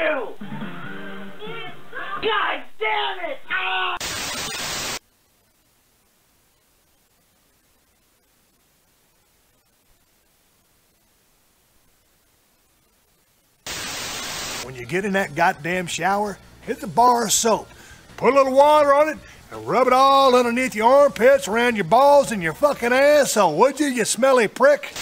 you! God damn it! Ah! When you get in that goddamn shower, hit the bar of soap. Put a little water on it and rub it all underneath your armpits, around your balls, and your fucking asshole, would you smelly prick?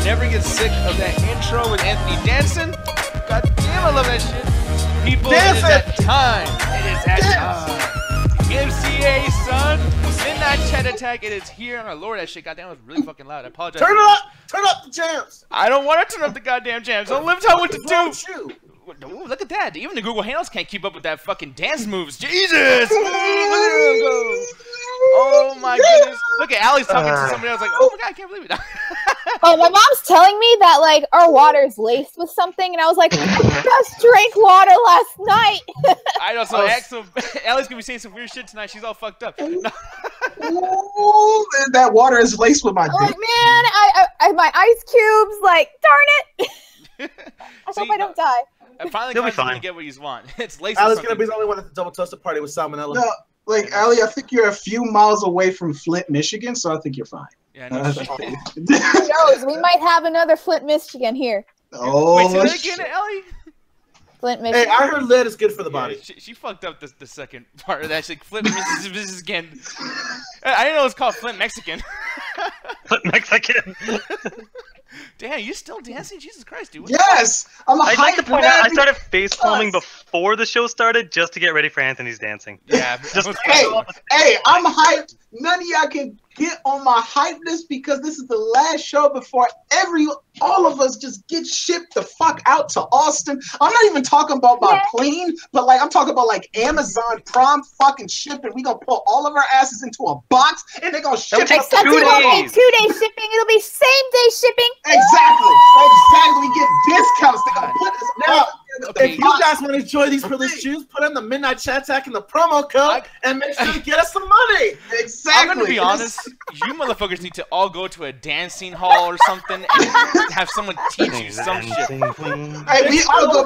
Never get sick of that intro with Anthony dancing. God damn, I love that shit. People, it is that time. It is that time. MCA, son. Midnight Chat Attack. It is here. Oh, Lord, that shit. Goddamn, it was really fucking loud. I apologize. Turn it up. Turn up the jams. I don't want to turn up the goddamn jams. Don't live tell what to do. You? Ooh, look at that. Even the Google Hangouts can't keep up with that fucking dance moves. Jesus. Look at him go. Oh my goodness. Look at Allie's talking to somebody else like, oh my god, I can't believe it. Oh, my mom's telling me that, like, our water is laced with something, and I was like, I just drank water last night. I know, so Allie's gonna be saying some weird shit tonight. She's all fucked up. Ooh, that water is laced with my dick. Like, man, I my ice cubes, like, darn it. I hope I don't die. I finally gonna get what you want. It's laced. Allie's gonna be the only one at the double toasted party with salmonella. No, like, Allie, I think you're a few miles away from Flint, Michigan, so I think you're fine. Yeah, no shit. Who knows? We might have another Flint, Michigan here. Oh, wait, say that again, Ellie? Flint, Michigan. Hey, I heard lead is good for the body. She fucked up the second part of that shit. Flint, Michigan. I didn't know it was called Flint, Mexican. Flint, Mexican. Damn, you still dancing? Jesus Christ, dude. Yes! I'd like to point out, I started face palming before the show started just to get ready for Anthony's dancing. Yeah. Hey, I'm hyped. None of y'all can get on my hypeness because this is the last show before all of us just get shipped the fuck out to Austin. I'm not even talking about my plane, but like I'm talking about like Amazon Prime fucking shipping. We gonna put all of our asses into a box and they gonna ship us. Except it won't be 2-day shipping. It'll be same-day shipping. Exactly. We get discounts. They gonna put us now. If you guys want to enjoy these privileged shoes, put in the Midnight Chat Attack in the promo code and make sure to get us some money. Exactly. I'm gonna be honest. You motherfuckers need to all go to a dancing hall or something and have someone teach you some shit. Hey, we all go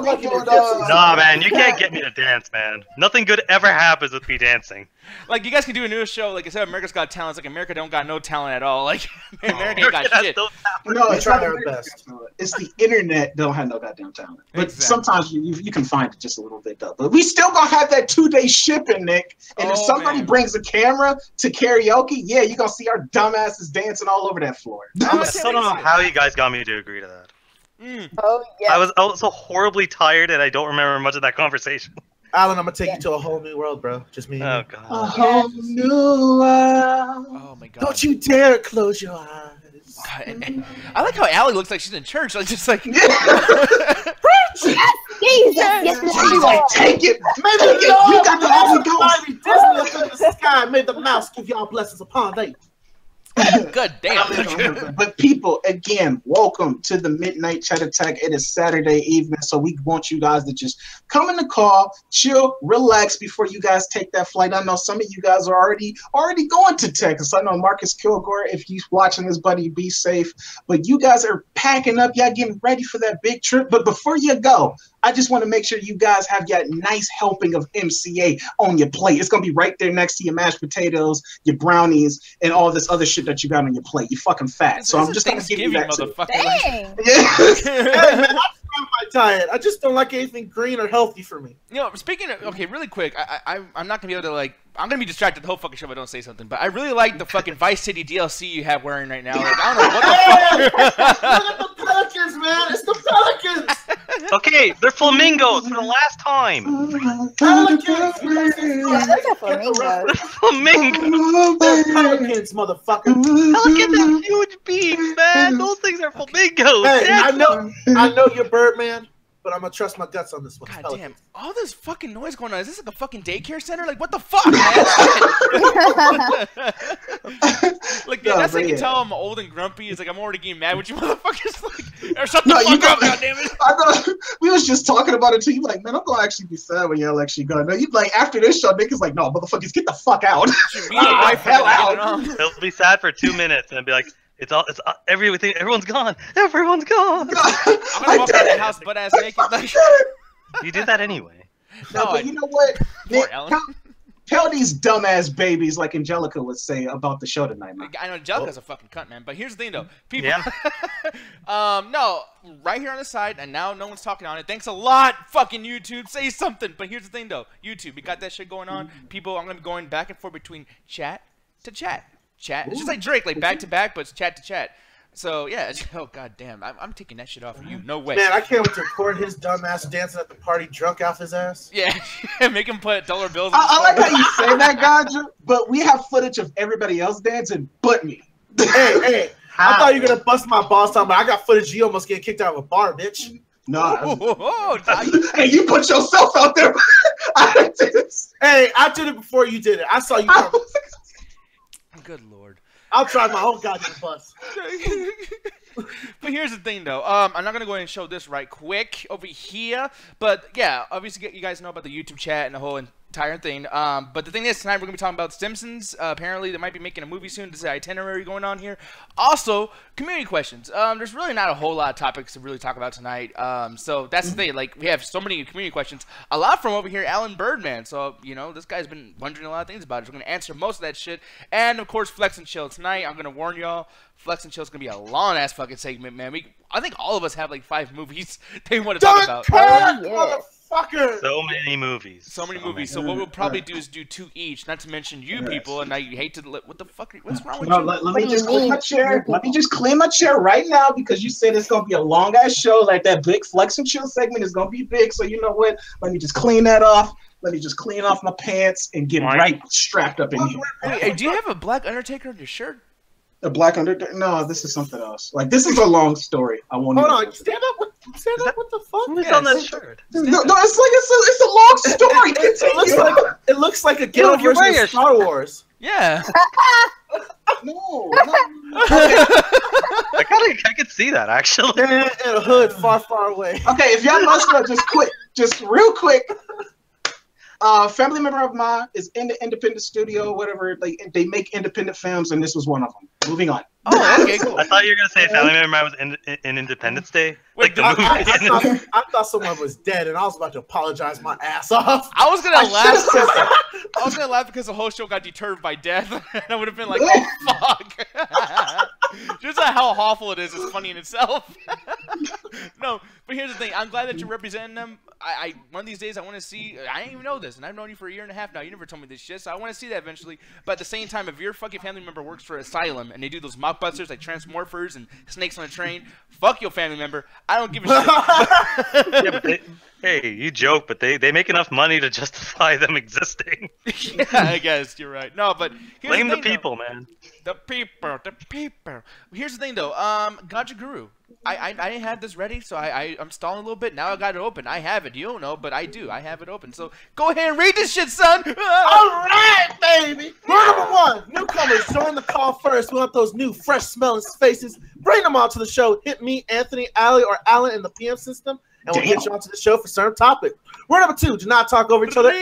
Nah, man, you can't get me to dance, man. Nothing good ever happens with me dancing. Like, you guys can do a new show, like, instead of America's Got Talent, it's like America don't got no talent at all. Like, America ain't got shit. No, it's not our best. It's the internet don't have no goddamn talent. But sometimes you can find it just a little bit, though. But we still gonna have that 2-day shipping, Nick. And if somebody brings a camera to karaoke, yeah, you're gonna see our dumbasses dancing all over that floor. I still don't know how you guys got me to agree to that. Oh, yeah. I was so horribly tired and I don't remember much of that conversation. Alan, I'm gonna take you to a whole new world, bro. Just me. Oh god. A whole new world. Oh my god. Don't you dare close your eyes. God, and I like how Allie looks like she's in church, like just like. Yes, Jesus. Yes, She's like, take it. Maybe you got the Holy Ghost. Disney up in the sky made the mouse give y'all blessings upon thee. Good damn. But people, again, welcome to the Midnight Chat Attack. It is Saturday evening, so we want you guys to just come in the car, chill, relax before you guys take that flight. I know some of you guys are already going to Texas. I know Marcus Kilgore, if he's watching this, buddy, be safe. But you guys are packing up. Y'all getting ready for that big trip. But before you go, I just want to make sure you guys have your nice helping of MCA on your plate. It's going to be right there next to your mashed potatoes, your brownies, and all this other shit that you got on your plate. You're fucking fat. So I'm just going to give you that too. Dang. Hey, man, I my diet. I just don't like anything green or healthy for me. You know, speaking of, okay, really quick, I'm not gonna be able to like I'm gonna be distracted the whole fucking show if I don't say something. But I really like the fucking Vice City DLC you have wearing right now. Like, I don't know what the fuck. Look at the Pelicans, man. It's the Pelicans. Okay, they're flamingos for the last time. That's a flamingo. Flamingos. They're Pelicans, motherfucker. Pelicans are huge beams, man. Those things are flamingos. Hey, Yeah. I know you're Birdman, but I'm gonna trust my guts on this one. God Pelicans. damn! All this fucking noise going on. Is this like a fucking daycare center? Like, what the fuck, man? Like, yeah, that's like you tell I'm old and grumpy. It's like I'm already getting mad with you motherfuckers. Like, or shut the fuck up, goddammit. I thought we was just talking about it too. You like, man, I'm gonna actually be sad when you're actually gone. No, you like after this show, niggas like, no, motherfuckers, get the fuck out. Hell out. They'll be sad for 2 minutes and be like, it's everything. Everyone's gone. Everyone's gone. I'm gonna walk out the house butt ass naked. Like, You did that anyway. No, but you know what? Poor Ellen. Tell these dumbass babies, like Angelica would say, about the show tonight, man. I know Angelica's a fucking cunt, man. But here's the thing, though. People, Yeah. no, right here on the side, and now no one's talking on it. Thanks a lot, fucking YouTube. Say something. But here's the thing, though. YouTube, we got that shit going on. People, I'm gonna be going back and forth between chat to chat. Chat. It's just like Drake, like back to back, but it's chat to chat. So yeah, oh god damn, I'm taking that shit off of you. No way. Man, I can't wait to record his dumb ass dancing at the party drunk off his ass. Yeah, make him put dollar bills. I like how you say that, Gaja, but we have footage of everybody else dancing but me. Hey, I thought you were gonna bust my balls talking about I got footage of you almost getting kicked out of a bar, bitch. Nah. Hey, you put yourself out there. I did this. Hey, I did it before you did it. I saw you. good lord. I'll try my whole goddamn bus. But here's the thing, though. I'm not gonna go ahead and show this right quick over here, but yeah, obviously you guys know about the YouTube chat and the whole entire thing. But the thing is, tonight we're gonna be talking about Simpsons. Apparently, they might be making a movie soon. This is the itinerary going on here. Also, community questions. There's really not a whole lot of topics to really talk about tonight. So that's the thing. Like, we have so many community questions. A lot from over here, Alan Birdman. So you know, this guy's been wondering a lot of things about it. So we're gonna answer most of that shit. And of course, Flex and Chill tonight. I'm gonna warn y'all. Flex and Chill is gonna be a long ass fucking segment, man. I think all of us have like 5 movies they want to talk about. Motherfucker! So many movies. So many movies. So what we'll probably do is do 2 each. Not to mention you people, and I hate to. What the fuck? What's wrong with you? Let me just clean my chair. Let me just clean my chair right now because you said it's gonna be a long ass show. Like that big Flex and Chill segment is gonna be big. So you know what? Let me just clean that off. Let me just clean off my pants and get right strapped up in here. Hey, do you have a black Undertaker on your shirt? The Black Undertaker? No, this is something else. Like this is a long story. I won't. Hold on, stand up. What the fuck? Who's on that shirt? No, it's a long story. It looks like a ghetto version of Star Wars. Yeah. No. I could see that actually. In a hood far, far away. Okay, if y'all must know, just real quick. Family member of mine is in the independent studio, whatever. They make independent films, and this was one of them. Moving on. Oh, okay, cool. I thought you were gonna say a family member of mine was in Independence Day, like the movie. I thought someone was dead, and I was about to apologize my ass off. I was gonna laugh because the whole show got deterred by death, and I would have been like, "Oh fuck!" Just how awful it is funny in itself. No, but here's the thing. I'm glad that you're representing them. One of these days I want to see. I didn't even know this, and I've known you for a year and a half now. You never told me this shit, so I want to see that eventually. But at the same time, if your fucking family member works for Asylum and they do those mockbusters like Transmorphers and Snakes on a Train, fuck your family member. I don't give a shit. Yeah, but hey, you joke, but they make enough money to justify them existing. Yeah, I guess you're right. No, but blame the people, man. The people. Here's the thing, though. Gacha Guru. I didn't have this ready, so I'm stalling a little bit. Now I got it open. I have it. You don't know, but I do. I have it open. So go ahead and read this shit, son. All right, baby. Rule number 1: newcomers join the call first. We want those new, fresh-smelling faces. Bring them on to the show. Hit me, Anthony, Allie, or Alan in the PM system, and we'll get you onto the show for certain topic. Rule number 2: do not talk over each other.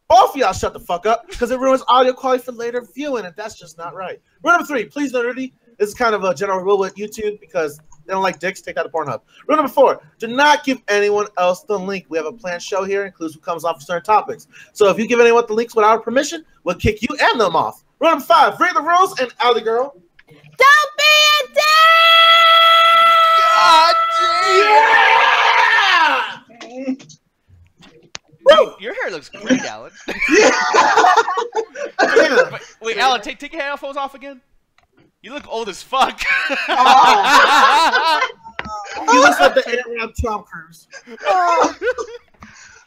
Both of y'all shut the fuck up because it ruins audio quality for later viewing, and that's just not right. Rule number 3: please no nudity. This is kind of a general rule with YouTube because they don't like dicks. Take that to Pornhub. Rule number 4: do not give anyone else the link. We have a planned show here, includes who comes off of certain topics. So if you give anyone the links without permission, we'll kick you and them off. Rule number 5: read the rules, and Allie girl, Don't be a dick! God damn! Dude, your hair hair looks great, Alan. Wait, Alan, take your headphones off again. You look old as fuck. He looks like the around Tom Cruise.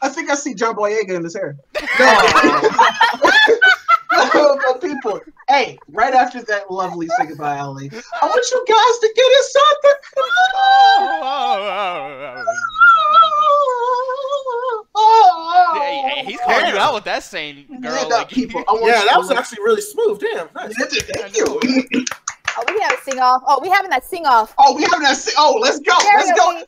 I think I see John Boyega in his hair. No, but people, hey, right after that lovely say goodbye, Allie, I want you guys to get inside the car. Hey, he's calling you out with that saying, girl. Yeah, like, people, that was actually really smooth. Damn, nice. Thank you. Oh, we have a sing off. Oh, we having that sing off. Oh, we having that. Oh, let's go. Let's go.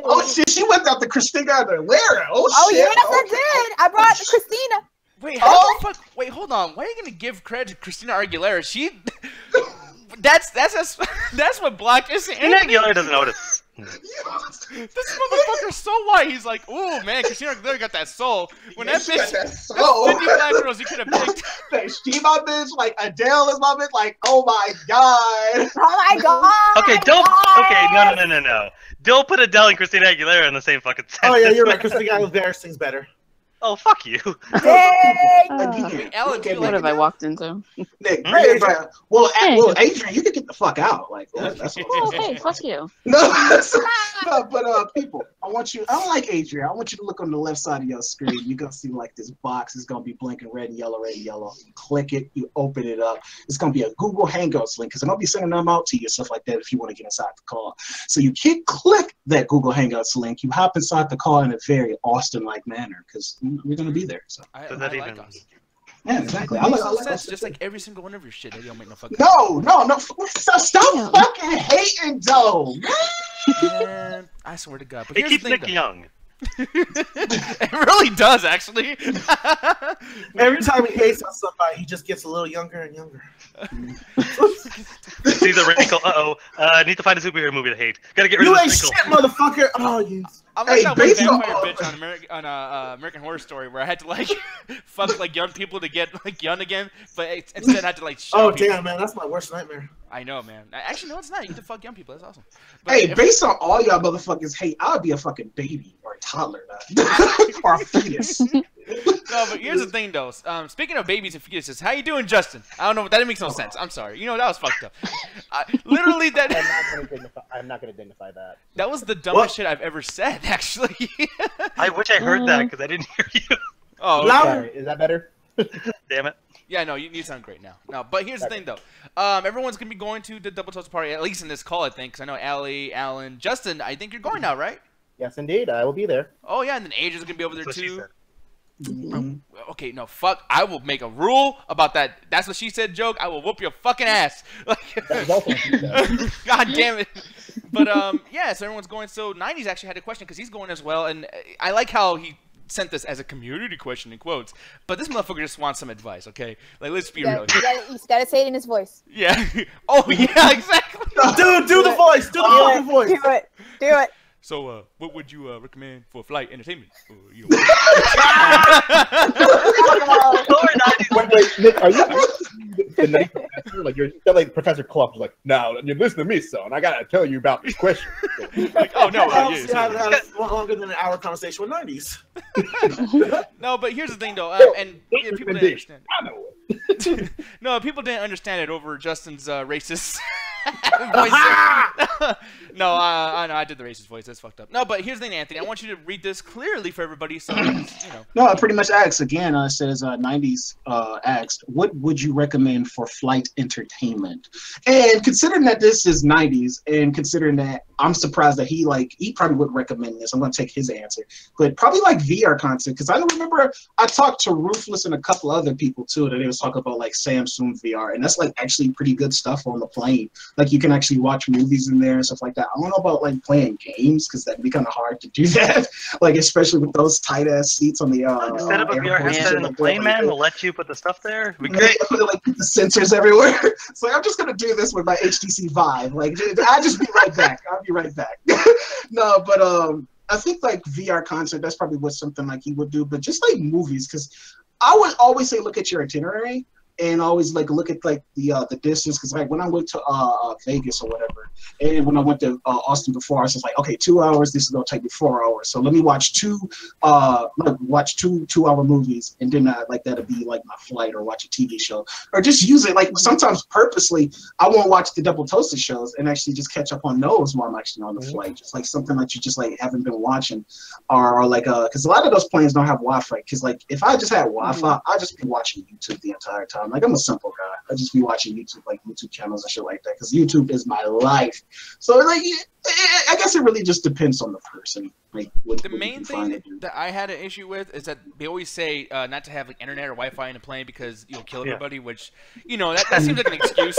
Oh shit, she whipped out the Christina Aguilera. Oh shit. Yes, I did. I brought the Christina. Wait, how the fuck? Wait, hold on. Why are you gonna give credit to Christina Aguilera? That's what blocked is. Christina Aguilera doesn't notice. This motherfucker's so white. He's like, ooh man, Christina Aguilera got that soul. When that bitch, that's 50 black girls you could have picked. She my bitch, like Adele is my bitch, like oh my god. Oh my god. Okay, don't. Okay, no. Don't put Adele and Christina Aguilera in the same fucking sentence. Oh yeah, you're right. Christina Aguilera sings better. Oh, fuck you. Alan, what have I walked into? Nick, well, Adrian, you can get the fuck out. Like, that's Oh, hey, fuck you. No, but people, I don't like Adrian. I want you to look on the left side of your screen. You're gonna see like this box is gonna be blinking red and yellow, red and yellow. You click it, you open it up. It's gonna be a Google Hangouts link because I'm gonna be sending them out to you, stuff like that, if you want to get inside the call. So you click that Google Hangouts link, you hop inside the call in a very Austin-like manner because we're gonna be there. So I that like even? us. yeah, exactly. It makes no sense. Just like every single one of your shit, they don't make no fucking No. Stop fucking hating, though. Man, I swear to God. But It here's keeps the thing, Nick young. It really does, actually. Every time he hates on somebody, he just gets a little younger and younger. See the wrinkle. Need to find a superhero movie to hate. Gotta get rid You of ain't this shit, wrinkle. motherfucker. Oh, you. I'm like that one based on- vampire bitch on American Horror Story where I had to like fuck like young people to get like young again, but instead I had to like show Oh people. damn, man, that's my worst nightmare. I know, man. Actually, no, it's not. You get to fuck young people. That's awesome. But Hey, based on all y'all motherfuckers hate, I'd be a fucking baby or a toddler, or a fetus. No, but here's the thing, though. Speaking of babies and fetuses, how you doing, Justin? I don't know. That makes no sense. I'm sorry. You know, that was fucked up. Literally, that. I'm not gonna dignify that. That was the dumbest shit I've ever said, actually. I wish I heard that because I didn't hear you. Oh, Sorry, is that better? Damn it. yeah, no, you sound great now. No, but here's the thing, though. Everyone's gonna be going to the Double Toast party, at least in this call, I think. Because I know Allie, Alan, Justin. I think you're going now, right? Yes, indeed. I will be there. Oh yeah, and then Adrian's gonna be over there That's what she too. said. Okay, no, fuck. I will make a rule about that. That's what she said joke. I will whoop your fucking ass. Like, That was also what she said. God damn it. But, yeah, so everyone's going. So 90s actually had a question because he's going as well. And I like how he sent this as a community question in quotes. But this motherfucker just wants some advice, okay? Like, let's be real. You gotta say it in his voice. Yeah. Oh, yeah, exactly. Dude, do the voice. Do the fucking voice. Do it. So, what would you recommend for flight entertainment? You Wait, Nick, are you the nice professor? Like you're like Professor Cluff, like, now you listen to me, son. I gotta tell you about this question. like, oh no, Obviously, yeah, had a longer than an hour conversation with 90s. no, but here's the thing though, and people didn't understand. I know it. No, people didn't understand it over Justin's racist voice. No, I did the racist voice. That's fucked up. No, but here's the thing, Anthony. I want you to read this clearly for everybody, so you know. No, I pretty much asked again. It says 90s asked, what would you recommend for flight entertainment? And considering that this is 90s, and considering that I'm surprised that he probably would recommend this. I'm gonna take his answer, but probably like VR content because I remember I talked to Ruthless and a couple other people too that they was talking about like Samsung VR, and that's like actually pretty good stuff on the plane. Like you can actually watch movies in there and stuff like that. I don't know about like playing games because that'd be kind of hard to do that. Like especially with those tight ass seats on the set up a VR headset in the plane, man. We'll let you put the stuff there. It'd be great. Like put the sensors everywhere. So I'm just gonna do this with my HTC Vive. Like I'll just be right back. I'll be right back. No, but I think like VR content, that's probably what something like he would do. But just like movies, because I would always say look at your itinerary. and I always like look at like the distance, because like when I went to Vegas or whatever, and when I went to Austin before, I was just like, okay, 2 hours. This is gonna take me 4 hours. So let me watch two 2-hour movies, and then like that'll be like my flight, or watch a TV show, or just use it. Like sometimes purposely, I won't watch the double toasted shows and actually just catch up on those while I'm actually on the flight. Just like something that you just like haven't been watching, or like because a lot of those planes don't have Wi-Fi. Because like if I just had Wi-Fi, I'd just be watching YouTube the entire time. Like I'm a simple guy. I just be watching YouTube, like YouTube channels and shit like that, because YouTube is my life. So like, I guess it really just depends on the person. Like the main thing that I had an issue with is that they always say not to have like internet or Wi-Fi in a plane because you'll kill everybody. Which that seems like an excuse.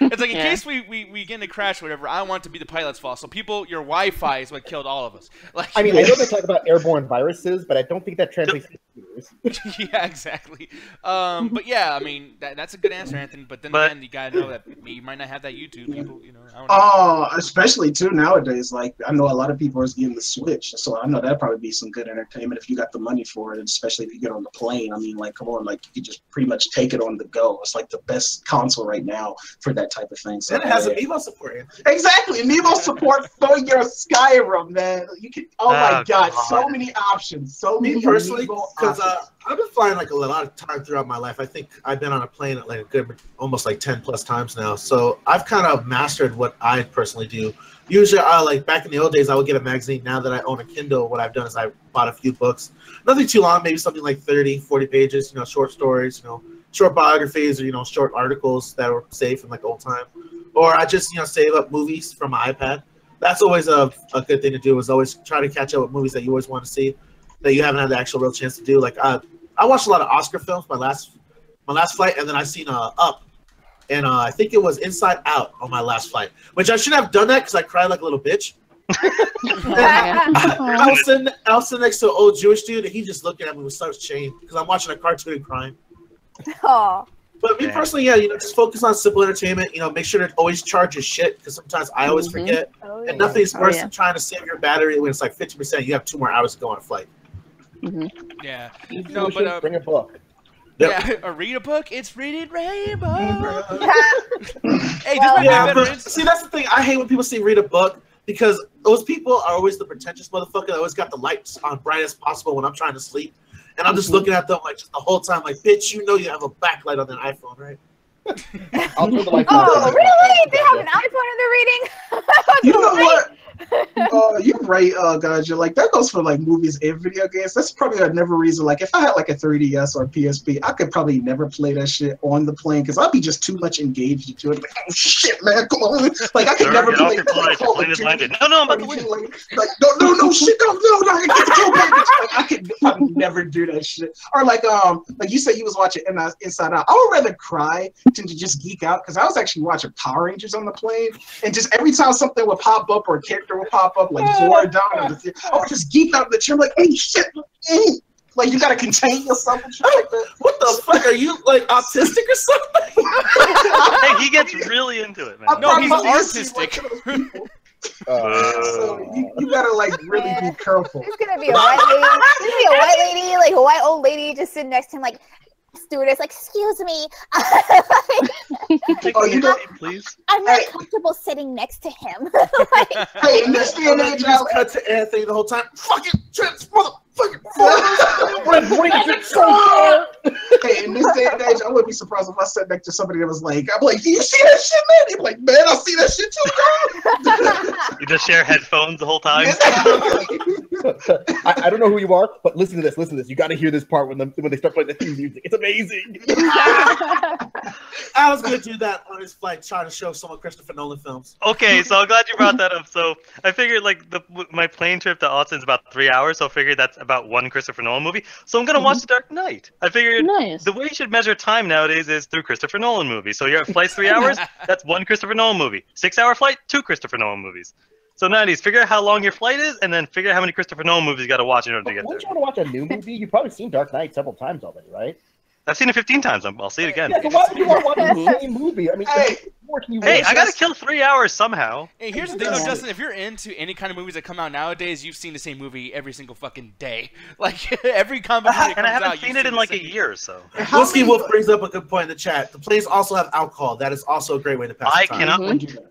It's like in case we get in a crash or whatever, I don't want it to be the pilot's fault. So your Wi-Fi is what killed all of us. Like, I mean, I know they talk about airborne viruses, but I don't think that translates to viruses. Yeah, exactly. But yeah, I mean that's a good answer, Anthony. But then again, you gotta know that you might not have that YouTube. People, I don't know. Oh, especially too nowadays. Like I know a lot of people are getting the Switch, so I know that'd probably be some good entertainment if you got the money for it, and especially if you get on the plane. I mean, like, come on, like you could just pretty much take it on the go. It's like the best console right now for that type of thing. So and it has Amiibo support. Exactly, Amiibo support for your Skyrim, man. You can. Oh my God, so many options. So many. Me personally, because I've been flying like a lot of time throughout my life. I think I've been on a plane like a good, almost like 10 plus times now. So I've kind of mastered what I personally do. Usually, like back in the old days, I would get a magazine. Now that I own a Kindle, what I've done is I bought a few books. Nothing too long, maybe something like 30, 40 pages, short stories, short biographies, or, short articles that were saved from like old time. Or I just, save up movies from my iPad. That's always a good thing to do, is always try to catch up with movies that you always want to see that you haven't had the actual real chance to do. Like I watched a lot of Oscar films my last flight, and then I seen Up. And I think it was Inside Out on my last flight, which I shouldn't have done that because I cried like a little bitch. I was sitting next to an old Jewish dude, and he just looking at me with such shame because I'm watching a cartoon and crying. Aww. But me personally, just focus on simple entertainment. Make sure to always charge your shit, because sometimes I always forget. And nothing's worse than trying to save your battery when it's like 50%. You have 2 more hours to go on a flight. Yeah. But bring a book. Yeah, read a book. It's Reading Rainbow. Hey, see, that's the thing. I hate when people say read a book, because those people are always the pretentious motherfucker that always got the lights on bright as possible when I'm trying to sleep. And I'm just looking at them like just the whole time, like, bitch, you have a backlight on an iPhone, right? I'll put the light on. Really? They have an iPhone and they're reading? You know what? You're right, Gaja. Like that goes for like movies and video games. That's probably another reason. Like if I had like a 3DS or a PSP, I could probably never play that shit on the plane because I'd be just too much engaged into it. Like, oh shit, man, come on! Like I could never play. No, I'm about to win. Like no, shit, no, I get the kill package. Like I could probably never do that shit. Or like you said you was watching Inside Out. I would rather cry than to just geek out, because I was actually watching Power Rangers on the plane, and just every time something would pop up or a character would pop up, like Zordon, I would just geek out in the chair, like, hey, shit, like you gotta contain yourself and shit like that. What the fuck? Are you like autistic or something? Hey, he gets really into it, man. No, he's artistic. So you gotta like really be careful. There's gonna be a white lady. Like a white old lady just sitting next to him, like, stewardess, like, excuse me. Please. I'm not comfortable sitting next to him. Hey, in this day and age, just cut to Anthony the whole time. Fucking trips, motherfucker. Hey, in this day and age, I wouldn't be surprised if I sat next to somebody that was like, I'm like, do you see that shit, man? He'd be like, man, I see that shit too, girl. You just share headphones the whole time. I don't know who you are, but listen to this. You got to hear this part when they start playing the theme music. It's amazing. I was gonna do that on his flight, trying to show some of Christopher Nolan films. Okay, so I'm glad you brought that up. So I figured like my plane trip to Austin is about 3 hours, so I figured that's about one Christopher Nolan movie. So I'm gonna watch The Dark Knight. I figured the way you should measure time nowadays is through Christopher Nolan movies. So your flight's 3 hours, that's one Christopher Nolan movie. 6 hour flight, 2 Christopher Nolan movies. So nowadays, figure out how long your flight is, and then figure out how many Christopher Nolan movies you got to watch in order to get there. Once you want to watch a new movie, you've probably seen Dark Knight several times already, right? I've seen it 15 times. I'll see it again. Yeah, so why would you want to watch the same movie? I mean, Hey, I gotta kill 3 hours somehow. Hey, here's the thing though, Justin. If you're into any kind of movies that come out nowadays, you've seen the same movie every single fucking day. Like every comic movie that comes And I haven't out, seen it in like a year or so. Whiskey Wolf brings up a good point in the chat. The plays also have alcohol. That is also a great way to pass the time. I cannot do that.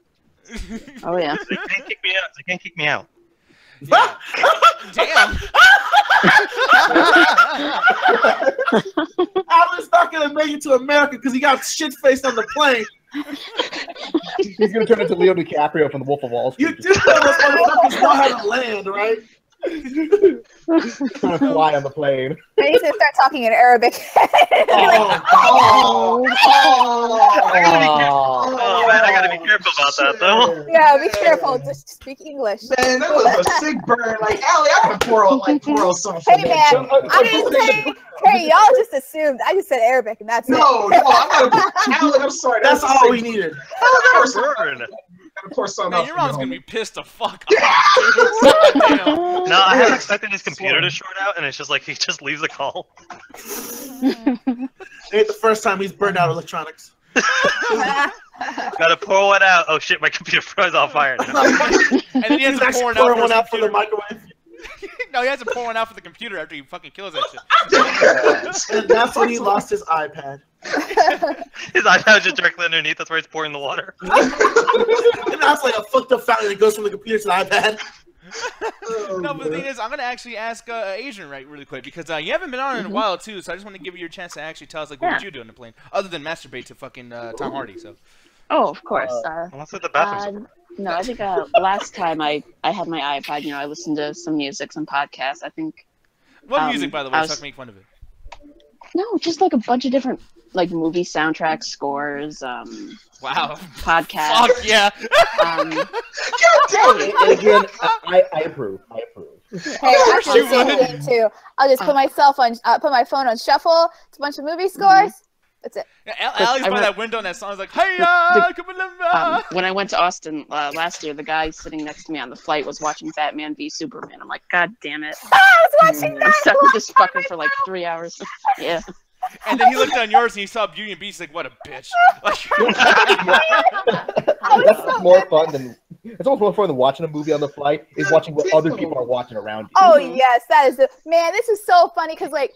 Oh yeah. They can't kick me out. They can't kick me out. Yeah. Damn. Alan's not gonna make it to America because he got shit faced on the plane. He's gonna turn into Leo DiCaprio from The Wolf of Wall Street. You do know those motherfuckers know how to land, right? Trying to fly on the plane. I need to start talking in Arabic. Oh, man, I gotta be careful about that, though. Yeah, be careful. Just speak English. Man, that was a sick burn. Like, Allie, I can pour something. Hey, man, I didn't say. Hey, y'all just assumed. I just said Arabic, and that's it. No, Allie, I'm sorry. That's all we needed. Burn. Pour something Man, else your from mom's home. gonna be pissed the fuck off. Damn. No, I had expected his computer to short out, and it's just like he just leaves a call. Ain't the first time he's burned out electronics. Gotta pour one out. Oh shit, my computer froze on fire. And then he has He's to actually pour pouring one one out out for the microwave. No, he has to pour one out for the computer after he fucking kills that shit. And that's when he lost his iPad. His iPad is just directly underneath. That's where he's pouring the water. And that's like a fucked up fountain that goes from the computer to the iPad. No, but the thing is, I'm gonna actually ask Asian really quick because you haven't been on in a while too. So I just want to give you your chance to actually tell us like what did you do on the plane other than masturbate to fucking Tom Hardy. So. Oh, of course. Unless the bathroom's no, I think last time I had my iPod, I listened to some music, some podcasts. I think. What music, by the way, so I can make fun of it? No, just like a bunch of different like movie soundtracks, scores. Wow. Podcasts. Fuck yeah. Again, I approve. I approve. Hey, I do the same thing too. I'll just put put my phone on shuffle. It's a bunch of movie scores. That's it. Yeah, Allie's by that window and that song's like, hey, come on, when I went to Austin last year, the guy sitting next to me on the flight was watching Batman v Superman. I'm like, God damn it. I was watching that. I'm stuck with this fucker for like 3 hours. Yeah. And then he looked on yours and he saw Beauty and Beast. He's like, what a bitch. That's more fun than. It's almost more fun than watching a movie on the flight. Is watching what other people are watching around you. Oh yes, that is man. This is so funny because like.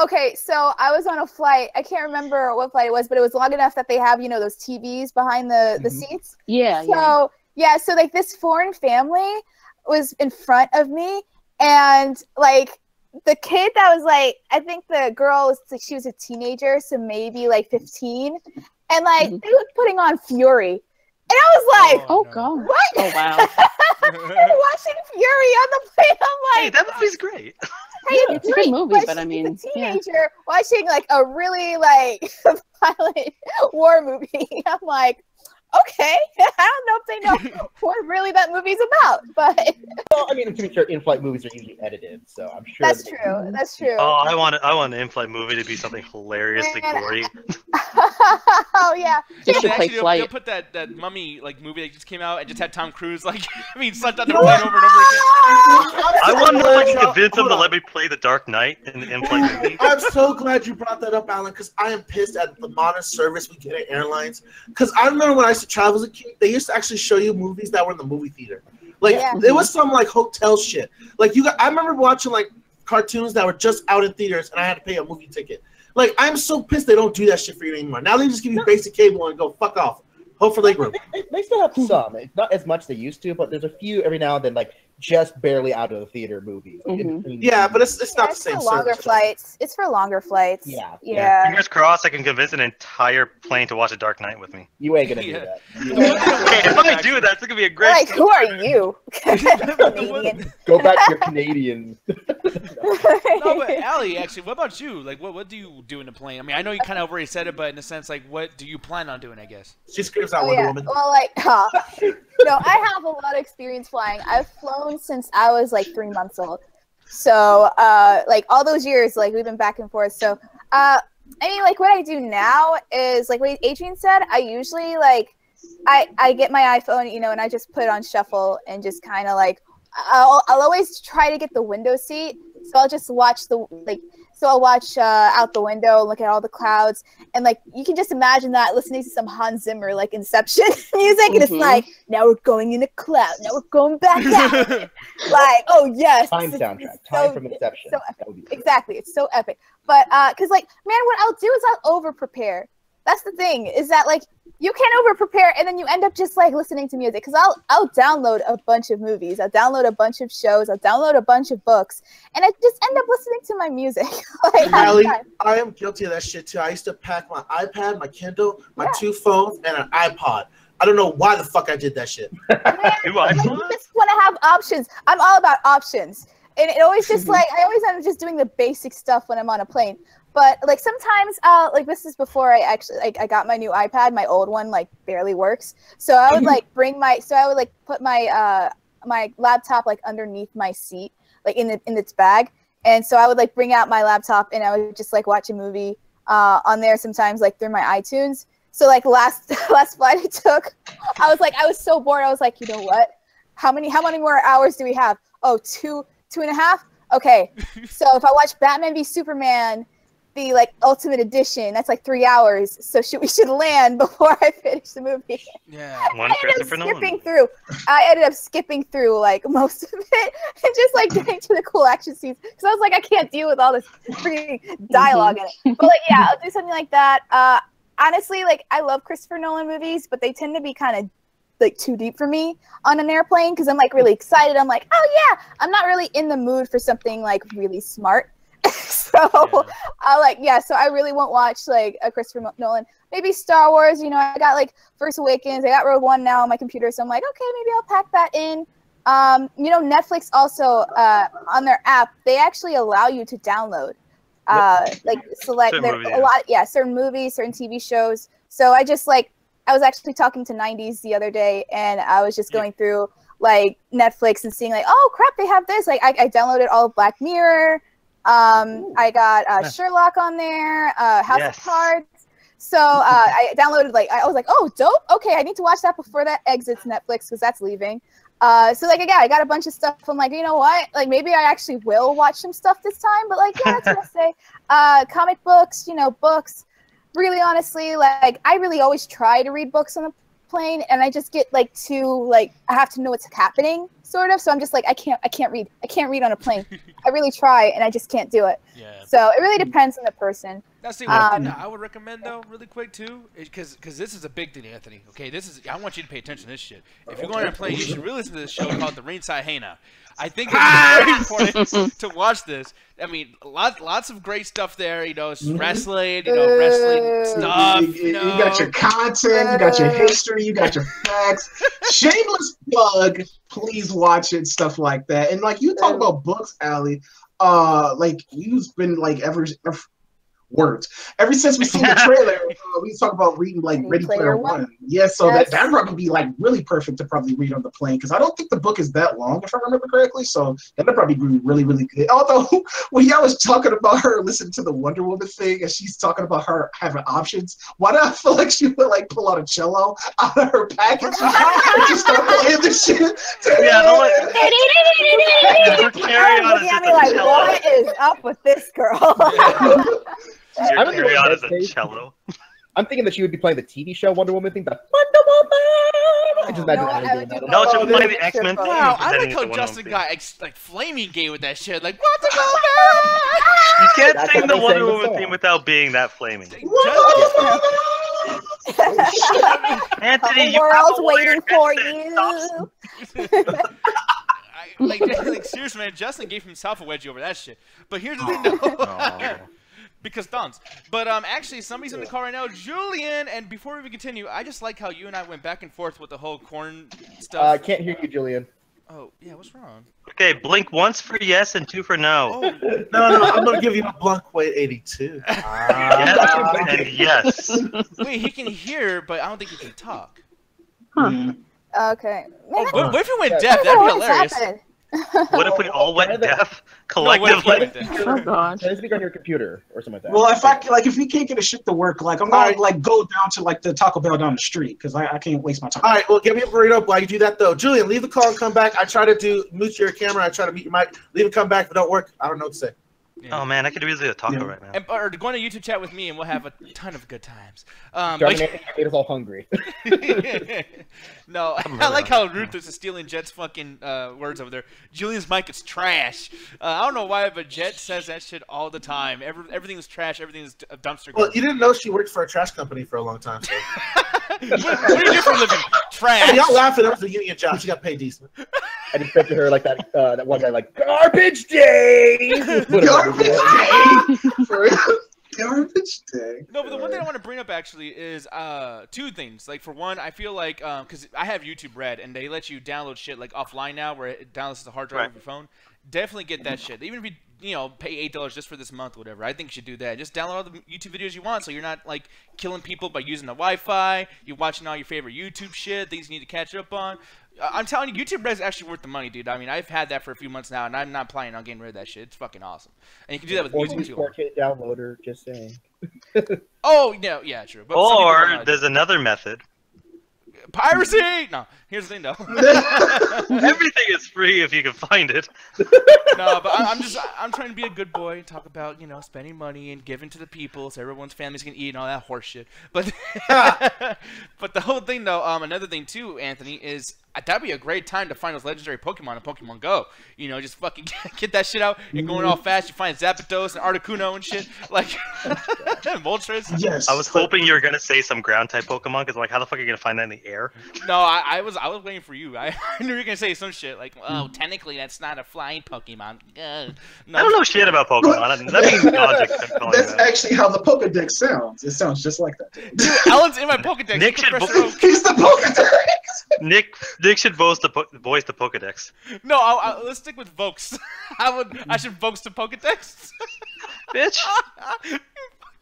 Okay, so I was on a flight. I can't remember what flight it was, but it was long enough that they have, those TVs behind the seats. Yeah. So like this foreign family was in front of me, and like the kid that was like, I think the girl was like, she was a teenager, so maybe like 15, and like they were putting on Fury, and I was like, oh god, what? Oh wow. Watching Fury on the plane, I'm like, hey, that movie's great. Hey, it's a good movie, but I mean, a teenager watching like a really like violent war movie. I'm like, okay, I don't know if they know what really that movie's about, but well, I mean, to be sure, in-flight movies are usually edited, so I'm sure that's true. That's true. Oh, I want an in-flight movie to be something hilariously gory. Oh yeah. They'll put that mummy like movie that just came out and just had Tom Cruise like sucked out the plane over and over again. I want to like convince them to let me play The Dark Knight in the in-flight movie. I'm so glad you brought that up, Alan, because I am pissed at the modern service we get at airlines. Because I remember when I used to travel as a kid, they used to actually show you movies that were in the movie theater. Like it was some like hotel shit. Like I remember watching like cartoons that were just out in theaters, and I had to pay a movie ticket. Like I'm so pissed they don't do that shit for you anymore. Now they just give you basic cable and go fuck off. Hope for legroom. They still have some. It's not as much as they used to, but there's a few every now and then, like just barely out of the theater movies. Yeah, but it's not the same. For longer flights. It's for longer flights. Yeah. Fingers crossed, I can convince an entire plane to watch A Dark Knight with me. You ain't gonna do that. Hey, if I do that, it's gonna be a great. Like, who are you? Canadian. Go back to your Canadian. No, but Allie, actually, what about you? Like, what do you do in the plane? I mean, I know you kind of already said it, but in a sense, like, what do you plan on doing? I guess. She screams out Wonder Woman. Well, like, no, I have a lot of experience flying. I've flown since I was like 3 months old. So, like all those years, like we've been back and forth. So, I mean, like what I do now is like what Adrian said. I usually like, I get my iPhone, and I just put it on shuffle and just kind of like, I'll always try to get the window seat. So I'll just watch So I'll watch out the window, look at all the clouds, and like you can just imagine that listening to some Hans Zimmer like Inception music, and it's like, now we're going in a cloud, now we're going back out. Like, oh yes, Time soundtrack, time from Inception. So exactly, it's so epic. But because like, man, what I'll do is I'll over prepare. That's the thing, is that like you can't over prepare and then you end up just like listening to music. Because I'll download a bunch of movies, I'll download a bunch of shows, I'll download a bunch of books, and I just end up listening to my music. Like, Allie, I am guilty of that shit too. I used to pack my iPad, my Kindle, my 2 phones, and an iPod. I don't know why the fuck I did that shit. Man, like, you just want to have options. I'm all about options. And it always just like, I always end up just doing the basic stuff when I'm on a plane. But like sometimes, like this is before I actually, like I got my new iPad, my old one like barely works. So I would like put my my laptop like underneath my seat, like in its bag. And so I would like bring out my laptop and I would just like watch a movie on there sometimes like through my iTunes. So like last flight I took, I was so bored. I was like, you know what? How many more hours do we have? Oh, two and a half? Okay. So if I watch Batman v Superman, the like Ultimate Edition, that's like 3 hours. So we should land before I finish the movie. Yeah. One Christopher Nolan. I ended up skipping through like most of it and just like getting to the cool action scenes because I was like, I can't deal with all this freaking dialogue in it. But like, yeah, I'll do something like that. Honestly, like I love Christopher Nolan movies, but they tend to be kind of like too deep for me on an airplane because I'm like really excited. I'm like, oh yeah, I'm not really in the mood for something like really smart. So so I really won't watch like a Christopher Nolan. Maybe Star Wars, you know, I got like Force Awakens, I got Rogue One now on my computer, so I'm like, okay, maybe I'll pack that in. You know, Netflix also on their app, they actually allow you to download like select certain movies, certain TV shows. So I was actually talking to 90s the other day and I was just going through like Netflix and seeing like, oh crap, they have this. Like I downloaded all of Black Mirror. I got Sherlock on there, House of Cards. So I downloaded I was like, oh dope. Okay, I need to watch that before that exits Netflix because that's leaving. So like again, I got a bunch of stuff. I'm like, you know what? Like maybe I actually will watch some stuff this time. But like, yeah, that's what I say. Comic books, you know, books. Really, honestly, like I really always try to read books on the plane, and I just get like too like I have to know what's happening, sort of. So I'm just like I can't read on a plane. I really try, and I just can't do it. Yeah. So it really depends on the person. That's the one thing I would recommend though, really quick too, because this is a big thing, Anthony. Okay, I want you to pay attention to this shit. If you're going on a plane, you should really listen to this show called The Ringside Hangout. I think it's very important to watch this. I mean, lots of great stuff there. You know, wrestling, wrestling stuff. You got your content, you got your history, you got your facts. Shameless plug. Please watch it, stuff like that. And like you talk about books, Allie. Like you've been like ever since we seen the trailer, we talk about reading like Ready Player One. Yeah, so that'd probably be like really perfect to probably read on the plane because I don't think the book is that long if I remember correctly. So that'd probably be really, really good. Although when y'all was talking about her listening to the Wonder Woman thing and she's talking about her having options, why do I feel like she would like pull out a cello out of her package and just start playing this shit? Yeah, like, what is up with this girl? Your carry-on is a cello. I'm thinking that she would be playing the TV show Wonder Woman thing, but Wonder Woman! No, she would play the X-Men thing. Wow, I like how Justin got like flaming gay with that shit. Like, Wonder Woman! You can't sing the Wonder Woman theme without being that flaming. Anthony, the world's waiting for you. Like seriously, man, Justin gave himself a wedgie over that shit. But here's the thing, though. Because thumbs. But actually, somebody's in the car right now. Julian, and before we continue, I just like how you and I went back and forth with the whole corn stuff. I can't hear you, Julian. Oh, yeah, what's wrong? Okay, blink once for yes and 2 for no. Oh. No, I'm going to give you a blank weight 82. Yes and yes. Wait, he can hear, but I don't think he can talk. Huh. Okay. Man, what if he went deaf? That'd be hilarious. What if we all went deaf collectively? Oh god. Can I speak on your computer or something like that? Well, if we can't get a ship to work, like I'm gonna like go down to like the Taco Bell down the street because I can't waste my time. All right, well, give me a burrito while you do that though. Julian, leave the call and come back. I try to mute your camera. I try to mute your mic. Leave and come back, but don't work. I don't know what to say. Oh man, I could really a taco right now. Or go on a YouTube chat with me, and we'll have a ton of good times. Made us all hungry. No, I like how Ruthless is stealing Jet's fucking words over there. Julian's mic is trash. I don't know why, but Jet says that shit all the time. Everything is trash. Everything is a dumpster. Well, you didn't know she worked for a trash company for a long time. So. What do you do for a living? Trash. Hey, y'all laughing. That was a union job. She got paid decent. I just picture her like that one guy, like, garbage day! Garbage day! For real? Garbage day. No, but the one thing I want to bring up actually is two things. Like, for one, I feel like, because I have YouTube Red, and they let you download shit, like, offline now, where it downloads to the hard drive of your phone. Definitely get that shit. Even if you pay $8 just for this month, whatever. I think you should do that. Just download all the YouTube videos you want, so you're not like killing people by using the Wi-Fi. You're watching all your favorite YouTube shit, things you need to catch up on. I'm telling you, YouTube Red is actually worth the money, dude. I mean, I've had that for a few months now, and I'm not planning on getting rid of that shit. It's fucking awesome. And you can do that with music too. 4K downloader, just saying. Oh yeah, true. But or there's another method. Piracy! No, here's the thing, though. Everything is free if you can find it. No, but I'm trying to be a good boy and talk about, spending money and giving to the people so everyone's families can eat and all that horse shit. But, but the whole thing, though, another thing, too, Anthony, is that'd be a great time to find those legendary Pokemon in Pokemon Go. Just fucking get that shit out. You're going all fast. You find Zapdos and Articuno and shit. Like, Moltres. Yes. I was hoping you were going to say some ground-type Pokemon, because, like, how the fuck are you going to find that in the air? No, I was waiting for you. I knew you were going to say some shit like, oh, technically that's not a flying Pokemon. No. I don't know shit about Pokemon. That means logic. That's actually how the Pokedex sounds. It sounds just like that. Dude, Alan's in my Pokedex. Nick should He's the Pokedex. Nick should voice the Pokedex. No, let's stick with Vokes. I should Vokes the Pokedex. Bitch.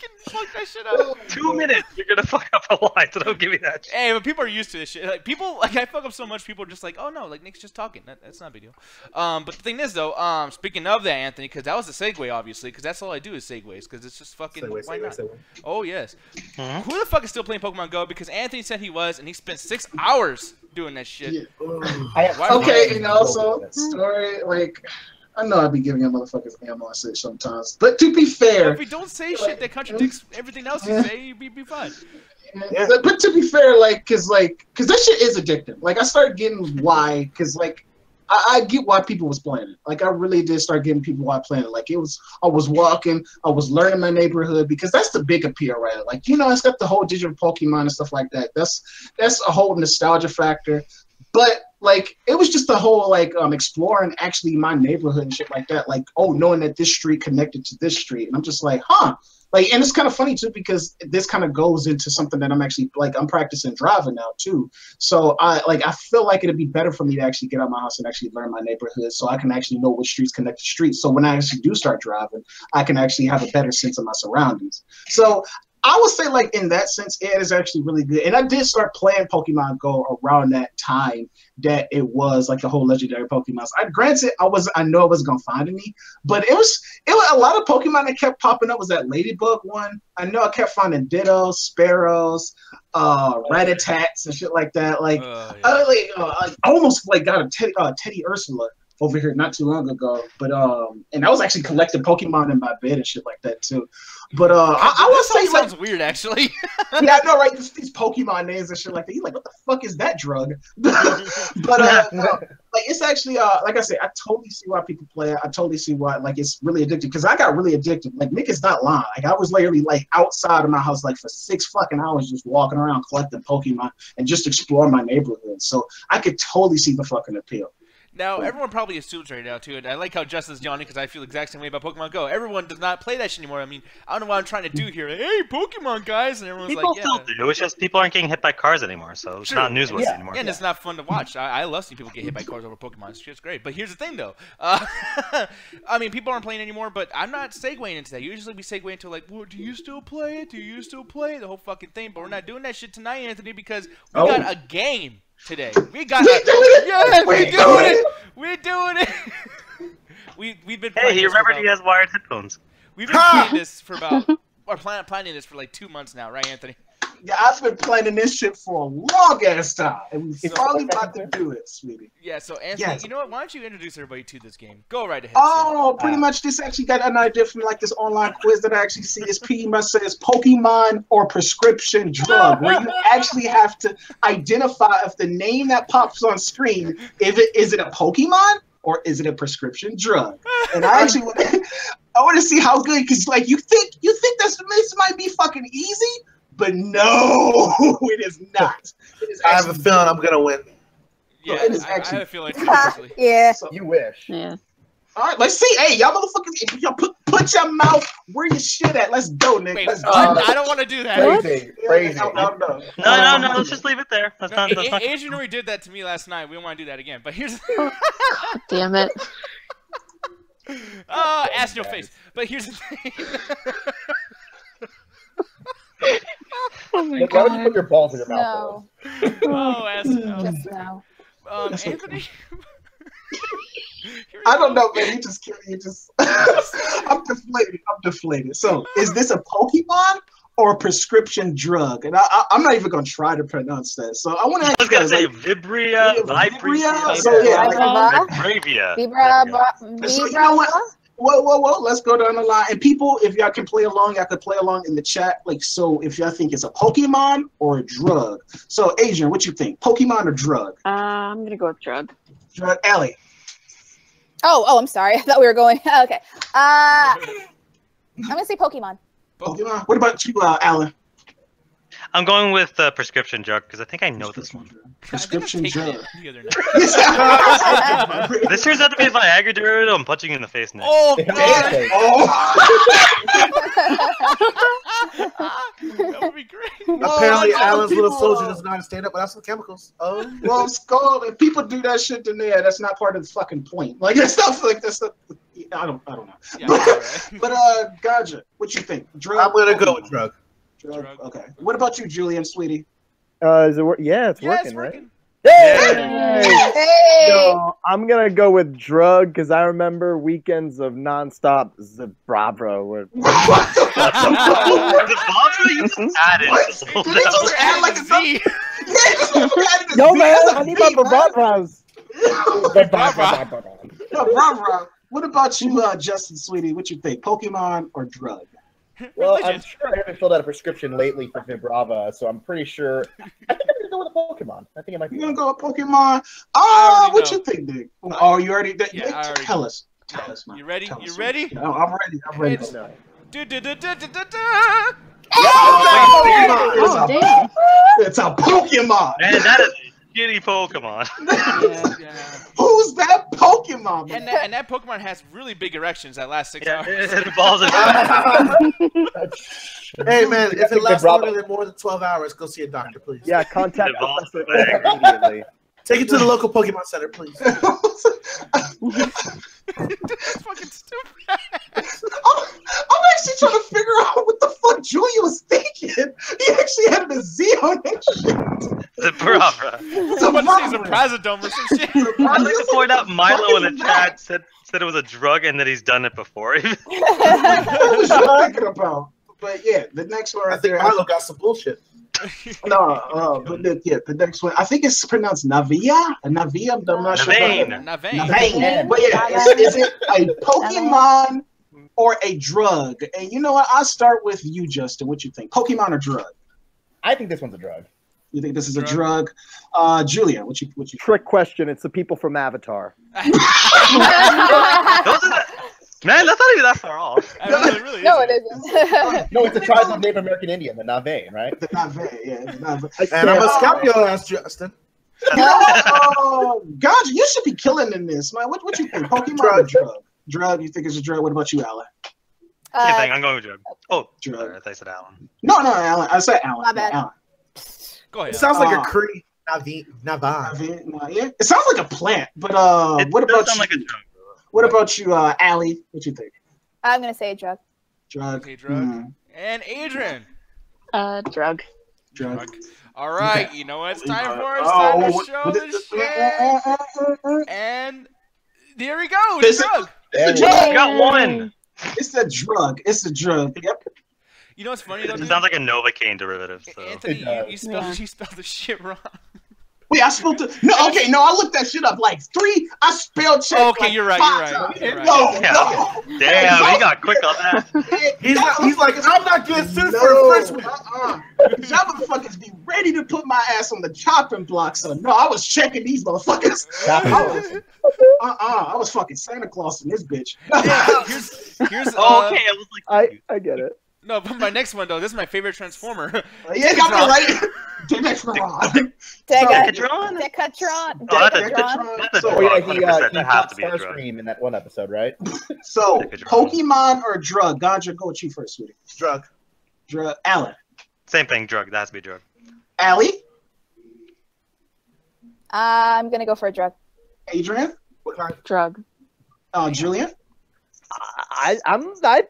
Fucking fuck that shit up. 2 minutes, you're gonna fuck up a line, so don't give me that shit. Hey, but people are used to this shit. Like, I fuck up so much, people are just like, oh no, like, Nick's just talking. That's not a big deal. But the thing is, though, speaking of that, Anthony, because that was a segue, obviously, because that's all I do is segues, because it's just fucking, why not? Oh, yes. Who the fuck is still playing Pokemon Go? Because Anthony said he was, and he spent 6 hours doing that shit. Yeah. Okay, and also, story, like... I know I'd be giving you motherfuckers ammo shit sometimes, but to be fair, well, if we don't say shit that contradicts everything else you say, you'd be fine. Yeah. But to be fair, cause that shit is addictive. Like, I started getting why, cause like I get why people was playing it. Like, I really did start getting people why playing it. Like, I was walking, I was learning my neighborhood, because that's the big appeal, right? Like, it's got the whole digital Pokemon and stuff like that. That's a whole nostalgia factor. But like, it was just the whole exploring actually my neighborhood and shit like that. Like, knowing that this street connected to this street, and I'm just like, huh. Like, and it's kind of funny too, because this kind of goes into something that I'm actually I'm practicing driving now too. So I feel like it'd be better for me to actually get out of my house and actually learn my neighborhood, so I can actually know which streets connect to streets. So when I actually do start driving, I can actually have a better sense of my surroundings. So I would say, like, in that sense, it is actually really good. And I did start playing Pokemon Go around that time that it was like the whole legendary Pokemon. Granted, I know I wasn't gonna find any, but it was a lot of Pokemon that kept popping up. Was that Ladybug one? I know I kept finding Dittos, Sparrows, Rattatats and shit like that. Like, I almost got a Teddy Ursula over here not too long ago, but and I was actually collecting Pokemon in my bed and shit like that too. But I would say, sounds weird, actually. Yeah, I know, right? These Pokemon names and shit like that. You're like, what the fuck is that drug? But like, it's actually like I said, I totally see why people play it. I totally see why it's really addictive, because I got really addicted. Like, Nick is not lying. Like, I was literally outside of my house for 6 fucking hours just walking around collecting Pokemon and just exploring my neighborhood. So I could totally see the fucking appeal. Now, everyone probably assumes right now, too, and I like how Justin's yawning because I feel the exact same way about Pokemon Go. Everyone does not play that shit anymore. I mean, I don't know what I'm trying to do here. Hey, Pokemon, guys! And everyone's people like, yeah. Still do. It's just people aren't getting hit by cars anymore, so it's not newsworthy anymore. And it's not fun to watch. I love seeing people get hit by cars over Pokemon. It's just great. But here's the thing, though. I mean, people aren't playing anymore, but I'm not segueing into that. Usually we segue into, like, well, do you still play it? Do you still play it? The whole fucking thing. But we're not doing that shit tonight, Anthony, because we got a game today. We're doing it. We've been. Hey, he remembered he has wired headphones. We've been planning this for about, planning this for like 2 months now, right, Anthony? Yeah, I've been planning this shit for a long ass time, and we finally about to do it, sweetie. Yeah, so Anthony, you know what? Why don't you introduce everybody to this game? Go right ahead. Oh, pretty much this actually got an idea from like this online quiz that I actually see. It's pretty much says Pokemon or prescription drug, where you actually have to identify if the name that pops on screen, is it a Pokemon or is it a prescription drug? And I actually I want to see how good, because like you think this might be fucking easy. But no, it is not. It is I have a feeling I'm gonna win. Yeah, it is I actually. have a feeling too, actually. Yeah. So, You wish. Yeah. all right, let's see. Hey, y'all motherfuckers, y'all put your mouth where your shit at. Let's go, Nick. Wait, Let's what? go. I don't want to do that. Phrasing. Phrasing. No. No, let's just leave it there. That's not. Adrian already did that to me last night. We don't want to do that again. But here's. Damn it. Ass in your face. But here's the thing. Oh my Why would you put god. your balls in your mouth? No. Oh, ass. Just no. Anthony. I don't know, man. You just. I'm deflated. So, is this a Pokemon or a prescription drug? And I'm not even gonna try to pronounce that. So I want to I ask was you gonna guys. say Like, Vibria, Vibria. So yeah, like, Bravia. so you know what? Whoa, let's go down the line. And people, if y'all can play along, y'all could play along in the chat. Like, so if y'all think it's a Pokemon or a drug. So, Adrian, what you think? Pokemon or drug? I'm gonna go with drug. Drug. Allie. Oh, I'm sorry. I thought we were going. Okay. I'm gonna say Pokemon. Pokemon. What about you, Alan? I'm going with prescription drug because I think I know this one. Prescription drug. The other night. This turns out to be a Viagra derivative. I'm punching you in the face now. Oh god! That would be great. Apparently, Alan's little soldier does not stand up without some chemicals. Oh, Well, Skull, if people do that shit, then yeah, that's not part of the fucking point. Like, that stuff like that's not, I don't know. Yeah, But Gaja, what you think? Drug? I'm gonna go with drug. Drug. Okay. What about you, Julian, sweetie? Is it yeah, it's Yeah, working, it's right? working. Hey! No, I'm gonna go with drug because I remember weekends of nonstop Zabravra. What the The Bobra you just added. Did they just add like a Z. Yo, man, I need my Zabravras. What about you, Justin, sweetie? What you think? Pokemon or drug? Well, I'm sure I haven't filled out a prescription lately for Vibrava, so I'm pretty sure. I think I'm gonna go with a Pokemon. I think it might be. You gonna go with Pokemon? What you think, Nick? Oh, you already? Yeah, I already tell us, man. You ready? Tell You us. ready? No, I'm ready. I'm ready. It's- Oh, damn. It's a Pokemon. Man, that is a shitty Pokemon. Yeah. Who's that Pokemon? And that Pokemon has really big erections that last 6 Yeah, hours. it involves a Hey man, if it think lasts Vibrava- longer than more than 12 hours, go see a doctor, please. Yeah, contact Evolve. Professor Oak immediately. Take it to the local Pokemon Center, please. That's fucking stupid. I'm actually trying to figure out what the fuck Julia was thinking. He actually had a Z on that shit. The Bravra. Someone says a Prazodome or some shit. I'd like to point out Milo in the chat said it was a drug and that he's done it before. What was you thinking about? But yeah, the next one I right think there. Milo got some bullshit. The next one. I think it's pronounced Navia. Navia. I'm not sure. Navane. Navane. But yeah, is it a Pokemon or a drug? And you know what? I'll start with you, Justin. What you think? Pokemon or drug? I think this one's a drug. You think this is a drug? Julia, what you? Trick question. It's the people from Avatar. Those are the... Man, that's not even that far off. Really No, isn't. it isn't. No, it's a tribe of Native American Indian, the Navajo, right? The Navane, yeah. The Navane. And I'm gonna scalp your ass, Justin. God, you should be killing in this, man. What you think? Pokemon or drug? Drug? You think it's a drug? What about you, Alan? Same thing. I'm going with drug. Oh, Drug. sorry, I thought I said Alan. No, Alan. I said Alan. My bad. Alan. Go ahead. It sounds like a Uh, Cree. Navan. Navane, no, yeah. It sounds like a plant, but It what does about sound you? like a drug. What about you, Allie? What you think? I'm gonna say a drug. Drug. Okay, drug. And Adrian. Drug. Drug. All right, you know what it's time for? It's Oh, time to what- show what- the shit. And there we go. It's Is a it- drug. It's a I drug. got one. It's a drug. It's a drug. Yep. You know what's funny though? It sounds like a Novocaine derivative. So. Anthony, you spelled the shit wrong. Wait, I spelled it. No, okay, no, I looked that shit up like 3. I spelled check. Okay, like you're right. No. Damn, he got quick on that. He's like, I'm not getting sued for infringement. Y'all motherfuckers be ready to put my ass on the chopping block, so no, I was checking these motherfuckers. I was fucking Santa Claus in this bitch. Yeah, here's okay, I was like, I get it. No, but my next one though, this is my favorite Transformer. Yeah, got me right. Decatron. Decatron. That's a Oh yeah, drug. he 100%. That has fought to be a drug. Starscream in that one episode, right? So, Pokemon or drug? Ganja, go with you first, sweetie. Drug. Alan. Same thing, drug. That has to be a drug. Allie? I'm gonna go for a drug. Adrian? What kind? Drug. Julian? I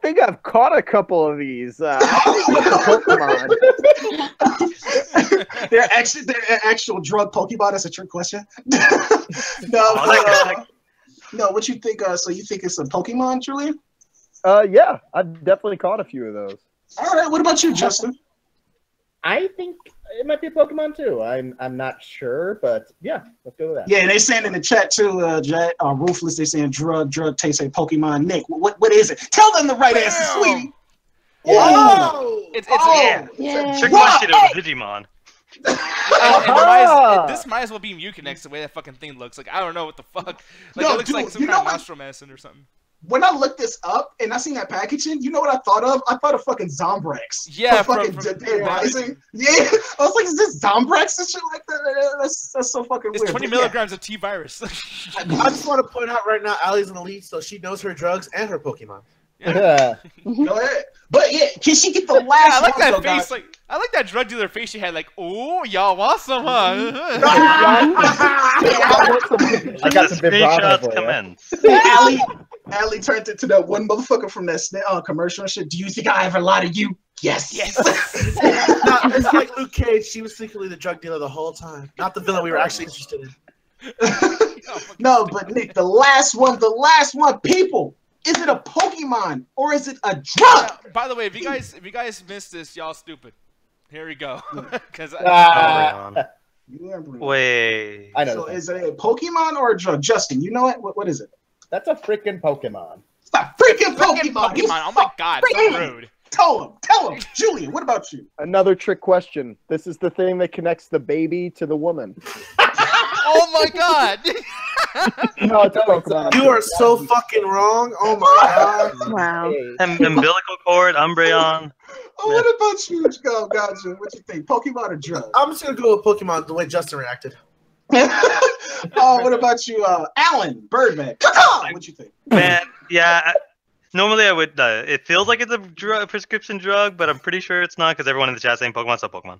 think I've caught a couple of these. I think it's Pokemon. They're actual drug Pokemon. That's a trick question. No, what you think? So you think it's a Pokemon, Julian? Yeah, I've definitely caught a few of those. All right. What about you, Justin? I think it might be a Pokemon too. I'm not sure, but yeah, let's go with that. Yeah, they saying in the chat too, Ruthless, they saying drug tastes like Pokemon. Nick, what is it? Tell them the right answer, sweetie. Whoa! It's Trick question of Digimon. This might as well be Mucinex the way that fucking thing looks. Like I don't know what the fuck. Like it looks like some kind of nostril medicine or something. When I looked this up and I seen that packaging, you know what I thought of? I thought of fucking Zombrex. Yeah, from Dead Rising. Yeah, I was like, is this Zombrex and shit like that? That's so fucking weird. It's 20 milligrams of T-virus. I just want to point out right now, Allie's an elite, so she knows her drugs and her Pokemon. Yeah. Go ahead. But yeah, can she get the last I like one, that though, face. guys? Like I like that drug dealer face she had. Like, oh, y'all want some, huh? I got some Screenshots commence. Allie turned into that one motherfucker from that commercial and shit. Do you think I ever lie to you? Yes. It's like Luke Cage. She was secretly the drug dealer the whole time, not the villain we were actually interested in. No, but Nick, the last one, people. Is it a Pokemon or is it a drug? Yeah, by the way, if you guys missed this, y'all stupid. Here we go. Because wait. I know. So is it a Pokemon or a drug? Justin, you know it? What is it? That's a freaking Pokemon. It's a freaking Pokemon. Oh my god, so rude. Tell him. Julian, what about you? Another trick question. This is the thing that connects the baby to the woman. Oh my god. No, it's a Pokemon. You are so fucking wrong. Oh my god. Wow. Umbilical cord, Umbreon. Oh, what about you? Gotcha. What you think? Pokemon or drug? I'm just gonna go with Pokemon the way Justin reacted. What about you, Alan Birdman? What you think? Man, yeah. Normally I would. It feels like it's a prescription drug, but I'm pretty sure it's not because everyone in the chat saying Pokemon, so Pokemon.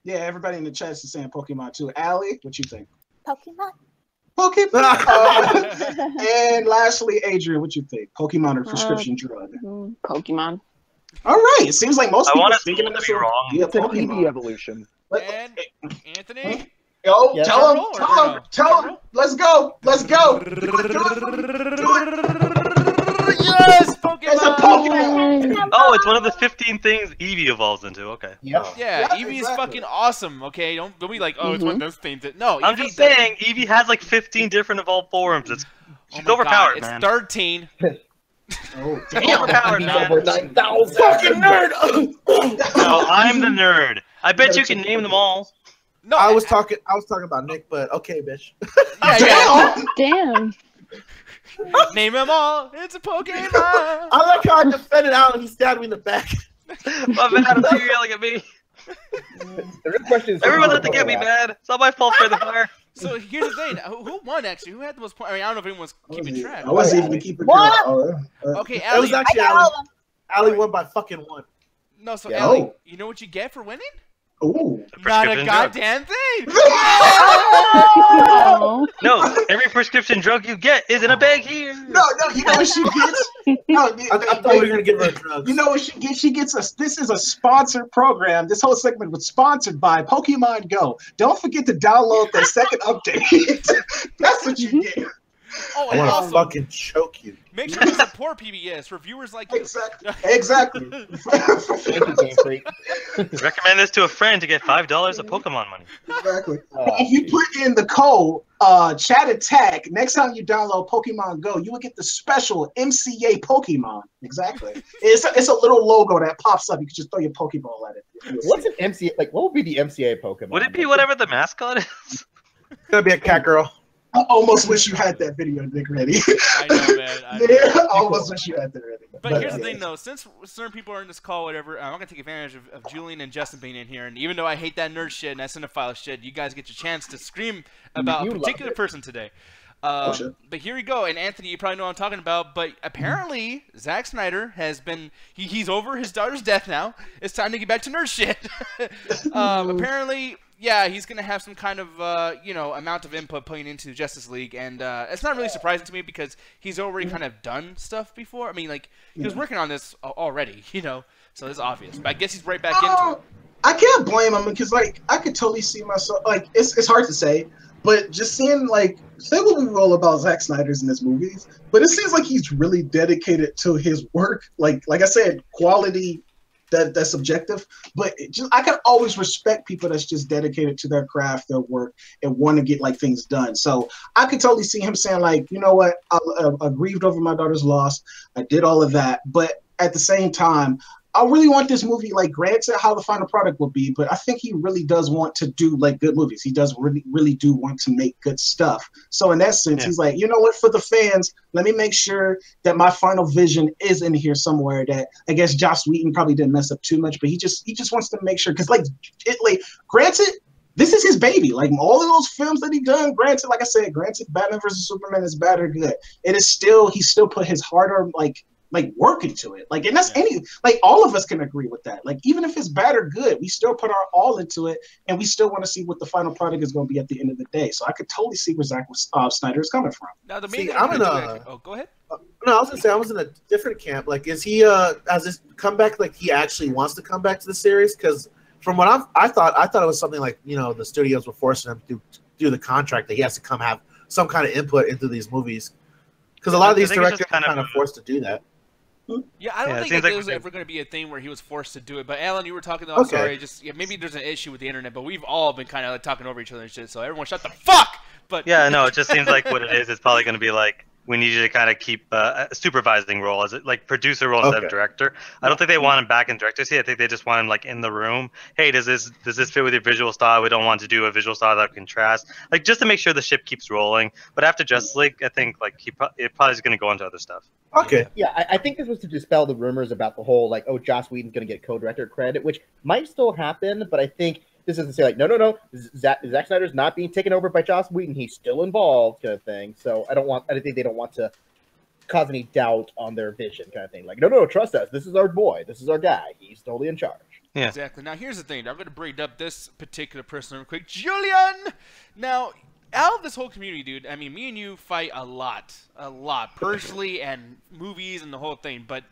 Yeah, everybody in the chat is saying Pokemon too. Allie, what you think? Pokemon. And lastly, Adrian, what you think? Pokemon or prescription drug? Pokemon. All right. It seems like most people want are speaking to of be wrong. Yeah, It's an Pokemon. EV evolution. And Anthony? Yo, Yeah. tell him. Let's go. Yes, Pokemon! It's a Pokemon. Oh, it's one of the 15 things Eevee evolves into. Okay. Yep. Yeah, Eevee is fucking awesome, okay? Don't be like, oh, it's one of those things that... No, I'm Eevee just saying, Eevee has like 15 different evolved forms. It's overpowered, man. It's 13. Oh, Damn, overpowered, man. Over 9,000. fucking nerd. No, I'm the nerd. I bet you can name them all. No, I was talking about Nick, but okay, bitch. Damn. Name them all. It's a Pokemon. I like how I defended Alan. He stabbed me in the back. My bad, I'm you're yelling at me. The real question is, Everyone let to get me mad. It's not my fault for the fire. So here's the thing. Who won, actually? Who had the most points? I mean, I don't know if anyone's keeping track. I wasn't even keeping What? track. Okay, It Allie. was actually Allie. Allie won by fucking 1. No, so Yeah. Allie, you know what you get for winning? Ooh. Not a Prescription drug. goddamn thing. Oh. No, every prescription drug you get is in a bag here. No, you know what she gets? No, I thought we were gonna give her a drug. You know what she gets? She gets us. This is a sponsored program. This whole segment was sponsored by Pokemon Go. Don't forget to download that second update. That's what you get. Oh, I and want to also, fucking choke you. make sure you support PBS for viewers like you. Exactly. Thank you, Game Freak. Recommend this to a friend to get $5 of Pokemon money. Exactly. If you put in the code Chat Attack next time you download Pokemon Go, you will get the special MCA Pokemon. Exactly. It's a little logo that pops up. You can just throw your Pokeball at it. What's an MCA? Like, what would be the MCA Pokemon? Would it be whatever the mascot is? It's gonna be a cat girl. I almost wish you had that video, Nick, ready. I know, man. I almost wish you had that ready. But here's the thing, though. Since certain people are in this call, whatever, I'm going to take advantage of Julian and Justin being in here. And even though I hate that nerd shit and that cinephile shit, you guys get your chance to scream about a particular person today. But here we go. And Anthony, you probably know what I'm talking about. But apparently, Zack Snyder has been he's over his daughter's death now. It's time to get back to nerd shit. Apparently, yeah, he's gonna have some kind of amount of input putting into Justice League, and it's not really surprising to me because he's already kind of done stuff before. I mean, like he was working on this already, so it's obvious. But I guess he's right back into it. I can't blame him because like I could totally see myself. Like it's hard to say, but just seeing say what we will about Zack Snyder's in his movies, but it seems like he's really dedicated to his work. Like I said, quality. That's subjective, but I can always respect people that's just dedicated to their craft, their work, and want to get things done. So I could totally see him saying you know what, I grieved over my daughter's loss. I did all of that, but at the same time, I really want this movie, granted how the final product will be, but I think he really does want to do good movies. He does really do want to make good stuff. So in that sense, he's like, you know what, for the fans, let me make sure that my final vision is in here somewhere. That I guess Joss Wheadon probably didn't mess up too much, but he just wants to make sure because granted. This is his baby. All of those films that he done, granted, like I said, Batman vs Superman is bad or good. It is still he still put his hard-earned work into it. And that's all of us can agree with that. Even if it's bad or good, we still put our all into it, and we still want to see what the final product is going to be at the end of the day. So I could totally see where Zack Snyder is coming from. Now the main thing I'm gonna go ahead. No, I was gonna say I was in a different camp. Is he has this comeback? He actually wants to come back to the series? Because from what I thought it was something the studios were forcing him to do the contract that he has to come have some kind of input into these movies. Because a lot of these directors are kind of forced to do that. Yeah, I don't think it was ever going to be a thing where he was forced to do it. But Alan, you were talking. I'm sorry. Maybe there's an issue with the internet, but we've all been kind of talking over each other and shit. So everyone, shut the fuck. But yeah, no, it just seems like what it is. It's probably going to be we need you to kind of keep a supervising role as producer role instead of director. I don't think they want him back in director seat. I think they just want him in the room. Hey, does this fit with your visual style? We don't want to do a visual style that contrasts. Just to make sure the ship keeps rolling. But after Justice League, I think it probably is going to go into other stuff. Okay. Yeah, I think this was to dispel the rumors about the whole Joss Whedon's going to get co-director credit, which might still happen, but I think this is to say no, Zack Snyder's not being taken over by Joss Whedon. He's still involved, kind of thing. So I think they don't want to cause any doubt on their vision, kind of thing. No, trust us. This is our boy. This is our guy. He's totally in charge. Yeah. Exactly. Now here's the thing. I'm going to bring up this particular person real quick, Julian. Now, out of this whole community, dude, I mean, me and you fight a lot, personally and movies and the whole thing. But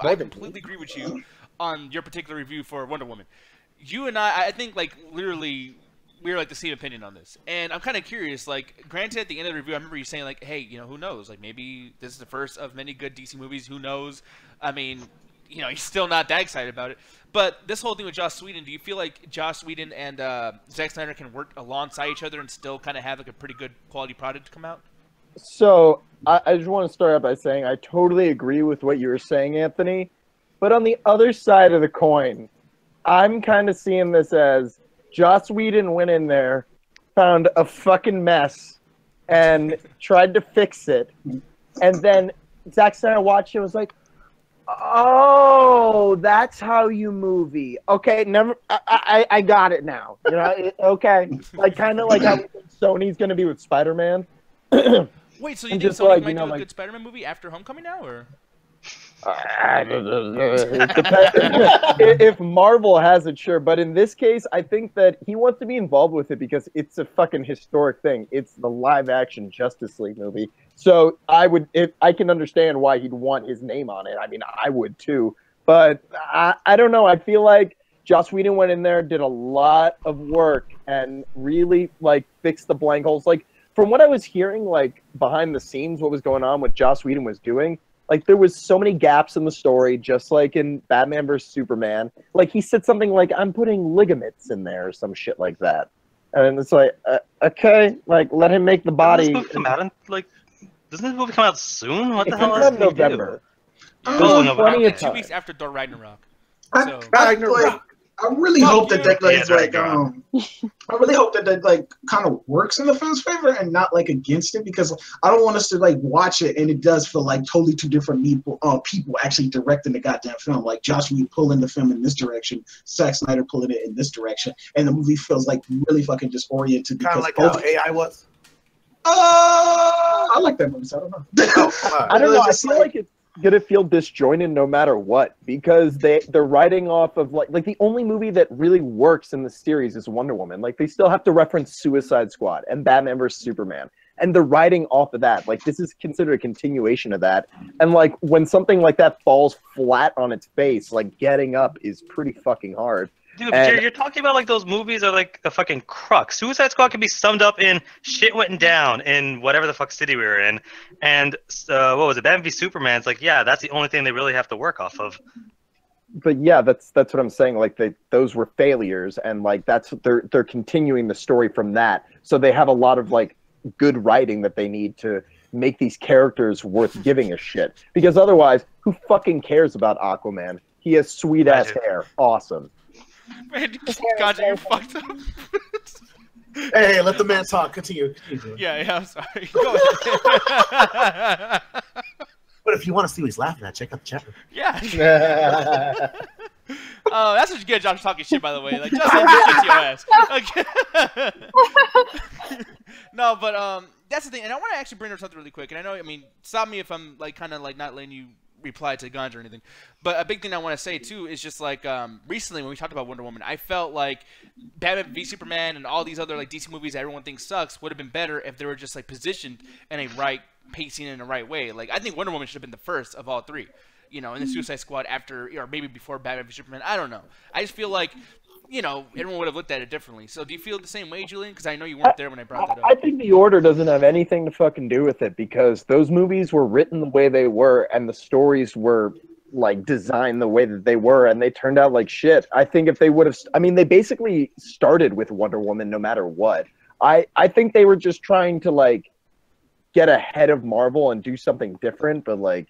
I completely agree with you on your particular review for Wonder Woman. You and I think literally we're the same opinion on this, and I'm kind of curious. Granted, at the end of the review, I remember you saying hey, who knows? Maybe this is the first of many good DC movies. Who knows? I mean, you're still not that excited about it. But this whole thing with Joss Whedon, do you feel like Joss Whedon and Zack Snyder can work alongside each other and still kind of have a pretty good quality product come out? So I just want to start out by saying I totally agree with what you were saying, Anthony. But on the other side of the coin, I'm kind of seeing this as Joss Whedon went in there, found a fucking mess, and tried to fix it. And then Zack Snyder watched it and was like, oh, that's how you movie. Okay, I got it now. Okay. Kind of like how Sony's going to be with Spider-Man. Wait, so you think Sony might do a good Spider-Man movie after Homecoming now, or? If Marvel has it, sure, but in this case, I think that he wants to be involved with it because it's a fucking historic thing. It's the live-action Justice League movie, so I can understand why he'd want his name on it. I mean, I would too, but I don't know. I feel like Joss Whedon went in there, did a lot of work, and really fixed the blank holes. from what I was hearing, like behind the scenes, what was going on, what Joss Whedon was doing, like there was so many gaps in the story, just like in Batman vs Superman. Like he said something like, "I'm putting ligaments in there" or some shit like that, and it's like, okay, like let him make the body. Doesn't this movie come out in, like, doesn't this movie come out soon? What It the hell comes is out in November. Oh, There's plenty of 2 time. weeks after Thor Ragnarok. I really hope that I really hope that that like kind of works in the film's favor and not like against it, because I don't want us to like watch it and it does feel like totally two different people actually directing the goddamn film. Like Joss Whedon pulling the film in this direction, Zack Snyder pulling it in this direction, and the movie feels like really fucking disoriented. Kind of like how AI was. I like that movie, so I don't know. I don't know. I feel like it's gonna feel disjointed no matter what, because they're writing off of like the only movie that really works in the series is Wonder Woman. Like they still have to reference Suicide Squad and Batman vs Superman, and they're writing off of that. Like this is considered a continuation of that, and like when something like that falls flat on its face, like getting up is pretty fucking hard. Dude, but you're talking about like those movies are like a fucking crux. Suicide Squad can be summed up in shit went down in whatever the fuck city we were in, and what was it? Batman v Superman. It's like, yeah, that's the only thing they really have to work off of. But yeah, that's what I'm saying. Like those were failures, and like they're continuing the story from that. So they have a lot of like good writing that they need to make these characters worth giving a shit. Because otherwise, who fucking cares about Aquaman? He has sweet ass hair. Awesome. Man, God, you fucked up. Hey, let the man talk. Continue. Yeah, I'm sorry. Go ahead. But if you want to see what he's laughing at, check out the chat room. Yeah. Oh, that's such a good job talking shit, by the way. Like, just shit to your ass. No, but that's the thing, and I want to actually bring up something really quick. And I know, I mean, stop me if I'm like kind of like not letting you reply to Ganja or anything, but a big thing I want to say too is just like recently when we talked about Wonder Woman, I felt like Batman v Superman and all these other like DC movies that everyone thinks sucks would have been better if they were just like positioned in a right pacing in the right way. Like I think Wonder Woman should have been the first of all three, you know, in the Suicide Squad after or maybe before Batman v Superman. I don't know. I just feel like, you know, everyone would have looked at it differently. So do you feel the same way, Julian? Because I know you weren't there when I brought that up. I think the order doesn't have anything to fucking do with it, because those movies were written the way they were and the stories were like designed the way that they were, and they turned out like shit. I think if they would have, I mean, they basically started with Wonder Woman no matter what. I think they were just trying to like get ahead of Marvel and do something different, but like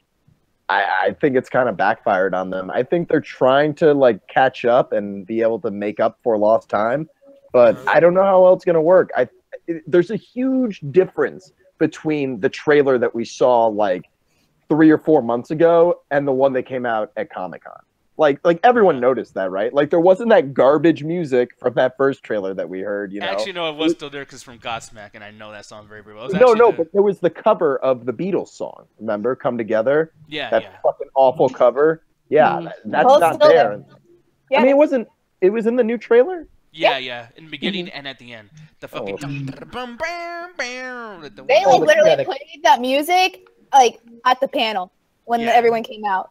I think it's kind of backfired on them. I think they're trying to like catch up and be able to make up for lost time, but I don't know how else it's going to work. There's a huge difference between the trailer that we saw like 3 or 4 months ago and the one that came out at Comic-Con. Like everyone noticed that, right? Like there wasn't that garbage music from that first trailer that we heard, you know? Actually, no, it was still there because from Godsmack, and I know that song very, very well. But there was the cover of the Beatles song. Remember, "Come Together"? Yeah, that fucking awful cover. Yeah, that's not there. Yeah. I mean, it was in the new trailer. Yeah, in the beginning and at the end. The fucking they like literally played that music like at the panel when everyone came out.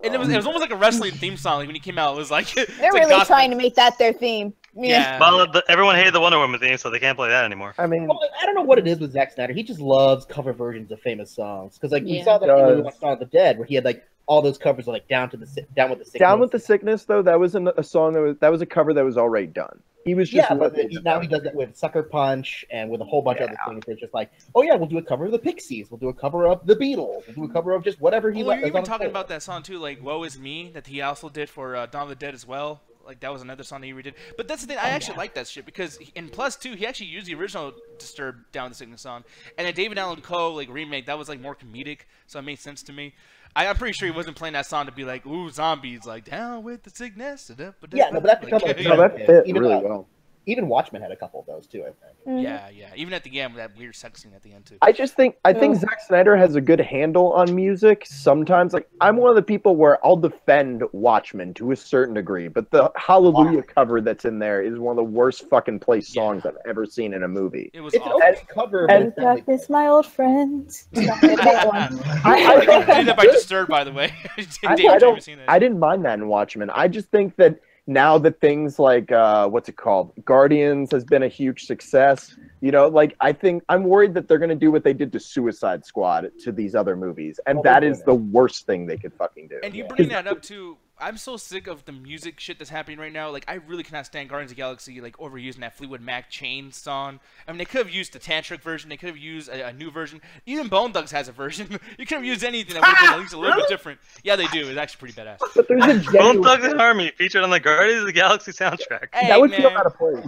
And it was almost like a wrestling theme song. Like when he came out, it was like they're really trying to make that their theme. Yeah. Well, everyone hated the Wonder Woman theme, so they can't play that anymore. I mean, I don't know what it is with Zack Snyder. He just loves cover versions of famous songs. Because like we saw that when we watched Dawn of the Dead, where he had like all those covers like Down with the Sickness. Down with the Sickness, though, that was a song that was a cover that was already done. He was just but now he does that with Sucker Punch and with a whole bunch of other things. It's just like, oh yeah, we'll do a cover of the Pixies, we'll do a cover of the Beatles, we'll do a cover of just whatever he likes. You're even talking about that song too, like "Woe Is Me," that he also did for Dawn of the Dead as well. Like that was another song that he redid. But that's the thing, I actually like that shit because, and plus too, he actually used the original Disturbed Down with the Sickness song, and the David Allan Coe like remake that was like more comedic, so it made sense to me. I'm pretty sure he wasn't playing that song to be like, ooh, zombies, like down with the sickness. Yeah, no, but that's become that fit really well. Even Watchmen had a couple of those too, I think. Yeah. Even at the end with that weird sex scene at the end too. I think Zack Snyder has a good handle on music. Sometimes, like I'm one of the people where I'll defend Watchmen to a certain degree, but the Hallelujah cover that's in there is one of the worst fucking placed songs I've ever seen in a movie. It was it's awful. an old cover. And practice my old friends. I did that by Disturbed, by the way. I didn't mind that in Watchmen. I just think that now that things like what's it called, Guardians has been a huge success. You know, like I think I'm worried that they're going to do what they did to Suicide Squad to these other movies, and that is the worst thing they could fucking do. And you bring that up too. I'm so sick of the music shit that's happening right now. Like, I really cannot stand Guardians of the Galaxy, like, overusing that Fleetwood Mac Chain song. I mean, they could have used the tantric version. They could have used a new version. Even Bone Thugs has a version. You could have used anything that would have been at least a little bit different. Yeah, they do. It's actually pretty badass. But there's a Bone Thugs and Harmony featured on the Guardians of the Galaxy soundtrack. Hey, that would man. feel out of place.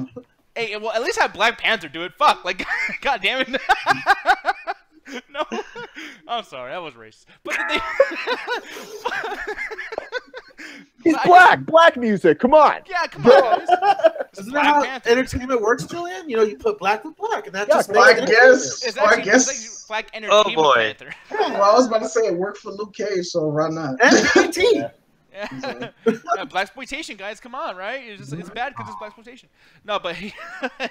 Hey, well, at least have Black Panther do it. Fuck, like, god damn it. No, I'm sorry, that was racist. But the thing... He's black. Black music. Come on. Yeah, come on, guys. Isn't that how entertainment works, Julian? You know, you put black with black, and that just I makes guess. It's I actually, guess. it's Black Entertainment boy. Panther. Well, I was about to say it worked for Luke Cage, so why not? And BT. Yeah. Blaxploitation, guys, come on, right? It's bad because it's blaxploitation. No, but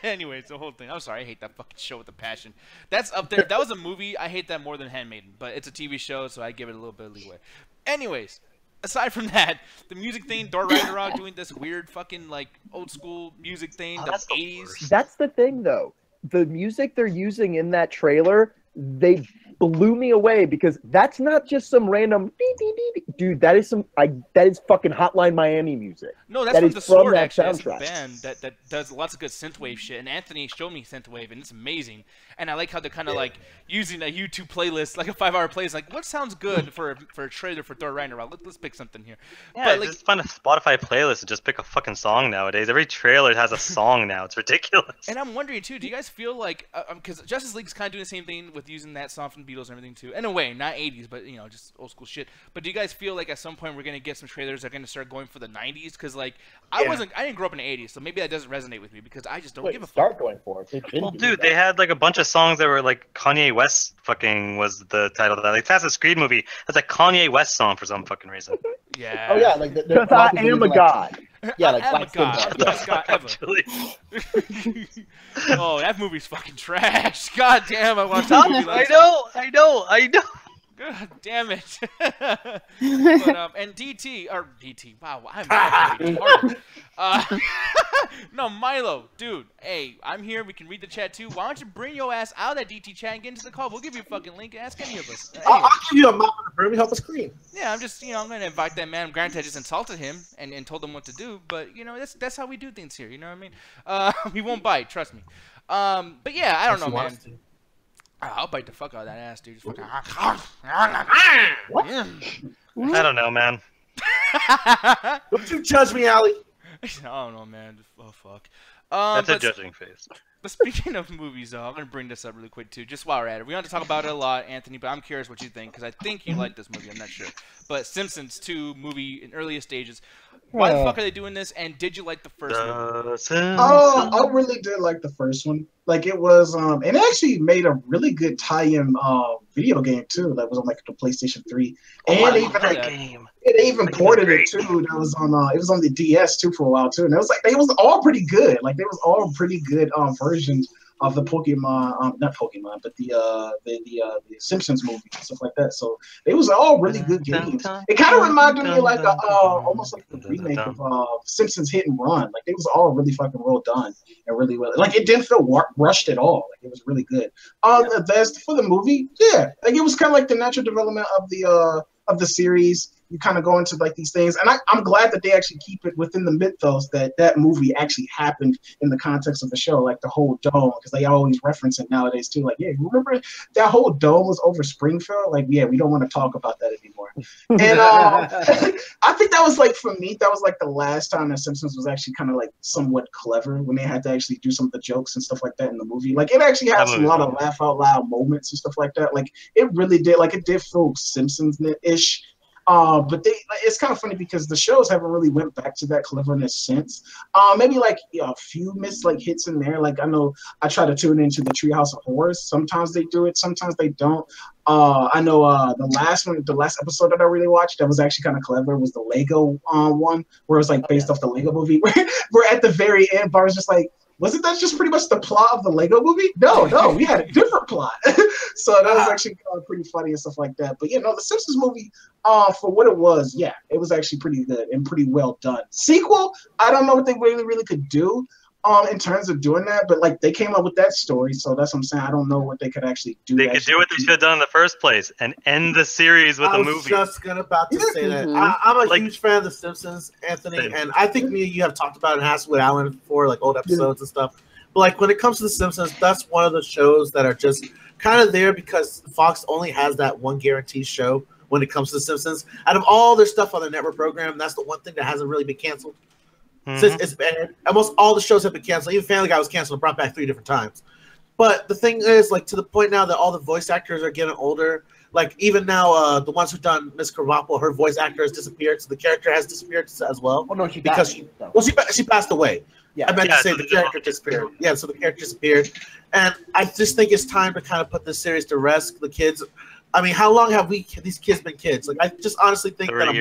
anyways, the whole thing. I'm sorry, I hate that fucking show with a passion. That's up there. That was a movie. I hate that more than Handmaiden, but it's a TV show, so I give it a little bit of leeway. Anyways, aside from that, the music thing, Thor Ragnarok doing this weird fucking like old school music thing, the 80s. That's the thing, though. The music they're using in that trailer, they blew me away because that's not just some random dude. That is that is fucking Hotline Miami music. No, that's from The Sword, that actually. That's a soundtrack. band that does lots of good synthwave shit. And Anthony showed me synthwave, and it's amazing. And I like how they're kind of like using a YouTube playlist, like a 5-hour playlist. Like, what sounds good for a trailer for Thor Ragnarok? Let's pick something here. Yeah, But, like, just find a Spotify playlist and just pick a fucking song nowadays. Every trailer has a song now. It's ridiculous. and I'm wondering too, do you guys feel like, because Justice League's kind of doing the same thing with using that song from the Beatles and everything too, in a way, not 80s, but you know, just old school shit. But do you guys feel like at some point we're gonna get some trailers that are gonna start going for the 90s? Because like, I didn't grow up in the 80s, so maybe that doesn't resonate with me because I just don't give a fuck. Start going for it. Well, dude, they had like a bunch of songs that were like Kanye West fucking was the title of that. Like, Assassin's Creed movie. That's a Kanye West song for some fucking reason. Yeah. Oh yeah, like Because I am a god. Yeah, like I am a Black god. Sabbath, Best god ever. Actually. Oh, that movie's fucking trash. God damn, I watched that movie last I know. God damn it. But, and DT, wow, I'm no, Milo, dude, hey, I'm here, we can read the chat too. Why don't you bring your ass out of that DT chat and get into the call? We'll give you a fucking link, ask any of us. I'll give you a map and a Burmy help us screen. Yeah, I'm just, I'm gonna invite that man. Granted, I just insulted him and told him what to do, but that's how we do things here, you know what I mean? He won't bite, trust me. But yeah, I don't know, man. I'll bite the fuck out of that ass, dude. Just fucking... What? I don't know, man. Don't you judge me, Allie. I don't know, man. Oh, fuck. That's a judging face. But speaking of movies, though, I'm going to bring this up really quick, too, just while we're at it. We don't have to talk about it a lot, Anthony, but I'm curious what you think, because I think you like this movie. I'm not sure. But Simpsons 2 movie in earliest stages. Why the fuck are they doing this, and did you like the first movie? Oh, I really did like the first one. Like, it was, it actually made a really good tie-in video game, too, that was on, like, the PlayStation 3. And they even ported it, too. That was on, it was on the DS, too, for a while, too. And it was, like, they was all pretty good. Like, they was all pretty good versions of the Pokemon, not Pokemon, but the Simpsons movie and stuff like that. So they was all really good games. It kind of reminded me of like almost like the remake of Simpsons Hit and Run. Like, it was all really fucking well done and really well. Like, it didn't feel rushed at all. Like, it was really good. The best for the movie, yeah. Like, it was kind of like the natural development of the series. You kind of go into like these things, and I'm glad that they actually keep it within the mythos that movie actually happened in the context of the show, like the whole dome, because they always reference it nowadays too. Like, yeah, remember that whole dome was over Springfield? Like, yeah, we don't want to talk about that anymore. And I think that was like, for me, that was like the last time that Simpsons was actually kind of like somewhat clever when they had to actually do some of the jokes and stuff like that in the movie. Like, it actually had a lot of laugh out loud moments and stuff like that. Like, it really did. Like, it did feel Simpsons-ish. But it's kind of funny because the shows haven't really went back to that cleverness since. Maybe like a few missed like hits in there. Like, I know I try to tune into the Treehouse of Horrors. Sometimes they do it, sometimes they don't. I know the last episode that I really watched that was actually kind of clever was the Lego one, where it was like based off the Lego movie. Where at the very end, Bart's just like, wasn't that just pretty much the plot of the Lego movie? No, we had a different plot. So that was actually pretty funny and stuff like that. But the Simpsons movie, for what it was, yeah, it was actually pretty good and pretty well done. Sequel, I don't know what they really could do in terms of doing that, but like they came up with that story, so that's what I'm saying. I don't know what they could actually do. They could do what they should have done in the first place and end the series with a movie. I was just about to say that. I'm a huge fan of The Simpsons, Anthony, and I think me and you have talked about it and asked with Alan before, like old episodes and stuff. But like when it comes to The Simpsons, that's one of the shows that are just kind of there because Fox only has that one guaranteed show when it comes to The Simpsons. Out of all their stuff on the network program, that's the one thing that hasn't really been canceled. Since it's bad, almost all the shows have been canceled. Even Family Guy was canceled and brought back 3 different times. But the thing is, like, to the point now that all the voice actors are getting older. Like, even now, the ones who've done Miss Krabappel, her voice actor has disappeared, so the character has disappeared as well. Oh no, she passed away. Yeah, I meant to say the character disappeared. Yeah, so the character disappeared, and I just think it's time to kind of put this series to rest. The kids, I mean, how long have these kids been kids? Like, I just honestly think that a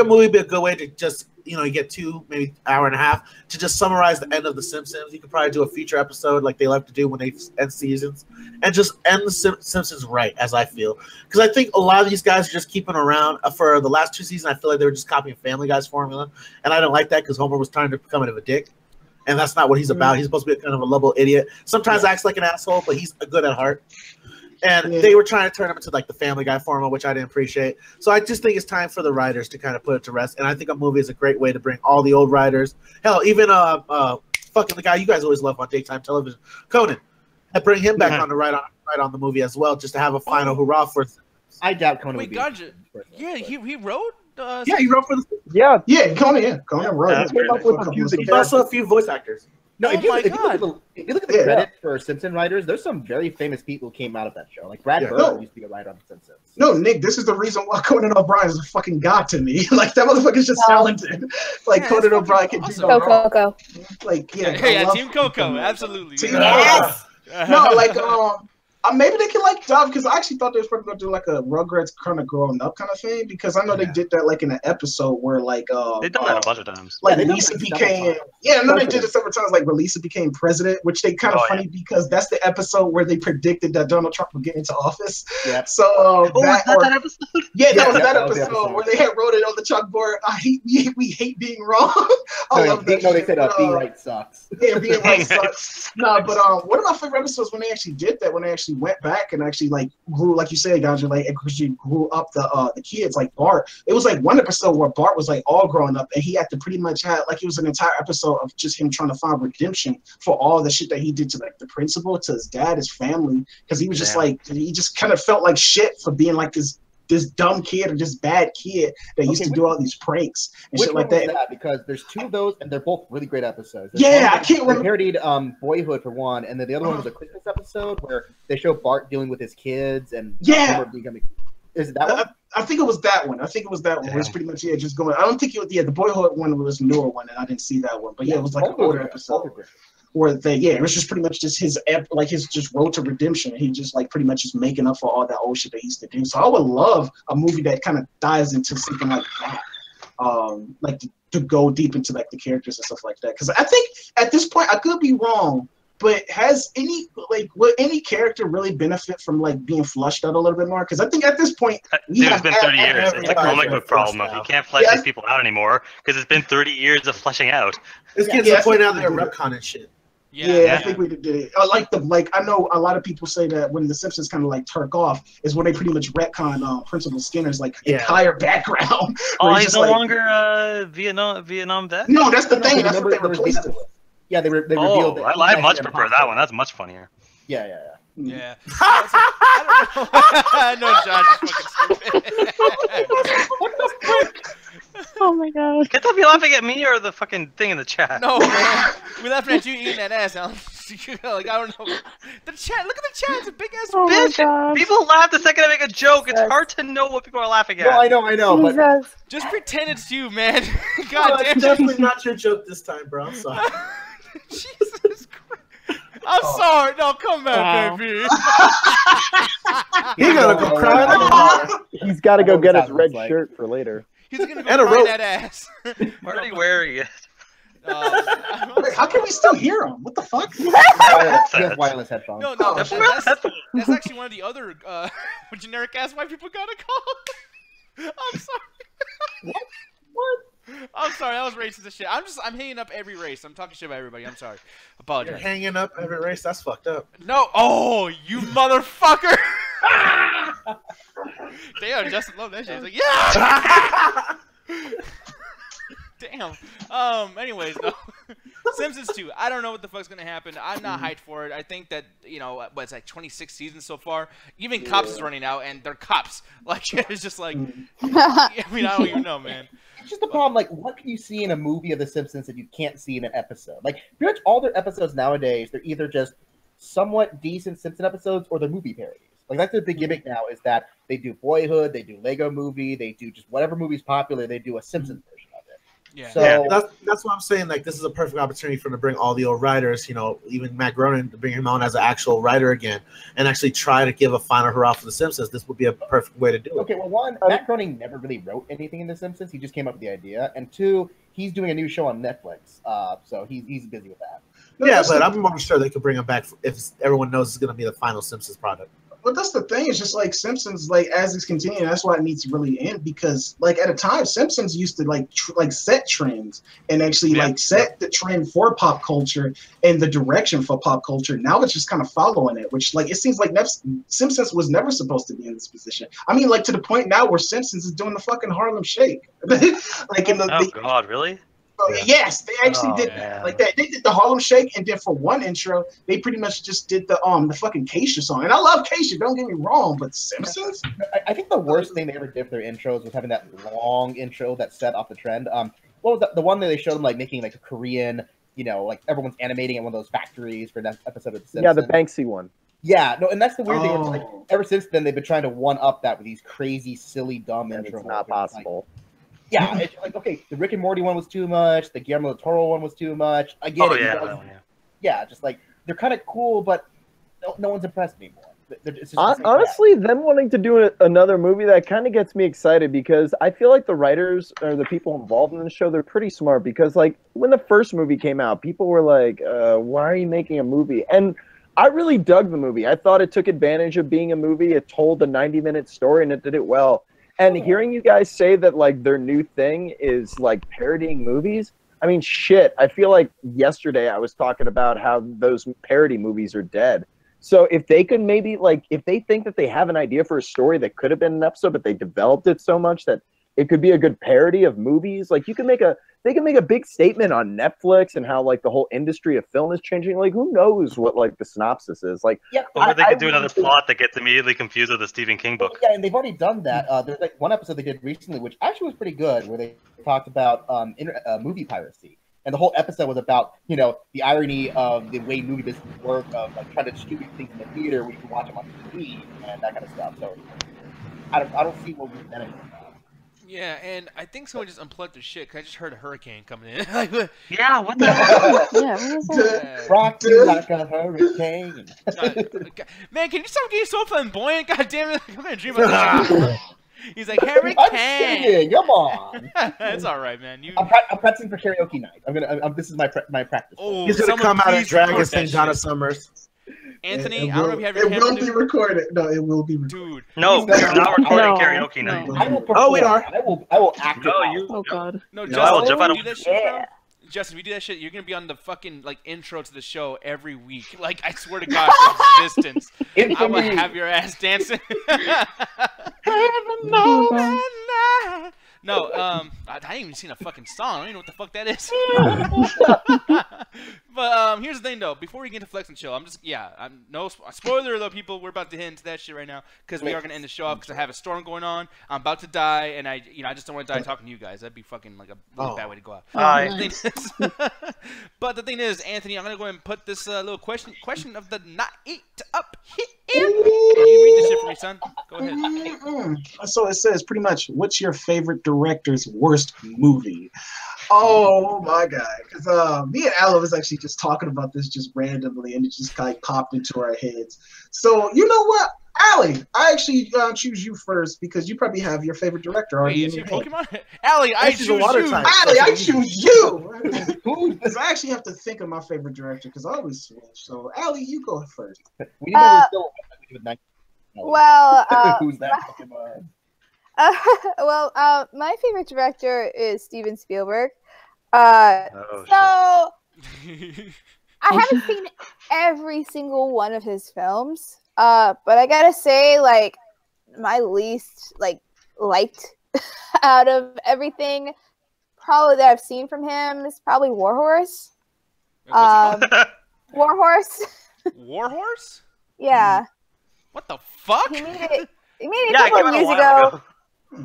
movie would be a good way to just, you get 2, maybe hour and a half to just summarize the end of The Simpsons. You could probably do a feature episode like they love to do when they end seasons and just end The Simpsons right, as I feel. Because I think a lot of these guys are just keeping around. For the last 2 seasons, I feel like they were just copying Family Guy's formula. And I don't like that because Homer was trying to become a dick. And that's not what he's about. He's supposed to be kind of a lovable idiot. Sometimes acts like an asshole, but he's good at heart. And they were trying to turn him into like the Family Guy formula, which I didn't appreciate. So I just think it's time for the writers to kind of put it to rest. And I think a movie is a great way to bring all the old writers. Hell, even fucking the guy you guys always love on daytime television, Conan, and bring him back on to write on the movie as well, just to have a final hurrah for. I doubt Conan. Wait, gotcha. Yeah, he wrote. He wrote for the. Conan wrote. He's also a few voice actors. No, if you look at the credits for Simpson writers, there's some very famous people who came out of that show. Like Brad Bird used to be a writer on The Simpsons. No, Nick, this is the reason why Conan O'Brien is a fucking god to me. Like that motherfucker's just talented. Like Conan O'Brien can do no wrong. Coco. Like Team Coco, absolutely. Yes. No, like maybe they can like dive because I actually thought they was probably gonna do like a Rugrats kind of growing up kind of thing because I know they did that like in an episode where like they've done that a bunch of times. Like Lisa became they did it several times. Like Lisa became president, which they kind of funny because that's the episode where they predicted that Donald Trump would get into office. Yeah. So that episode? Yeah, that was that episode where they had wrote it on the chalkboard. We hate being wrong. I love that. No, they said being right sucks. Yeah, being right sucks. No, but one of my favorite episodes when they actually did that, when they actually went back and actually like grew, like you said, Ganja, like actually grew up the kids, like Bart. It was like one episode where Bart was like all growing up and he had to pretty much have like it was an entire episode of just him trying to find redemption for all the shit that he did to like the principal, to his dad, his family, because he was just like he just kind of felt like shit for being like this dumb kid or this bad kid that used to do all these pranks and shit like that. Because there's 2 of those and they're both really great episodes. I can't remember. They parodied Boyhood for one, and then the other one was a Christmas episode where they show Bart dealing with his kids and is it that one? I think it was that one. It was pretty much just going. I don't think it was the Boyhood one was a newer one, and I didn't see that one. But it was like an older episode. Where it was just pretty much just his just road to redemption. He just like pretty much just making up for all that old shit that he used to do. So I would love a movie that kind of dives into something like that, like to go deep into like the characters and stuff like that. Because I think at this point I could be wrong, but would any character really benefit from like being flushed out a little bit more? Because I think at this point it's been 30 years. It's a comic book problem of you can't flesh these people out anymore because it's been 30 years of fleshing out. It's getting to the point now they're retconning shit. I think we did it. I know a lot of people say that when the Simpsons kind of like turk off is when they pretty much retcon Principal Skinner's like entire background. Oh, he's no longer Vietnam vet? No, that's the thing. That's what they replaced it with. Yeah, they revealed it. I much prefer that one. That's much funnier. Yeah. I know Josh is fucking stupid. Oh my god. Can't that be laughing at me or the fucking thing in the chat? No, man. We laughing at you eating that ass, Alan. Like, I don't know. The chat, look at the chat. It's a big ass bitch. People laugh the second I make a joke. It's hard to know what people are laughing at. No, I know. But just pretend it's you, man. God damn. It's definitely not your joke this time, bro. I'm sorry. Jesus Christ. I'm sorry. No, come back, baby. He gotta go cry. He's got to go get his red shirt for later. He's gonna go cry that ass. I'm already wearing it. Wait, how can we still hear him? What the fuck? He has wireless headphones. No, that's actually one of the other generic ass white people got a call. I'm sorry. What? I'm sorry, that was racist as shit. I'm hanging up every race. I'm talking shit about everybody. I'm sorry. Apologize. You're hanging up every race? That's fucked up. No. Oh, you motherfucker. Damn, Justin loved that shit. He's like, yeah. Damn. Anyways, though. Simpsons 2. I don't know what the fuck's gonna happen. I'm not hyped for it. I think that, you know, it's like 26 seasons so far. Even Cops is running out, and they're cops. Like, it's just like, I mean, I don't even know, man. It's just the problem, like, what can you see in a movie of The Simpsons that you can't see in an episode? Like, pretty much all their episodes nowadays, they're either just somewhat decent Simpson episodes or they're movie parodies. Like, that's the big gimmick now, is that they do Boyhood, they do Lego Movie, they do just whatever movie's popular, they do a Simpsons version of it. Yeah. So that's what I'm saying. Like, this is a perfect opportunity for them to bring all the old writers, you know, even Matt Groening, to bring him on as an actual writer again, and actually try to give a final hurrah for The Simpsons. This would be a perfect way to do it. Okay, well, one, Matt Groening never really wrote anything in The Simpsons. He just came up with the idea. And two, he's doing a new show on Netflix, so he's busy with that. Yeah, but I'm more sure they could bring him back if everyone knows it's going to be the final Simpsons product. But that's the thing. It's just like Simpsons, like as it's continuing, that's why it needs to really end, because like at a time, Simpsons used to like set trends and actually like set the trend for pop culture and the direction for pop culture. Now it's just kind of following it, which like it seems like Simpsons was never supposed to be in this position. I mean, like to the point now where Simpsons is doing the fucking Harlem Shake, like in the God, really? Yes, they actually did that. Like that, they did the Harlem Shake, and then for one intro, they pretty much just did the fucking Keisha song. And I love Keisha, don't get me wrong, but Simpsons. I think the worst thing they ever did for their intros was having that long intro that set off the trend. What was that? The one that they showed them like making like a Korean, you know, like everyone's animating at one of those factories for that episode of The Simpsons. Yeah, the Banksy one. Yeah, no, and that's the weird thing. Is, like ever since then, they've been trying to one up that with these crazy, silly, dumb intros. It's not possible. Like, yeah, it's like, okay, the Rick and Morty one was too much. The Guillermo del Toro one was too much. I get it. Yeah, just like, they're kind of cool, but no one's impressed anymore. Honestly, them wanting to do another movie, that kind of gets me excited, because I feel like the writers or the people involved in the show, they're pretty smart, because like when the first movie came out, people were like, why are you making a movie? And I really dug the movie. I thought it took advantage of being a movie. It told a 90-minute story and it did it well. And hearing you guys say that like their new thing is like parodying movies, I mean, shit. I feel like yesterday I was talking about how those parody movies are dead. So if they could maybe like, if they think that they have an idea for a story that could have been an episode, but they developed it so much that it could be a good parody of movies, like you can make they can make a big statement on Netflix and how like the whole industry of film is changing. Like who knows what like the synopsis is like. Yeah, or they could do another plot that gets immediately confused with the Stephen King book. Yeah, and they've already done that. There's like one episode they did recently, which actually was pretty good, where they talked about movie piracy. And the whole episode was about, you know, the irony of the way movie business work, of like trying to distribute things in the theater where you can watch them on TV and that kind of stuff. So I don't see what we've done anymore. Yeah, and I think someone just unplugged their shit, because I just heard a hurricane coming in. Yeah, what the hell? Yeah, what was that? Rock you like a hurricane. Man, can you stop getting so flamboyant? God damn it. I'm going to dream about this. He's like, hurricane. I'm singing, come on. That's all right, man. I'm practicing for karaoke night. This is my practice. Oh, he's going to come out and drag and sing Donna Summers. Anthony, I don't know if you have your camera. It will be recorded. No, it will be recorded. Dude. No, we're not recording karaoke night. Oh, we are. I will act. Oh God. No, Justin, I will jump out of. Do that shit, bro. Justin, if you do that shit, you're gonna be on the fucking like intro to the show every week. Like I swear to God, for existence, I'm gonna have your ass dancing. No, I ain't even seen a fucking song. I don't even know what the fuck that is. But here's the thing, though. Before we get into Flex and Chill, I'm no spoiler though, people. We're about to hit into that shit right now because we are gonna end the show off because I have a storm going on. I'm about to die, and I just don't want to die talking to you guys. That'd be fucking like a really bad way to go out. But the thing is, Anthony, I'm gonna go ahead and put this little question of the night up here. Can you read this shit for me, son? Go ahead. So it says pretty much, what's your favorite director's worst movie? Oh my God, because me and Alan was actually just talking about this just randomly, and it just like popped into our heads. So you know what? Allie, I actually choose you first because you probably have your favorite director already. Wait, is your Pokemon? Allie, I choose you. Allie, I choose you. Because I actually have to think of my favorite director because I always switch. So, Allie, you go first. We never still with well, who's that Pokemon? My favorite director is Steven Spielberg. I haven't seen every single one of his films. But I gotta say, like, my least liked out of everything probably that I've seen from him is probably Warhorse. Warhorse. Warhorse? Yeah. What the fuck? He made it a couple of years ago.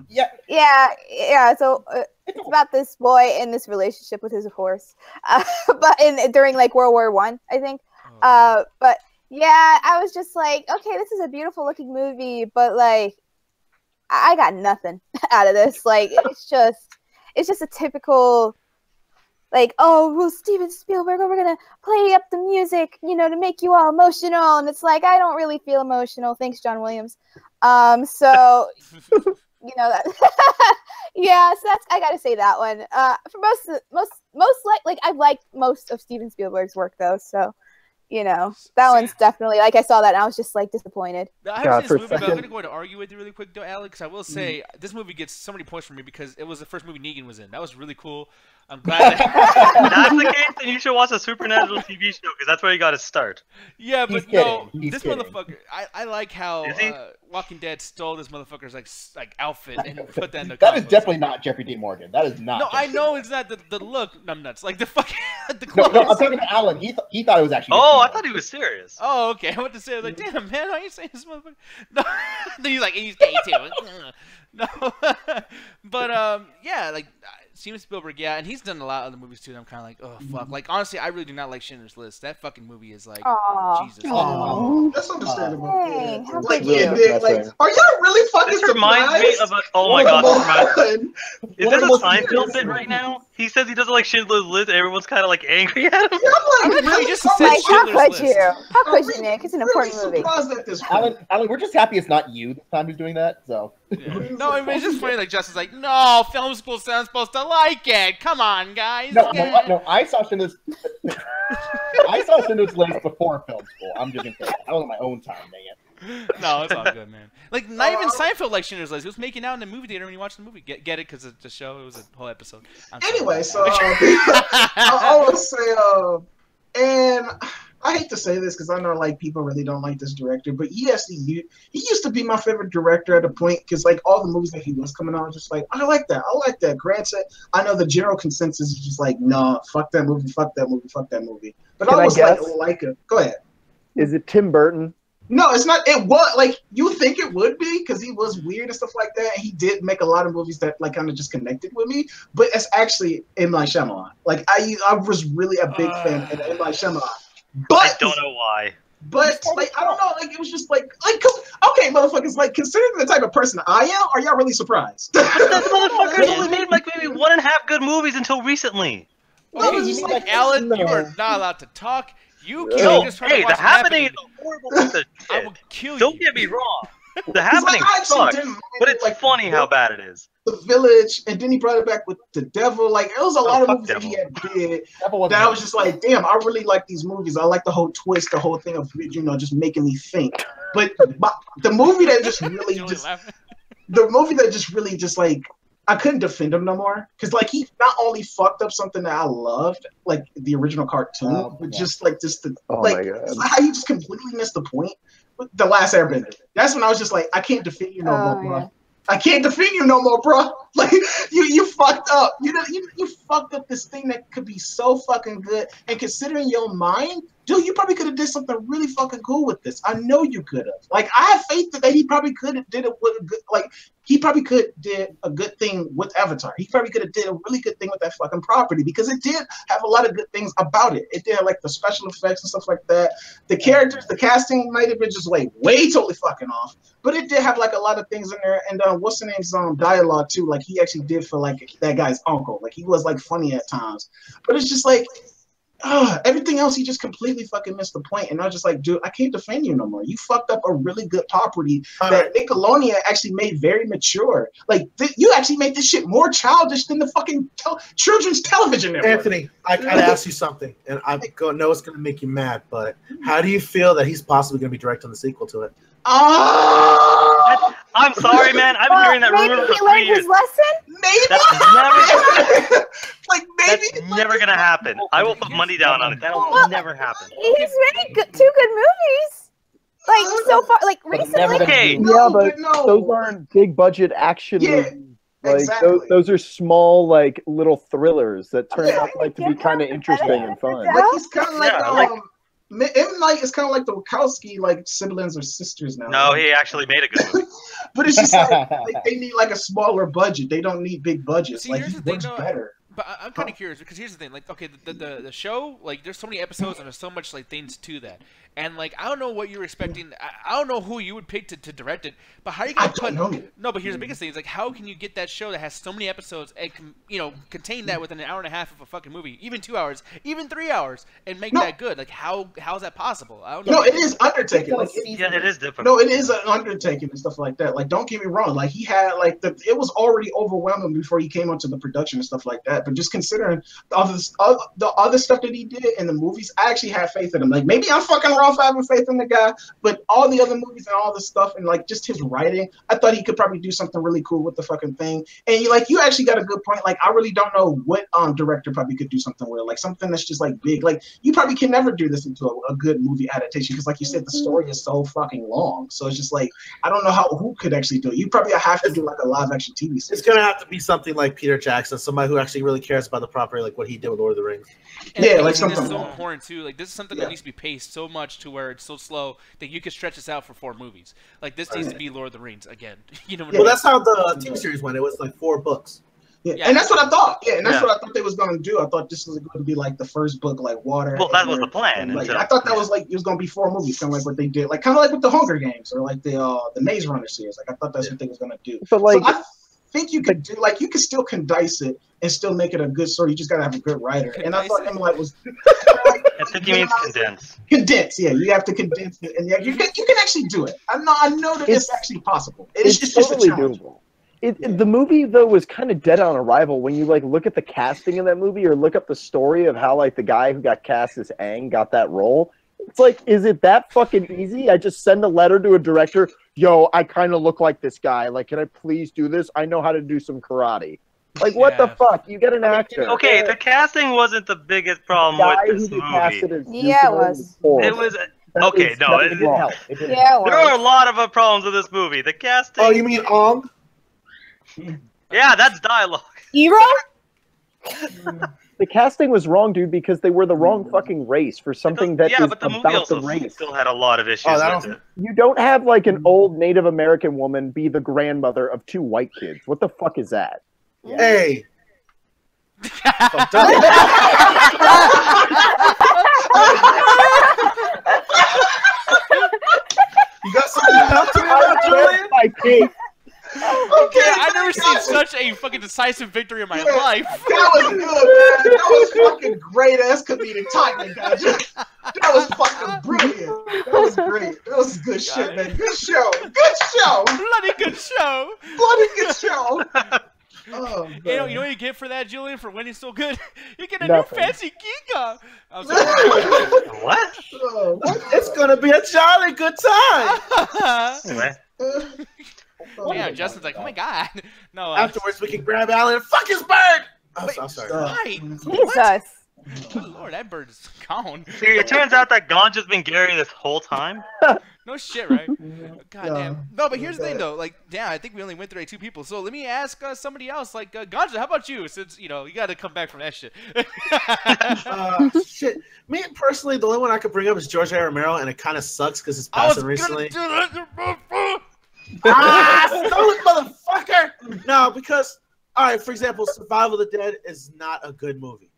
Yeah. So it's about this boy in this relationship with his horse, but during like World War I think. But yeah, I was just like, okay, this is a beautiful looking movie, but like, I got nothing out of this. Like, it's just a typical, like, oh, well, Steven Spielberg, we're gonna play up the music, to make you all emotional, and it's like, I don't really feel emotional. Thanks, John Williams. So. That yeah, so that's, I gotta say that one. For most I've liked most of Steven Spielberg's work though, so that one's definitely, like, I saw that and I was just like disappointed. I haven't seen this movie, but I'm gonna go to argue with you really quick though, Alex. I will say this movie gets so many points from me because it was the first movie Negan was in. That was really cool. I'm glad that's the case, then you should watch a Supernatural TV show because that's where you got to start. Yeah, but this motherfucker. I like how Walking Dead stole this motherfucker's like outfit and put that in the. That is definitely not Jeffrey Dean Morgan. That is not. No, Jeffrey I know it's not the look. I'm nuts. Like the fucking the clothes. No, I'm talking to Alan. He thought it was actually. Oh, I thought he was serious. Oh, okay. I went to say, I was like, damn man, why are you saying this motherfucker? No, then he's like, he's gay too. No, but yeah, like. Steven Spielberg, yeah, and he's done a lot of other movies too. And I'm kind of like, oh fuck. Like honestly, I really do not like Schindler's List. That fucking movie is like, Jesus. That's understandable. Dang, how like, could you? Are y'all really fucking This reminds me of a. Oh my god! Is this a Seinfeld bit right now? He says he doesn't like Schindler's List. And everyone's kind of like angry at him. Yeah, I'm like, really? Just how could you? How could you, Nick? It's an important movie. Alan, we're just happy it's not you this time who's doing that. So. Yeah. No, I mean, it's just funny. Like Justin's like, no, film school sounds supposed to like it. Come on, guys. No, I saw Schindler's. I saw Schindler's List before film school. I'm just gonna say that. I was on my own time, dang it. No, it's all good, man. Like, not even Seinfeld like Schindler's List. He was making out in the movie theater when you watched the movie. Get it? Because it's a show. It was a whole episode. Anyway, so I would say, and I hate to say this because I know like people really don't like this director, but he used to be my favorite director at a point because like all the movies that he was coming out, just like I like that. Granted, I know the general consensus is just like, nah, fuck that movie. But I was like it. Go ahead. Is it Tim Burton? No, it's not. It was like you think it would be because he was weird and stuff like that. And he did make a lot of movies that like kind of just connected with me. But it's actually M. Night Shyamalan. Like I was really a big fan of M. Night Shyamalan. But I don't know why. But like I don't know, like it was just like okay, motherfuckers, like considering the type of person I am, are y'all really surprised? But that motherfucker's only made like maybe 1.5 good movies until recently. Okay, you mean like Alan, you are not allowed to talk. You can't just try to watch The Happening is a horrible piece of shit. I will kill you. Don't get me wrong. The Happening sucks, but it's like funny how bad it is. The Village, and then he brought it back with The Devil. Like it was a lot of movies that he had did that I was just like, damn, I really like these movies. I like the whole twist, the whole thing of just making me think. But the movie that just really like I couldn't defend him no more because like he not only fucked up something that I loved, like the original cartoon, but just like how he just completely missed the point. The Last Airbender. That's when I was just like, I can't defend you no more, bro. Yeah. I can't defend you no more, bro. Like you fucked up. You fucked up this thing that could be so fucking good. And considering your mind, dude, you probably could have did something really fucking cool with this. I know you could have. Like I have faith that he probably could have did it with a good. Like he probably could did a good thing with Avatar. He probably could have did a really good thing with that fucking property because it did have a lot of good things about it. It did have like the special effects and stuff like that. The characters, the casting might have been just like way totally fucking off, but it did have like a lot of things in there. And what's the name's dialogue too? Like he actually did for like that guy's uncle. Like he was like funny at times, but it's just like everything else, he just completely fucking missed the point. And I was just like, dude, I can't defend you no more. You fucked up a really good property that Nickelodeon actually made very mature. Like, you actually made this shit more childish than the fucking children's television network. Anthony, I gotta ask you something, and I know it's gonna make you mad, but how do you feel that he's possibly gonna be directing the sequel to it? I'm sorry, man. I've been hearing that rumor for 3 years. His lesson? Maybe. That's never gonna happen. I will put money down on it. That'll never happen. He's made two good movies. Like so far, like recently. Okay. Yeah, but those aren't big budget action movies. Like those are small, like little thrillers that turn out like to be kind of interesting and fun. Like he's kind of like M. Night is kind of like the Wachowski like siblings or sisters now. No, he actually made a good movie. But it's just like they need like a smaller budget. They don't need big budgets. See, like he works better. But I'm kind of curious because here's the thing. Like, okay, the show, like, there's so many episodes and there's so much like things to that. And like, I don't know what you're expecting. I don't know who you would pick to direct it. But how are you gonna put? No, but here's the biggest thing: is like, how can you get that show that has so many episodes and contain that within an hour and a half of a fucking movie, even 2 hours, even 3 hours, and make that good? Like, how is that possible? I don't know. No, it is undertaking. Like, it is difficult. No, it is an undertaking and stuff like that. Like, don't get me wrong. Like, he had like it was already overwhelming before he came onto the production and stuff like that. But just considering the other stuff that he did in the movies, I actually have faith in him. Like, maybe I'm fucking wrong for having faith in the guy, but all the other movies and all the stuff and like just his writing, I thought he could probably do something really cool with the fucking thing. And you actually got a good point. Like, I really don't know what director probably could do something with, like something that's just like big. Like, you probably can never do this into a good movie adaptation because, like you said, the story is so fucking long. So it's just like, I don't know who could actually do it. You probably have to do like a live action TV series. It's gonna have to be something like Peter Jackson, somebody who actually really cares about the property, like what he did with Lord of the Rings. And yeah, like something. This is so important too. Like, this is something that needs to be paced so much to where it's so slow that you could stretch this out for 4 movies. Like, this needs to be Lord of the Rings again. You know what I mean? Well, that's how the TV series went. It was like 4 books. Yeah, and that's what I thought. Yeah, and that's what I thought they was going to do. I thought this was going to be like the first book, like Water. Well, that was the plan. Like, I thought that was like it was going to be 4 movies, kind of like what they did, like kind of like with the Hunger Games or like the Maze Runner series. Like, I thought that's what they was going to do. But like, so I think you could do like you could still condense it and still make it a good story. You just got to have a good writer. And I thought Emily was. I think he means condense. Condense, yeah. You have to condense it, and you can actually do it. I know that it's actually possible. It's just totally a challenge. doable. The movie though was kind of dead on arrival when you like look at the casting of that movie or look up the story of how like the guy who got cast as Aang got that role. It's like, is it that fucking easy? I just send a letter to a director. Yo, I kind of look like this guy. Like, can I please do this? I know how to do some karate. Like, what the fuck? You get an actor. Okay, the casting wasn't the biggest problem with this movie. Yeah, it was. It was. Okay, no. It didn't help. There are a lot of problems with this movie. The casting. Oh, you mean Ong? Yeah, that's dialogue. Hero? The casting was wrong, dude, because they were the wrong fucking race for something that is but the movie about also the race. still had a lot of issues with it. You don't have like an old Native American woman be the grandmother of 2 white kids. What the fuck is that? Yeah. Hey. You got something else to about Julian? My kid. Okay, I've never seen such a fucking decisive victory in my life. That was good, man. That was fucking great ass comedic timing, guys. That was fucking brilliant. That was great. That was good shit, man. Good show. Good show. Bloody good show. Bloody good show. Oh, you know what you get for that, Julian, for winning so good? You get a Nothing. new fancy Giga. I'm sorry. What? It's gonna be a jolly good time. Yeah, Justin's like, oh my god. No. Afterwards, we can grab Alan and fuck his bird. I'm sorry. Right. Jesus. Good Lord, that bird is gone. See, it turns out that Ganja's been Gary this whole time. No shit, right? God damn. No, but here's the thing, though. Like, I think we only went through 2 people. So let me ask somebody else. Like, Ganja, how about you? Since, you got to come back from that shit. Shit. Me, personally, the only one I could bring up is George A. Romero, and it kind of sucks because it's passing recently. Stole it, motherfucker! No, because, alright, for example, Survival of the Dead is not a good movie.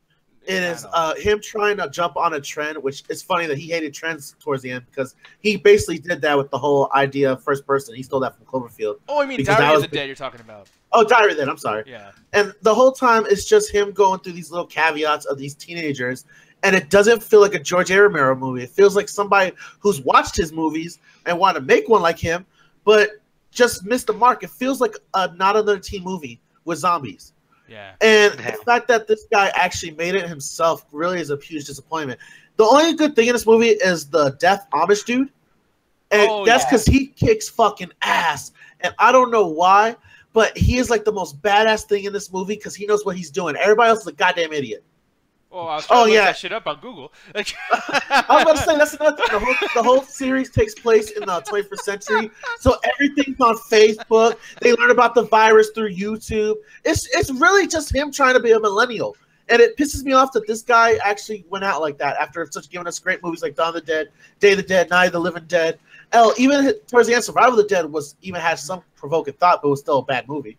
It is him trying to jump on a trend, which it's funny that he hated trends towards the end because he basically did that with the whole idea of first person. He stole that from Cloverfield. Oh, I mean Diary of the Dead you're talking about. Oh, Diary of the Dead, I'm sorry. Yeah. And the whole time it's just him going through these little caveats of these teenagers and it doesn't feel like a George A. Romero movie. It feels like somebody who's watched his movies and want to make one like him, but just missed the mark. It feels like a not another teen movie with zombies. Yeah. And the fact that this guy actually made it himself really is a huge disappointment. The only good thing in this movie is the deaf Amish dude. And that's because he kicks fucking ass. And I don't know why, but he is like the most badass thing in this movie because he knows what he's doing. Everybody else is a goddamn idiot. Oh, I was trying to look that shit up on Google. I was about to say, that's another thing. The whole series takes place in the 21st century, so everything's on Facebook. They learn about the virus through YouTube. It's really just him trying to be a millennial. And it pisses me off that this guy actually went out like that after giving us great movies like Dawn of the Dead, Day of the Dead, Night of the Living Dead. Even towards the end, Survival of the Dead had some provoking thought, but it was still a bad movie.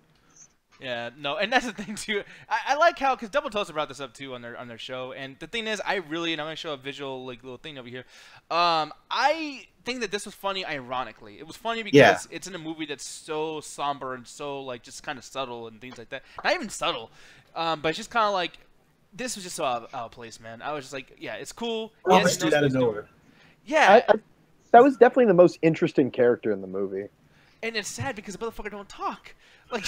Yeah, no, and that's the thing too. I like how, because Double Toaster brought this up too on their show, and the thing is, and I'm gonna show a visual little thing over here. I think that this was funny, ironically. It was funny because it's in a movie that's so somber and so just kind of subtle and things like that. Not even subtle, but it's just kind of like this was just so out of place, man. I was just like, yeah, it's cool. Yes, dude out of nowhere. Yeah, that was definitely the most interesting character in the movie. And it's sad because the motherfucker don't talk.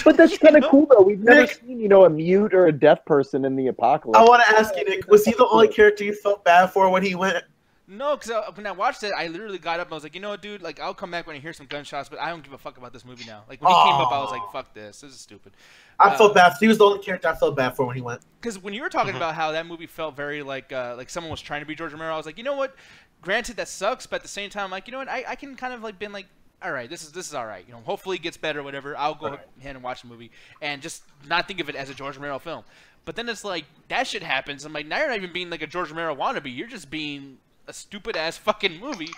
But that's kind of cool, though. We've never seen, a mute or a deaf person in the apocalypse. I want to ask you, Nick, was he the only character you felt bad for when he went? No, because when I watched it, I literally got up and I was like, you know what, dude? I'll come back when I hear some gunshots, but I don't give a fuck about this movie now. When he came up, I was like, fuck this. This is stupid. I felt bad. He was the only character I felt bad for when he went. Because when you were talking about how that movie felt very like someone was trying to be George Romero, I was like, you know what? Granted, that sucks, but at the same time, I'm like, you know what? I can kind of been like, all right, this is all right. Hopefully it gets better, whatever. I'll go ahead and watch the movie and just not think of it as a George Romero film. But then it's like that shit happens. I'm like, now you're not even being like a George Romero wannabe. You're just being a stupid ass fucking movie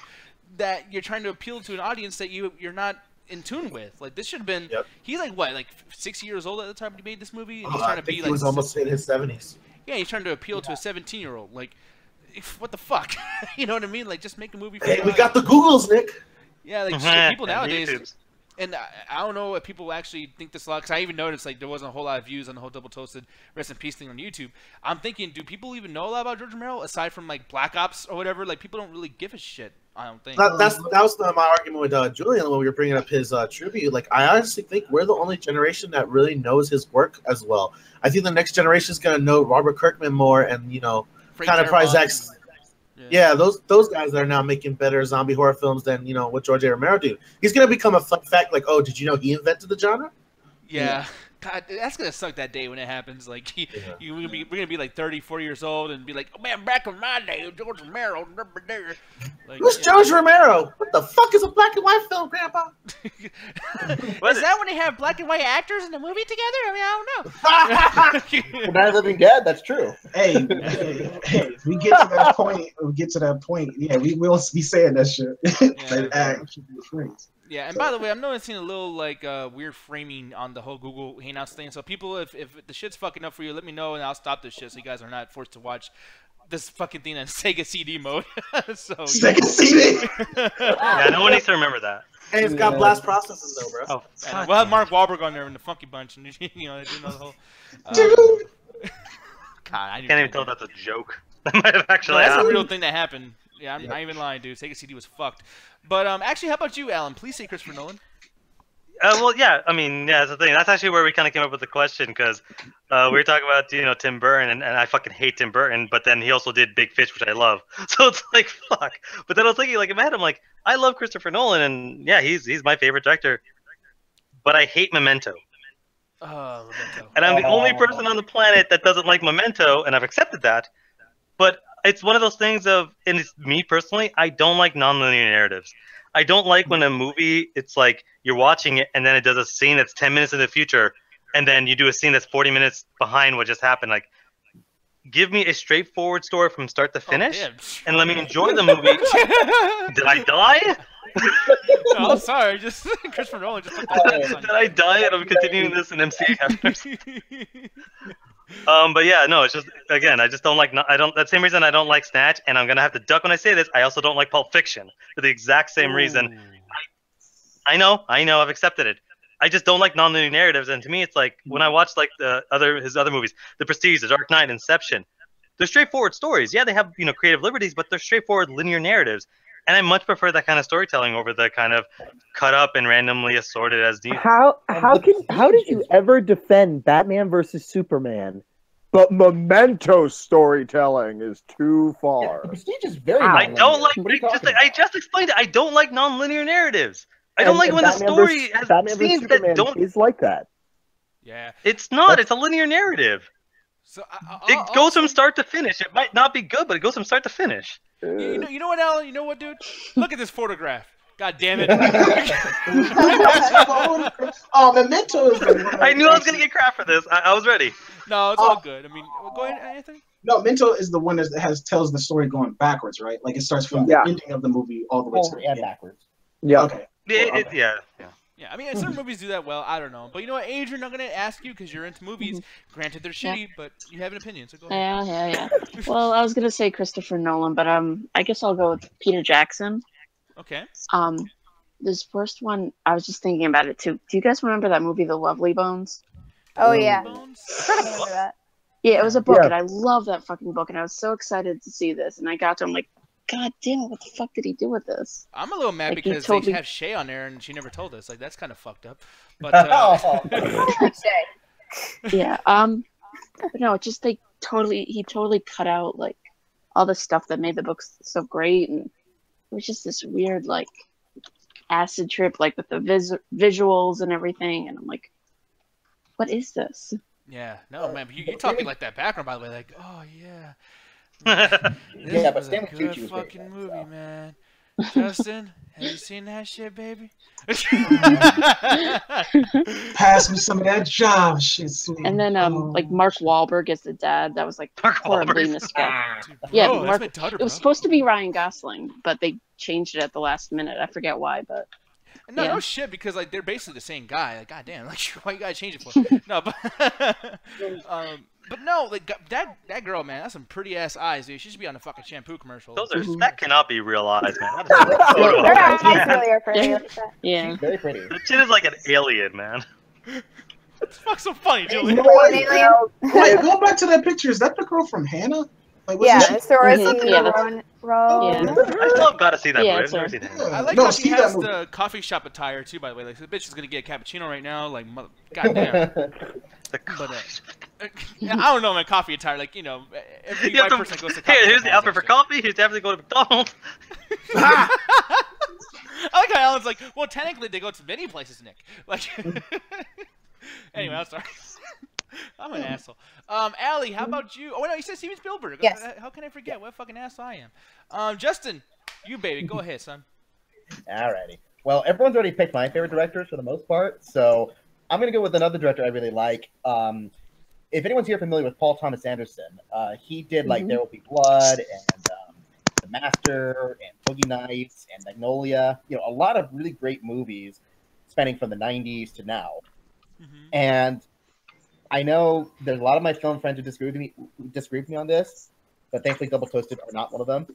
that you're trying to appeal to an audience that you're not in tune with. This should have been. Yep. He's what, 6 years old at the time he made this movie, and he's trying to be he was almost in his 70s. Yeah, he's trying to appeal to a 17-year-old. What the fuck? You know what I mean? Just make a movie. Hey, we got the Googles, Nick. Yeah, people nowadays, and I don't know if people actually think this a lot, because I even noticed there wasn't a whole lot of views on the whole Double Toasted Rest in Peace thing on YouTube. I'm thinking, do people even know a lot about George Romero aside from Black Ops or whatever? People don't really give a shit. I don't think. That was my argument with Julian when we were bringing up his tribute. I honestly think we're the only generation that really knows his work as well. I think the next generation is gonna know Robert Kirkman more, and kind of probably Zack. Yeah, those guys that are now making better zombie horror films than what George A. Romero do. He's gonna become a fun fact. Oh, did you know he invented the genre? Yeah. God, that's gonna suck that day when it happens. We're gonna be 30, 40 years old and be like, oh man, back in my day, George Romero, never there. Who's George Romero? What the fuck is a black and white film, Grandpa? Is that when they have black and white actors in the movie together? I mean, I don't know. Night of the Living Dead, that's true. Hey, if we get to that point, yeah, we will be saying that shit. Yeah, and by the way, I'm noticing a little weird framing on the whole Google Hangouts thing. So people, if the shit's fucking up for you, let me know and I'll stop this shit so you guys are not forced to watch this fucking thing in Sega CD mode. Sega CD. Yeah, no one needs to remember that. Hey, it's got blast processing though, bro. Oh, we'll have Mark Wahlberg on there in the Funky Bunch, and they do know the whole. God, I can't even tell if that's a joke. That might have actually happened. That's a real thing that happened. Yeah, I'm not even lying, dude. Sega CD was fucked. But actually, how about you, Alan? Please say Christopher Nolan. Well, yeah. I mean, yeah, that's the thing. That's actually where we kind of came up with the question, because we were talking about Tim Burton, and I fucking hate Tim Burton, but then he also did Big Fish, which I love. So it's fuck. But then I was thinking, in my head, I'm I love Christopher Nolan, and yeah, he's my favorite director. But I hate Memento. Oh, Memento. And I'm the only person on the planet that doesn't like Memento, and I've accepted that. But it's one of those things and it's me personally, I don't like nonlinear narratives. I don't like when a movie, it's you're watching it and then it does a scene that's 10 minutes in the future, and then you do a scene that's 40 minutes behind what just happened. Give me a straightforward story from start to finish, and let me enjoy the movie. Did I die? No, I'm sorry. Just Christopher Nolan just put the Did I die? And I'm continuing this in MCA after. But yeah, no, it's just, again, I just don't like, that's the same reason I don't like Snatch, and I'm going to have to duck when I say this. I also don't like Pulp Fiction for the exact same reason. I know, I've accepted it. I just don't like nonlinear narratives, and to me, it's when I watch his other movies, The Prestige, The Dark Knight, Inception, they're straightforward stories. Yeah, they have creative liberties, but they're straightforward linear narratives. And I much prefer that kind of storytelling over the kind of cut up and randomly assorted as needed. How did you ever defend Batman versus Superman? But Memento storytelling is too far. The Prestige is very. I don't like. I just explained it. I don't like non-linear narratives. I don't like when the story has scenes that don't. Is like that. Yeah. It's not. It's a linear narrative. So it goes from start to finish. It might not be good, but it goes from start to finish. You know what, Alan? You know what, dude? Look at this photograph. God damn it. Oh, Memento is I knew I was going to get crap for this. I was ready. No, it's all good. I mean, go ahead, Anthony. No, Memento is the one that tells the story going backwards, right? Like it starts from the ending of the movie all the way to the end. Backwards. Yeah. Okay. Yeah, I mean, certain movies do that well. I don't know. But you know what, Adrian, I'm going to ask you because you're into movies. Granted, they're shitty, but you have an opinion, so go ahead. Yeah. Well, I was going to say Christopher Nolan, but I guess I'll go with Peter Jackson. Okay. This first one, I was just thinking about it, too. Do you guys remember that movie, The Lovely Bones? Oh, yeah. I remember that. Yeah, it was a book, and I love that fucking book, and I was so excited to see this, and I got to, I'm like, God damn it, what the fuck did he do with this? I'm a little mad because they have Shay on there and she never told us. Like, that's kind of fucked up. But, yeah, but no, it just, he totally cut out, like, all the stuff that made the books so great, and it was just this weird, like, acid trip, like, with the visuals and everything, and I'm like, what is this? Yeah, no, man, you're talking like that background, by the way, like, oh, yeah. Yeah, but This was a good fucking movie, man. Justin, have you seen that shit, baby? Pass me some of that job shit, sweet. And then, like Mark Wahlberg as the dad, that was like horribly miscast. Yeah, Bro, Mark, that's my daughter, it was bro. supposed to be Ryan Gosling, but they changed it at the last minute. I forget why, but No shit, because like they're basically the same guy. Like, goddamn, like why you gotta change it for? No, but no, like that girl, man, that's some pretty ass eyes, dude. She should be on the fucking shampoo commercial. That cannot be real eyes, man. Her eyes really are pretty like that. Yeah, she's very pretty. That shit is like an alien, man. It's fuck so funny, Julie. Wait, go back to that picture. Is that the girl from Hannah? Like, it's Dorothy Yeah. I still have got to see that movie. Yeah, I've never seen that. I like how she has the coffee shop attire too. By the way, like the bitch is gonna get a cappuccino right now. Like, goddamn. But I don't know, man. Coffee attire, like every white person goes to coffee. Here's the outfit for coffee. Here's definitely go to McDonald's. I like how Alan's like, well, technically they go to many places, Nick. Like, anyway, I'm sorry. I'm an asshole. Allie, how about you? Oh, no, you said Steven Spielberg. Yes. How can I forget? What a fucking asshole I am. Justin, you baby, go ahead, son. Alrighty. Well, everyone's already picked my favorite directors for the most part, so I'm gonna go with another director I really like. If anyone's here familiar with Paul Thomas Anderson, he did like There Will Be Blood and The Master and Boogie Nights and Magnolia. A lot of really great movies spanning from the 90s to now. And I know there's a lot of my film friends who disagree with me on this, but thankfully Double Toasted are not one of them.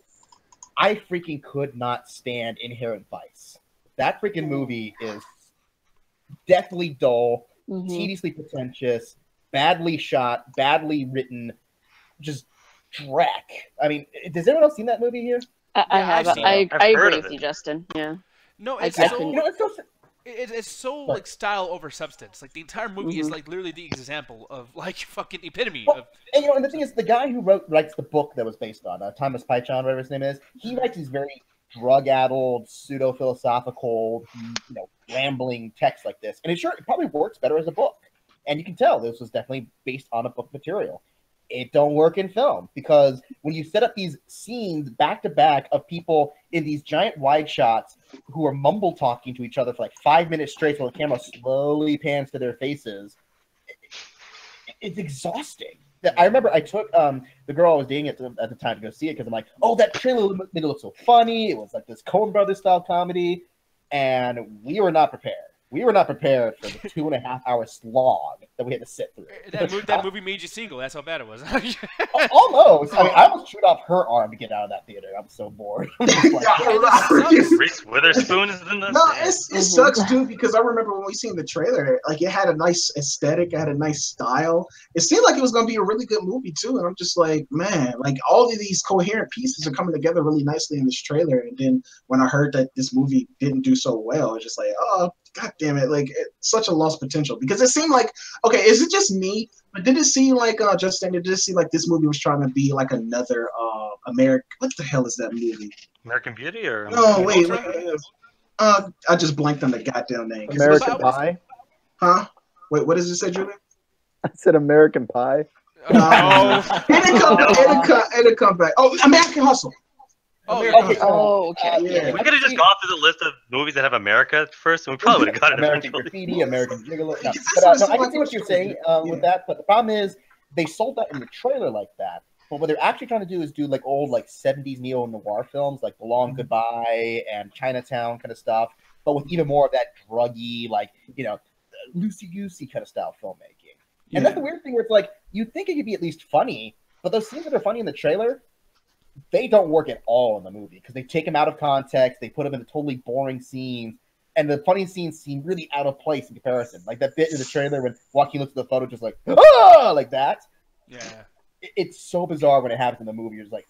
I freaking could not stand Inherent Vice. That freaking movie is deathly dull, tediously pretentious, badly shot, badly written, just dreck. I mean, does anyone else seen that movie here? I have. I agree with you, Justin. Yeah. No, it's it's so like style over substance. Like the entire movie is like literally the example of like fucking epitome of. And the thing is, the guy who writes the book that was based on Thomas Pynchon, whatever his name is, he writes these very drug-addled, pseudo-philosophical, rambling text like this, and it probably works better as a book. And you can tell this was definitely based on a book material. It don't work in film because when you set up these scenes back to back of people in these giant wide shots who are mumble talking to each other for like 5 minutes straight while the camera slowly pans to their faces, it's exhausting. I remember I took the girl I was dating at the time to go see it because I'm like, oh, that trailer made it look so funny. It was like this Coen Brothers style comedy, and we were not prepared. we were not prepared for the 2.5-hour slog that we had to sit through. That movie made you single. That's how bad it was. Almost. I mean, I almost chewed off her arm to get out of that theater. I'm so bored. Reese Witherspoon is in this. No, it sucks too because I remember when we seen the trailer, like it had a nice aesthetic, it had a nice style. It seemed like it was gonna be a really good movie too, and I'm just like, man, like all of these coherent pieces are coming together really nicely in this trailer. And then when I heard that this movie didn't do so well, I was just like, oh, god damn it, like it's such a lost potential because it seemed like, okay, is it just me, but did it seem like Justin, did it seem like this movie was trying to be like another American, what the hell is that movie? American Beauty or no, wait, I just blanked on the goddamn name. American Pie? Huh? Wait, what does it say, Julian? I said American Pie. It'll come back. Oh, American Hustle. Okay. Yeah. We could have just gone through the list of movies that have America first, and we probably would have got it American eventually. Graffiti, American Gigolo. No. But, I can see what you're saying with that, but the problem is they sold that in the trailer like that. But what they're actually trying to do is do like old like 70s neo-noir films like The Long Goodbye and Chinatown kind of stuff, but with even more of that druggy, like, you know, loosey-goosey kind of style filmmaking. Yeah. And that's the weird thing where it's like, you'd think it could be at least funny, but those scenes that are funny in the trailer, they don't work at all in the movie because they take them out of context, they put them in totally boring scenes, and the funny scenes seem really out of place in comparison. Like that bit in the trailer when Joaquin looks at the photo just like, ah, like that. Yeah. It's so bizarre when it happens in the movie. You're just like,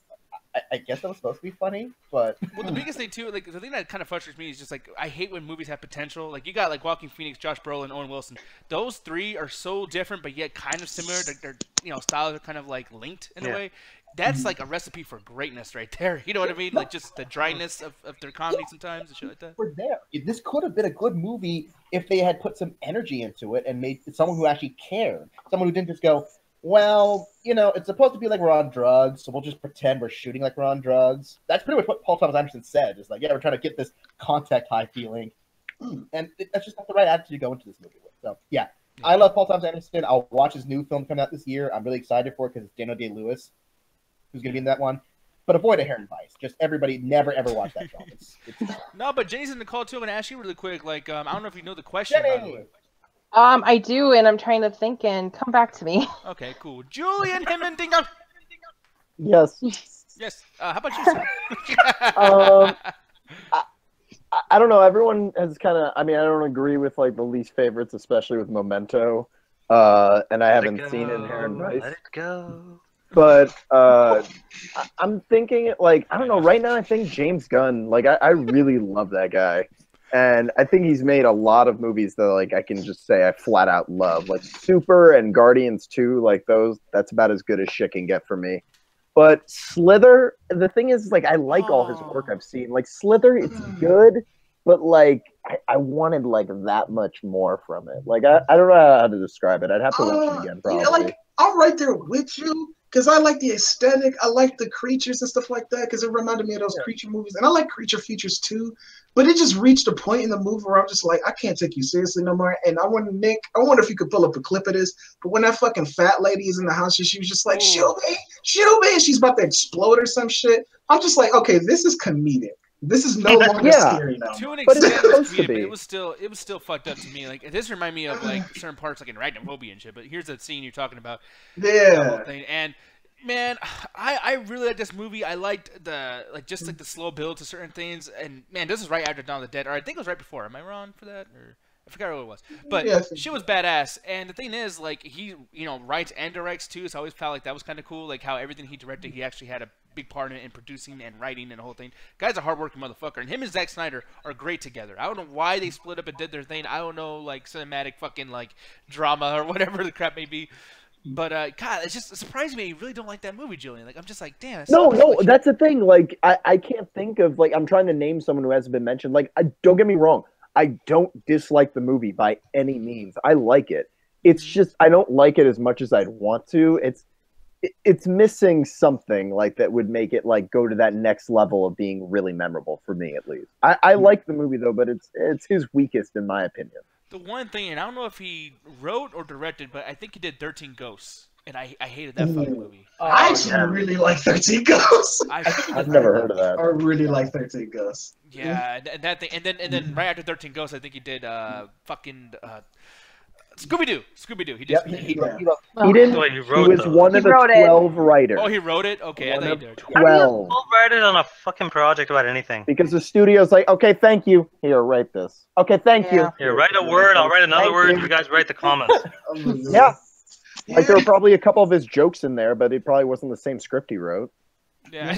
I guess that was supposed to be funny, but well, the biggest thing too, like the thing that kind of frustrates me is just like I hate when movies have potential. Like you got like Joaquin Phoenix, Josh Brolin, Owen Wilson. Those three are so different, but yet kind of similar. Their styles are kind of like linked in a way. That's like a recipe for greatness right there. You know what I mean? Like just the dryness of their comedy sometimes and shit like that. We're there. This could have been a good movie if they had put some energy into it and made someone who actually cared. Someone who didn't just go, well, you know, it's supposed to be like we're on drugs, so we'll just pretend we're shooting like we're on drugs. That's pretty much what Paul Thomas Anderson said. Is like, yeah, we're trying to get this contact high feeling. And that's just not the right attitude to go into this movie with. So, yeah. I love Paul Thomas Anderson. I'll watch his new film coming out this year. I'm really excited for it because it's Daniel Day-Lewis who's going to be in that one. But avoid Inherent Vice. Just everybody never, ever watch that film. It's No, but Jenny's in the call, too. I'm going to ask you really quick. Like, I don't know if you know the question, by the way. I do, and I'm trying to think and come back to me. Okay, cool. Julian Hemmendingham. Yes. Yes. How about you, sir? I don't know. Everyone has kind of. I mean, I don't agree with like the least favorites, especially with Memento. And I haven't seen Inherent Vice. Let it go. But I'm thinking, like, I don't know. Right now, I think James Gunn. Like, I really love that guy. And I think he's made a lot of movies that, like, I can just say I flat out love. Like, Super and Guardians 2, like, those, that's about as good as shit can get for me. But Slither, the thing is, like, I like all his work I've seen. Like, Slither, it's good, but, like, I wanted, like, that much more from it. Like, I don't know how to describe it. I'd have to watch it again, probably. Yeah, like, I'm right there with you. Because I like the aesthetic, I like the creatures and stuff like that, because it reminded me of those creature movies. And I like creature features too, but it just reached a point in the movie where I'm just like, I can't take you seriously no more. And I wonder if you could pull up a clip of this, but when that fucking fat lady is in the house, she was just like, shoot me, and she's about to explode or some shit. I'm just like, okay, this is comedic. This is no longer scary now. To an extent, it was still fucked up to me. Like this reminded me of like certain parts, like in Arachnophobia and shit. But here's that scene you're talking about. Yeah. The whole thing. And man, I really liked this movie. I liked the the slow build to certain things. And man, this is right after Dawn of the Dead, or I think it was right before. Am I wrong for that? Or I forgot what it was. But she was badass. And the thing is, like he, writes and directs too. So I always felt like that was kind of cool. Like how everything he directed, he actually had a big part in it in producing and writing and the whole thing. Guy's a hardworking motherfucker, and him and Zack Snyder are great together. I don't know why they split up and did their thing. I don't know, like cinematic fucking like drama or whatever the crap may be. But God, it's just surprising me. You really don't like that movie, Julian. Like I'm just like, damn. No, that's the thing. Like I can't think of like I'm trying to name someone who hasn't been mentioned. Like don't get me wrong, I don't dislike the movie by any means. I like it. It's just I don't like it as much as I'd want to. It's missing something like that would make it like go to that next level of being really memorable for me at least. I like the movie though, but it's his weakest in my opinion. The one thing, and I don't know if he wrote or directed, but I think he did 13 Ghosts. and I hated that fucking movie. I actually really like 13 Ghosts. I've never heard of that. I really like 13 Ghosts. Yeah, and that thing, and then right after 13 Ghosts, I think he did fucking Scooby-Doo. Scooby-Doo. He did. Yep, Scooby-Doo. he wrote. He didn't. Oh, He was one of the wrote it. 12 writers. Oh, he wrote it. Okay, I One thought of he did. 12. I'll write it on a fucking project about anything. Because the studio's like, okay, thank you. Here, write this. Okay, thank you. Here, write a word. I'll write another Thank word. you. You guys write the comments. Yeah. Like there were probably a couple of his jokes in there, but it probably wasn't the same script he wrote. Yeah,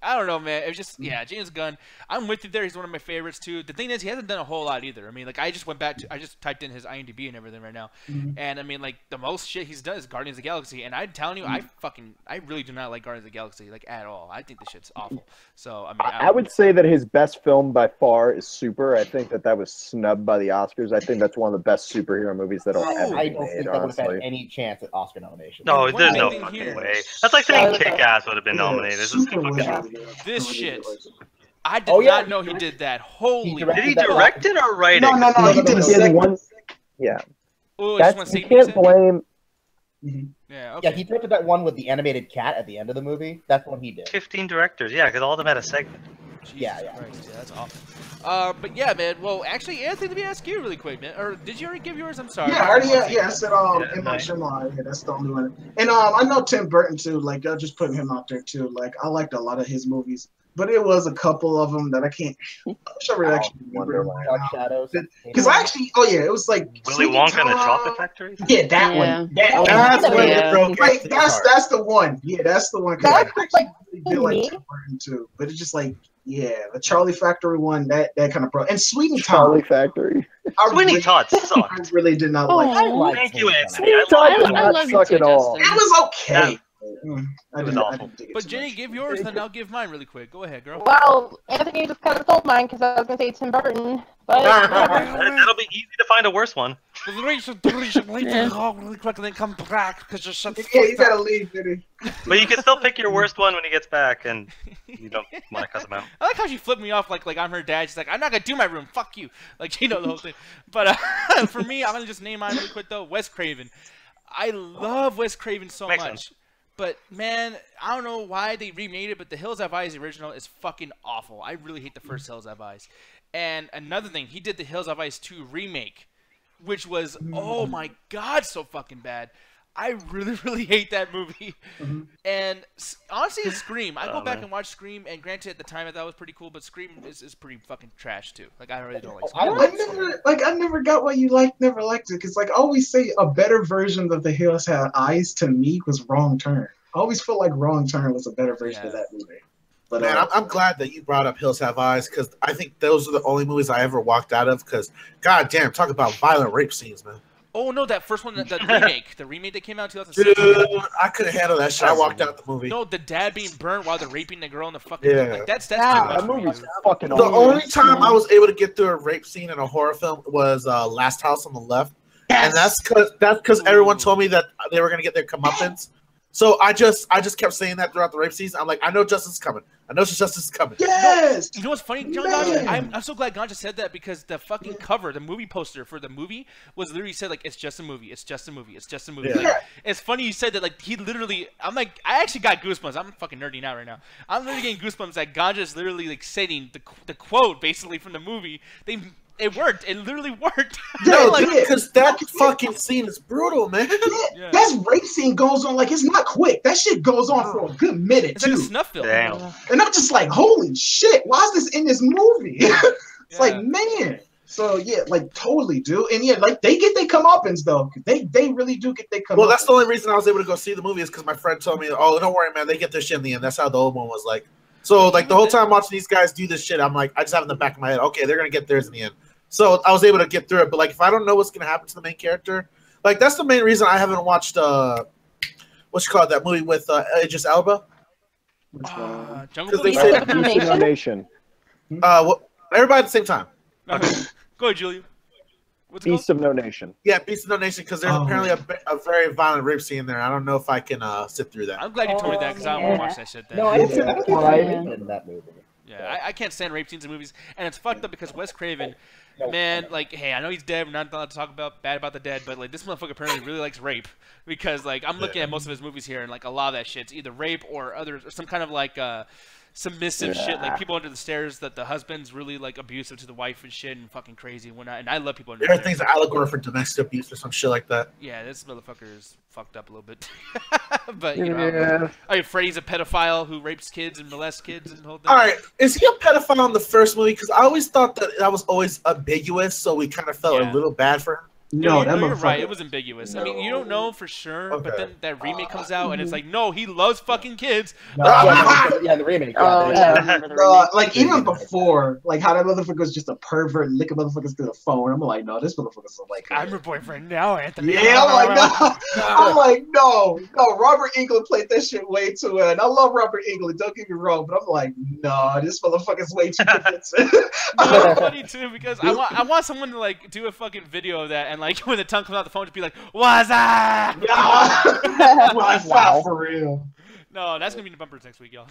I don't know, man. It was just, yeah, James Gunn. I'm with you there. He's one of my favorites too. The thing is, he hasn't done a whole lot either. I mean, like I just typed in his IMDb and everything right now, and I mean, like the most shit he's done is Guardians of the Galaxy, and I'm telling you, I really do not like Guardians of the Galaxy like at all. I think the shit's awful. So I mean, I would say that his best film by far is Super. I think that was snubbed by the Oscars. I think that's one of the best superhero movies that'll ever I be don't made, think that would have had honestly. any chance at Oscar nomination. No, there's no thing fucking here- way. That's like saying Kick-Ass would have been nominated. This is Super was fucking- really good. This Really shit. good. I did Oh, yeah, not know he did that. Holy. directed Did he that- direct it or write No, it? no, no. He did a He did second. one. Yeah, Oh, I just want that's to you say can't blame. Yeah. Okay. Yeah, he directed that one with the animated cat at the end of the movie. That's what he did. 15 directors, yeah, because all of them had a segment. Jesus Yeah, yeah. Christ, yeah, that's awful. But yeah, man. Well, actually, Anthony, let me ask you really quick, man. Or did you already give yours? I'm sorry. Yeah, I already. Yeah, I said Yeah, M. Night nice. Shyamalan. Yeah, that's the only one. And I know Tim Burton too. Like, just putting him out there too. Like, I liked a lot of his movies, but it was a couple of them that I can't. I wish I would actually remember. Dark Shadows. Because I actually, oh yeah, it was like Willy Sleeping Wonka and the Time. Chocolate Factory? Yeah, that Yeah. one. That one. That's Yeah. when Yeah. it broke Like, Anthony's heart. that's the one. Yeah, that's the one. 'Cause I That's actually really did like me. Tim Burton too, but it's just like, yeah, the Charlie Factory one. That kind of and Sweeney Charlie Todd. Factory. Sweeney Todd I sucked. really did not like. I like Thank you, Sweeney Anthony. Todd. I Todd love did it. not love you suck too, at all. It was okay. I It was didn't awful. dig it But too Jenny, much. give yours, then I'll give mine really quick. Go ahead, girl. Well, Anthony just kind of stole mine because I was going to say Tim Burton. But That'll be easy to find a worse one. Really quick, and then come back because you're shut the Yeah, you fuck up. gotta leave, Diddy. But you can still pick your worst one when he gets back, and you don't want to cuss him out. I like how she flipped me off like I'm her dad. She's like, I'm not gonna do my room. Fuck you. Like, you know, the whole thing. But for me, I'm gonna just name mine really quick though. Wes Craven. I love Wes Craven so Makes much. sense. But man, I don't know why they remade it, but the Hills Have Eyes original is fucking awful. I really hate the first Hills Have Eyes. And another thing, he did the Hills Have Eyes 2 remake, which was, oh my god, so fucking bad. I really, really hate that movie. And honestly, Scream. I go back and watch Scream, and granted, at the time I thought it was pretty cool, but Scream is pretty fucking trash too. Like, I really don't like Scream. I never got why you never liked it, because like I always say, a better version of The Hills Have Eyes to me was Wrong Turn. I always feel like Wrong Turn was a better version of that movie. But Man, I'm glad that you brought up Hills Have Eyes, because I think those are the only movies I ever walked out of. Because, goddamn, talk about violent rape scenes, man. Oh no, that first one, the remake that came out in 2006. Dude, I couldn't handle that shit. I walked out the movie. No, the dad being burnt while they're raping the girl in the fucking. Yeah. Like, that's That too much for me. movie's fucking The awful. only time I was able to get through a rape scene in a horror film was Last House on the Left, and that's because everyone told me that they were gonna get their comeuppance. So I just kept saying that throughout the rape season. I'm like, I know justice is coming. I know justice is coming. yes. You know what's funny, John Ganja? I'm so glad Ganja said that, because the fucking cover, the movie poster for the movie was literally said like, it's just a movie, it's just a movie, it's just a movie. Yeah. Like, it's funny you said that. Like, he literally, I'm like, I actually got goosebumps. I'm fucking nerding out right now. I'm literally getting goosebumps that Ganja is literally like saying the quote basically from the movie. It worked. It literally worked. Yo, Like, because that fucking scene is brutal, man. Yeah. That rape scene goes on like it's not quick. That shit goes on for a good minute It's like too. a snuff film. Damn. And I'm just like, holy shit, why is this in this movie? It's Yeah. like, man. So yeah, like totally, dude. And yeah, like they get their comeuppance though. They really do get their comeuppance. Well, that's the only reason I was able to go see the movie, is because my friend told me, "Oh, don't worry, man, they get their shit in the end." That's how the old one was like. So like the whole time watching these guys do this shit, I'm like, I just have in the back of my head, okay, they're gonna get theirs in the end. So I was able to get through it. But like, if I don't know what's gonna happen to the main character, like that's the main reason I haven't watched that movie with Idris Elba. Jungle Because they Book? say Beast of No Nation. everybody at the same time. Go ahead, Julia. What's it Beast of No Nation. Yeah, Beast of No Nation, because there's apparently a very violent rape scene there. I don't know if I can sit through that. I'm glad you told me that, because I want to watch that shit then. No, I didn't Right. in that movie. Yeah, I can't stand rape scenes in movies, and it's fucked up because Wes Craven, man, like, hey, I know he's dead. We're not allowed to talk bad about the dead, but like, this motherfucker apparently really likes rape because, like, I'm looking at most of his movies here, and like, a lot of that shit's either rape or other, or some kind of like submissive shit, like people under the stairs that the husband's really like abusive to the wife and shit, and fucking crazy. And I love people under the stairs. Everything's an allegory for domestic abuse or some shit like that. Yeah, this motherfucker is fucked up a little bit. But you know, are you afraid he's a pedophile who rapes kids and molests kids and the whole thing? All right, is he a pedophile in the first movie? Because I always thought that was always ambiguous, so we kind of felt a little bad for him. No, you're right. It was ambiguous. No. I mean, you don't know for sure, but then that remake comes out, and it's like, no, he loves fucking kids. Yeah, the remake. Like, even before, like, how that motherfucker was just a pervert licking motherfuckers through the phone. I'm like, no, this motherfucker's like... I'm your boyfriend now, Anthony. Yeah, I'm like, no. I'm like, no. Robert Englund played that shit way too well. And I love Robert Englund, don't get me wrong, but I'm like, no, this motherfucker's way too convincing. It's funny, too, because I want someone to, like, do a fucking video of that, and like when the tongue comes out the phone, just be like, "What's up?" Wow, for real. No, that's gonna be in the bumpers next week, y'all.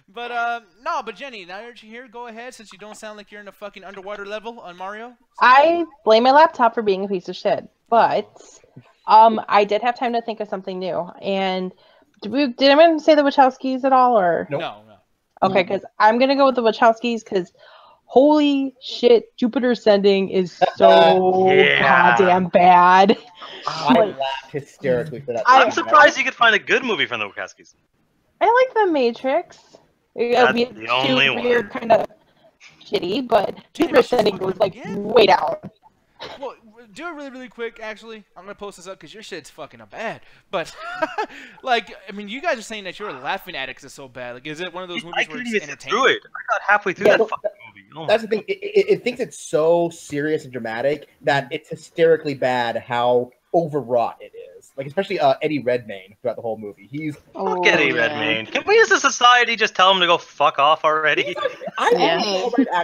But Jenny, now that you're here, go ahead, since you don't sound like you're in a fucking underwater level on Mario. I blame my laptop for being a piece of shit, but I did have time to think of something new. And did anyone say the Wachowskis at all, or no? Okay, because I'm gonna go with the Wachowskis because. Holy shit, Jupiter Ascending is so goddamn bad. I laughed hysterically for that. I'm surprised you could find a good movie from the Wachowskis. I like The Matrix. That's the only one. Weird, kind of shitty, but Jupiter Ascending was like way down. Well, do it really, really quick, actually. I'm going to post this up because your shit's fucking bad. But, like, I mean, you guys are saying that you're laughing at it because it's so bad. Like, is it one of those movies where it's entertaining? Through it. I got halfway through that fucking movie. Oh, that's the thing. It thinks it's so serious and dramatic that it's hysterically bad how overwrought it is. Like, especially Eddie Redmayne throughout the whole movie. He's fuck Eddie Redmayne. Can we as a society just tell him to go fuck off already?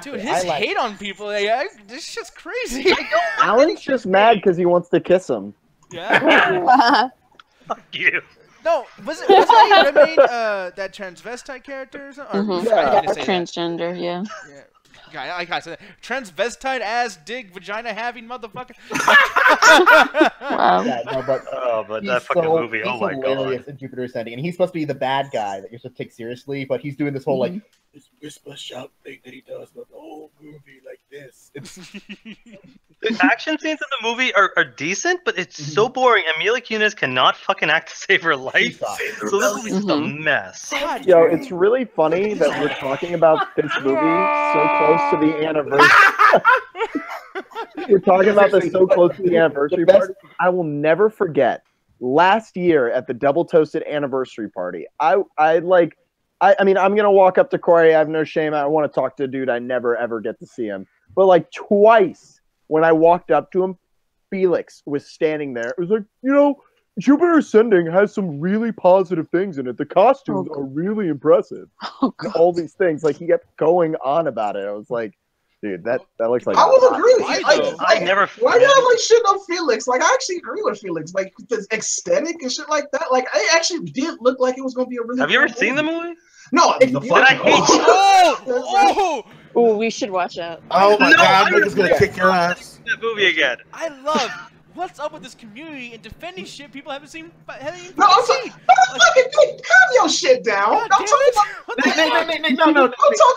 Dude, his hate on people, this shit's crazy. Alan's just mad because he wants to kiss him. Yeah. Fuck you. No, was it Eddie Redmayne, that transvestite character or something? Transgender, yeah. I gotta say that. Transvestite ass dig vagina having motherfucker. Wow. Yeah, no, but that fucking movie, oh my god. In Jupiter Ascending, and he's supposed to be the bad guy that you're supposed to take seriously, but he's doing this whole like this whisper shout thing that he does with the whole movie like this. The action scenes in the movie are decent, but it's so boring. And Mila Kunis cannot fucking act to save her life. So this movie's just a mess. Yo, it's really funny that we're talking about this movie so close to the anniversary. You're talking about this so close to the anniversary party. I will never forget last year at the Double Toasted anniversary party. I mean, I'm gonna walk up to Corey. I have no shame. I want to talk to a dude I never ever get to see him. But like twice when I walked up to him, Felix was standing there. It was like, you know, Jupiter Ascending has some really positive things in it. The costumes are really impressive. All these things, like he kept going on about it. I was like, dude, that looks like. I will agree with you. I never. Why do I like shit on Felix? Like, I actually agree with Felix. Like the aesthetic and shit like that. Like, it actually did look like it was gonna be a really. Have you ever seen the movie? No, I hate you. Oh, we should watch that. Oh my god, nigga's gonna kick your ass. That movie again. I love. What's up with this community and defending shit people haven't seen? No, I'm sorry. Calm your shit down. Don't talk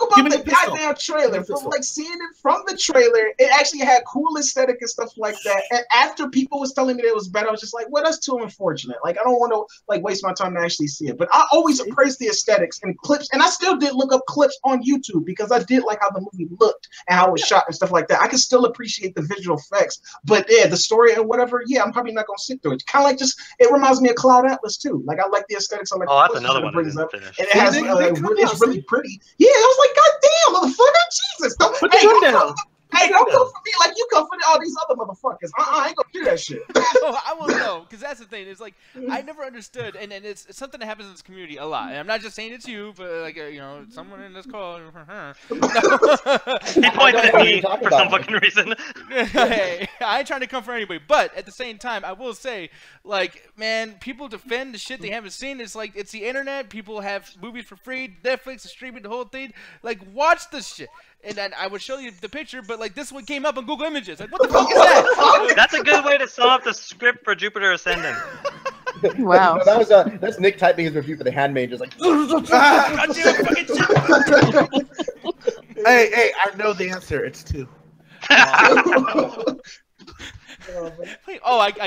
about the goddamn trailer. From like seeing it from the trailer, it actually had cool aesthetic and stuff like that. And after people was telling me that it was better, I was just like, well, that's too unfortunate. Like, I don't want to like waste my time to actually see it. But I always praise the aesthetics and clips, and I still did look up clips on YouTube because I did like how the movie looked and how it was shot and stuff like that. I can still appreciate the visual effects, but yeah, the story and whatever, yeah, I'm probably not gonna sit through it. Kind of like just, it reminds me of Cloud Atlas too. Like, I like the aesthetics. I like that's another one. Brings up, and it has it's really pretty. Yeah, I was like, God damn, motherfucker, Jesus! Put the gun down. Hey, don't come for me like you come for all these other motherfuckers. I ain't gonna do that shit. No, I will know, because that's the thing. It's like, I never understood, and it's something that happens in this community a lot. And I'm not just saying it's you, but like, you know, someone in this call. He pointed at me for some fucking reason. Hey, I ain't trying to come for anybody, but at the same time, I will say, like, man, people defend the shit they haven't seen. It's like, it's the internet. People have movies for free, Netflix is streaming the whole thing. Like, watch this shit. and then I would show you the picture, but like this one came up on Google Images. Like, what the fuck is that? That's a good way to sum up the script for Jupiter Ascending. Wow. No, that's Nick typing his review for The Handmaid, just like. Hey, I know the answer. It's 2. I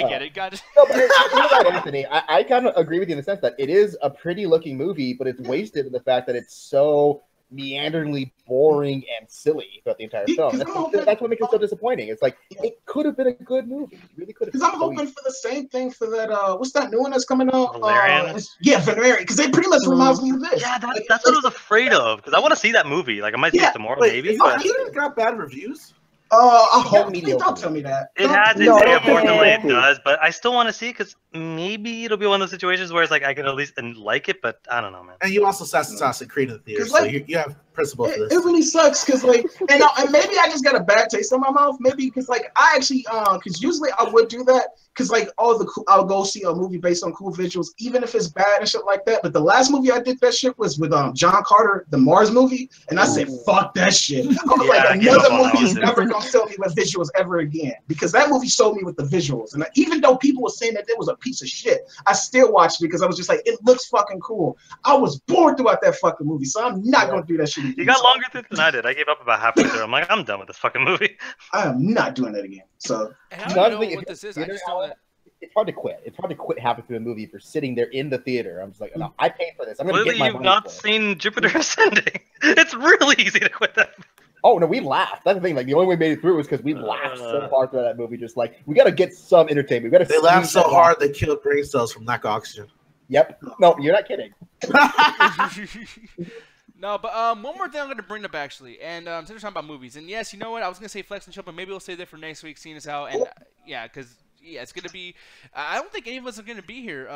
get it. Got it. No, but you're right, Anthony. I kind of agree with you in the sense that it is a pretty looking movie, but it's wasted in the fact that it's so meanderingly boring and silly throughout the entire film. That's what makes it so disappointing. It's like it could have been a good movie. It really could have. Because I'm hoping for the same thing for that. What's that new one that's coming out? Valerian? Valerian. Because it pretty much reminds me of this. Yeah, that's what I was afraid of. Because I want to see that movie. Like I might see it tomorrow, maybe. But it got bad reviews. I hope don't tell me that. It has its day, unfortunately it does, but I still want to see because maybe it'll be one of those situations where it's like I can at least like it, but I don't know, man. And you also Assassin's Creed in the theater, so you have principle for this. It really sucks because like, and maybe I just got a bad taste in my mouth. Maybe because like I actually because usually I would do that because like I'll go see a movie based on cool visuals, even if it's bad and shit like that. But the last movie I did that shit was with John Carter, the Mars movie, and I said fuck that shit. I was like another movie is never gonna sell me with visuals ever again because that movie sold me with the visuals. And even though people were saying that it was a piece of shit, I still watched it because I was just like, it looks fucking cool. I was bored throughout that fucking movie, so I'm not gonna do that shit again. You got longer than I did. I gave up about halfway through. I'm like, I'm done with this fucking movie. I am not doing that again. So I don't know what this is. It's hard to quit. It's hard to quit halfway through a movie for sitting there in the theater. I'm just like, no, I paid for this. I'm gonna get my money. You've not seen Jupiter Ascending. It's really easy to quit that. Oh no, we laughed. That's the thing. Like the only way we made it through was because we laughed so hard through that movie. Just like we got to get some entertainment. They laughed so hard they killed brain cells from lack of oxygen. Yep. No, you're not kidding. No, but one more thing I'm going to bring up actually, and since we're talking about movies, and yes, you know what, I was going to say Flex and Chill, but maybe we'll save that for next week, seeing as how, and yeah, because it's going to be, I don't think any of us are going to be here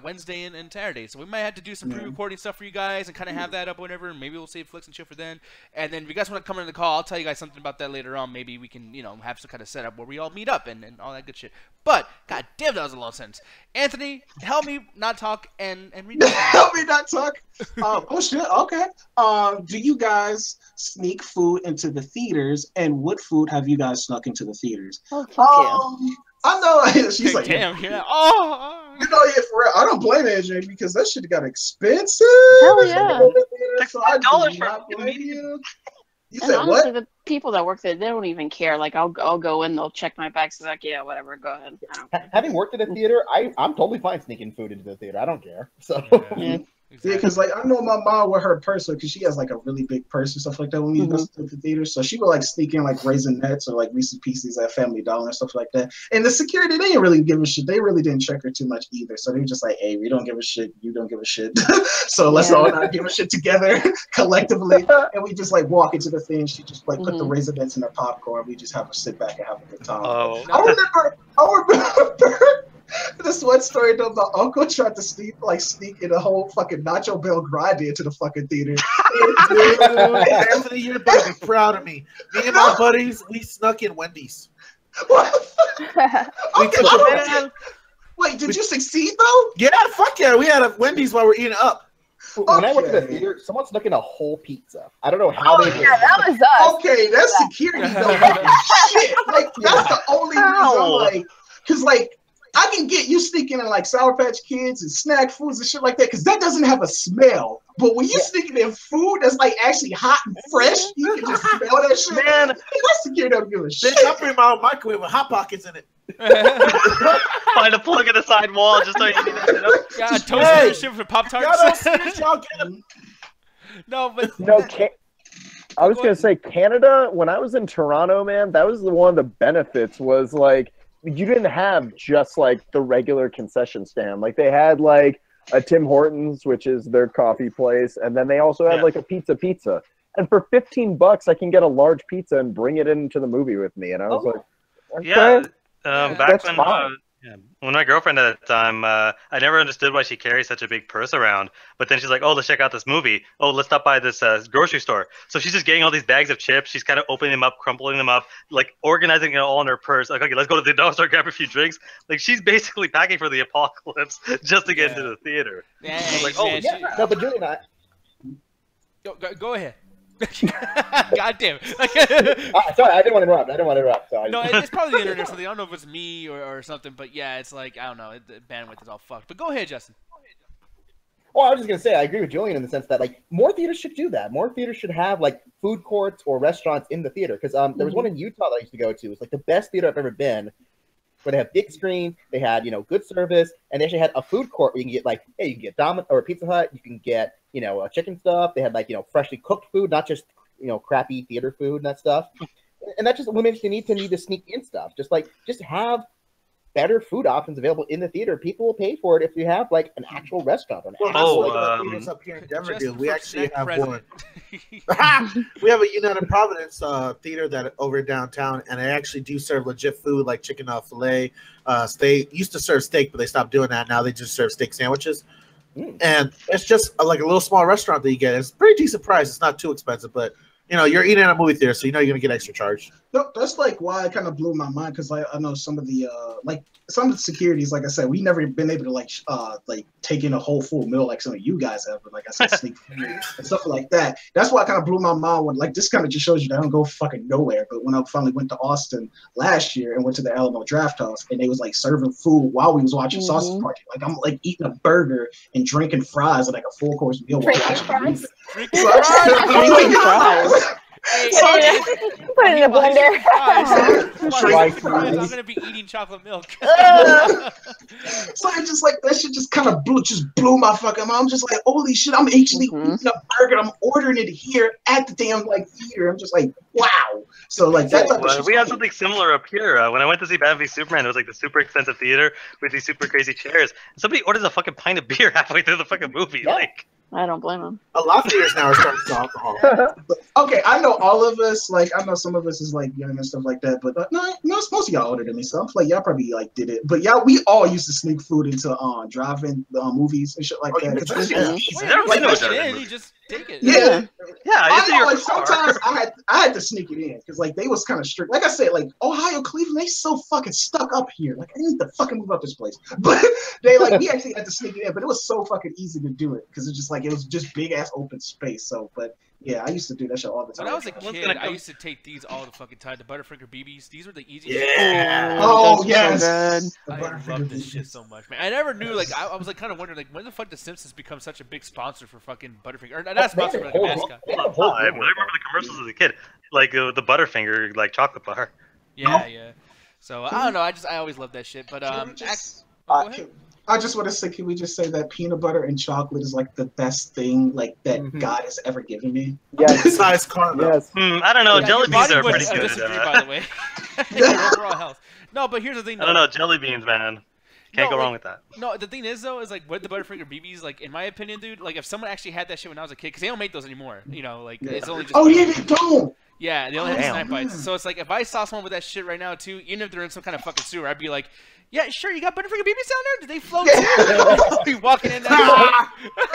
Wednesday and Saturday, so we might have to do some pre-recording stuff for you guys and kind of have that up whenever, and maybe we'll save Flex and Chill for then, and then if you guys want to come into the call, I'll tell you guys something about that later on. Maybe we can, have some kind of setup where we all meet up and all that good shit. But, god damn, that was a lot of sense. Anthony, help me not talk and read that. Help me not talk? Oh shit, okay. Do you guys sneak food into the theaters, and what food have you guys snuck into the theaters? Oh, fuck yeah. I know. She's like, damn, yeah. For real, I don't blame AJ because that shit got expensive. Hell yeah. So I do not blame you. You said honestly, what? the people that work there, they don't even care. Like, I'll go in, they'll check my bags. So like, yeah, whatever, go ahead. Having worked at a theater, I'm totally fine sneaking food into the theater. I don't care. So. Yeah. Exactly. Yeah, because like I know my mom with her purse, because she has like a really big purse and stuff like that when we go to the theater. So she would like sneak in like Raisinets or like Reese's Pieces at Family Dollar and stuff like that. And the security, they didn't really give a shit. They really didn't check her too much either. So they were just like, hey, we don't give a shit. You don't give a shit. So let's all not give a shit together collectively. And we just like walk into the thing. She just like put the Raisinets in her popcorn. We just have her sit back and have a good time. Oh. I remember this one story though, my uncle tried to sneak in a whole fucking Nacho Bell grind into the fucking theater. Anthony, you're gonna be proud of me. Me and my buddies, we snuck in Wendy's. Wait, did you succeed though? Yeah, fuck yeah. We had a Wendy's while we're eating up. When I worked at the theater, someone snuck in a whole pizza. I don't know how they did. Yeah, that was us. Okay, that's security though. Shit, like that's the only reason I'm like, because like. I can get you sneaking in like Sour Patch Kids and snack foods and shit like that because that doesn't have a smell. But when you're sneaking in food that's like actually hot and fresh, you can just smell that shit. Man, that security don't give a shit. I bring my own microwave with Hot Pockets in it. Find a plug in the side wall just so you can get it up. Yeah, toast shit for Pop-Tarts. No, but I was gonna say Canada. When I was in Toronto, man, that was one of the benefits. Was like. You didn't have just like the regular concession stand. Like they had like a Tim Hortons, which is their coffee place, and then they also had like a pizza. And for $15, I can get a large pizza and bring it into the movie with me. And I was like, okay, back when my girlfriend at the time, I never understood why she carries such a big purse around. But then she's like, oh, let's check out this movie. Oh, let's stop by this grocery store. So she's just getting all these bags of chips. She's kind of opening them up, crumpling them up, like organizing it all in her purse. Like, okay, let's go to the dollar store, grab a few drinks. Like she's basically packing for the apocalypse just to get into the theater. Yeah, like, no, but Julie and I. Go ahead. God damn. Sorry, I didn't want to interrupt. So No, it's probably the internet or something. I don't know if it's me or something, but yeah, it's like, I don't know. The bandwidth is all fucked. But go ahead, Justin. Well, I was just gonna say I agree with Julian in the sense that like more theaters should do that. More theaters should have like food courts or restaurants in the theater because there was one in Utah that I used to go to. It was like the best theater I've ever been. Where they have big screen, they had good service, and they actually had a food court where you can get like, hey, you can get Domino's or Pizza Hut, you can get chicken stuff. They had like freshly cooked food, not just crappy theater food and that stuff. And that just eliminates the need to sneak in stuff. Just have better food options available in the theater. People will pay for it if you have like an actual restaurant. Theaters up here in Denver, dude. We actually have one. We have a United Providence theater that over downtown, and they actually do serve legit food like chicken fillet. They used to serve steak, but they stopped doing that. Now they just serve steak sandwiches. And it's just like a little small restaurant that you get. It's a pretty decent price. It's not too expensive, but you're eating at a movie theater, so you're gonna get extra charge. That's like why it kind of blew my mind because I know some of the some of the securities, like I said, we never been able to take in a whole full meal like some of you guys have, but like I said, sneak food and stuff like that. That's why it kind of blew my mind when this kind of just shows you that I don't go fucking nowhere. But when I finally went to Austin last year and went to the Alamo Draft House and they was like serving food while we was watching Sausage Party, like I'm like eating a burger and drinking fries at like a full course meal. Drinking fries. Put it in a blender. I'm gonna be eating chocolate milk. So I just like that shit just kind of blew my fucking mind. I'm just like, holy shit, I'm actually eating a burger. I'm ordering it here at the damn theater. I'm just like, wow. So like that type of shit. We have something similar up here. When I went to see Batman v Superman, it was like the super expensive theater with these super crazy chairs. And somebody orders a fucking pint of beer halfway through the fucking movie. Yeah. Like, I don't blame them. A lot of theaters now are starting to sell alcohol. Okay, I know all of us, I know some of us is young and stuff like that, but most of y'all older than me, so y'all probably did it. But we all used to sneak food into drive-in movies and shit like that. You just take it. Yeah. I know, sometimes I had to sneak it in because they was kind of strict. Like I said, Ohio, Cleveland, they so fucking stuck up here. I need to fucking move out this place. But they we actually had to sneak it in, but it was so fucking easy to do it because it's just it was just big ass open space. So, but yeah, I used to do that shit all the time. When I was a kid, I used to take these all the fucking time. The Butterfinger BBs. These were the easiest. Yeah. Oh yes. So I love this shit so much, man. I never knew. I was kind of wondering, when the fuck did Simpsons become such a big sponsor for fucking Butterfinger? Or not sponsor, but a mascot. I remember the commercials as a kid, the Butterfinger chocolate bar. Yeah. So I don't know. I always loved that shit. But go ahead. I just want to say, can we just say that peanut butter and chocolate is the best thing that God has ever given me? Yes. Besides caramel. Yes. I don't know. Jelly beans are pretty good. Disagree, by the way. Your overall health. No, but here's the thing. I don't know. Jelly beans, man. Can't go wrong with that. No, the thing is though, is with the Butterfinger BBs, in my opinion, dude, if someone actually had that shit when I was a kid, because they don't make those anymore. It's only just. Oh yeah, they don't. Yeah, they only have snack bites. So it's if I saw someone with that shit right now too, even if they're in some kind of fucking sewer, I'd be like, yeah, sure, you got Butterfinger BBs down there? Did they float too? Be walking in there.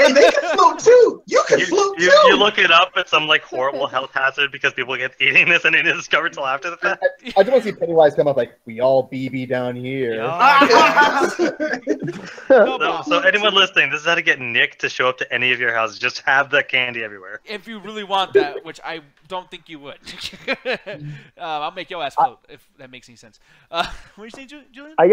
And they can float too. You can float too. You look it up at some horrible health hazard because people get eating this and it is discovered till after the fact. I just want to see Pennywise come up we all BB down here. So anyone listening, this is how to get Nick to show up to any of your houses. Just have that candy everywhere. If you really want that, which I don't think you would. I'll make your ass float, if that makes any sense. What are you saying, Julian? I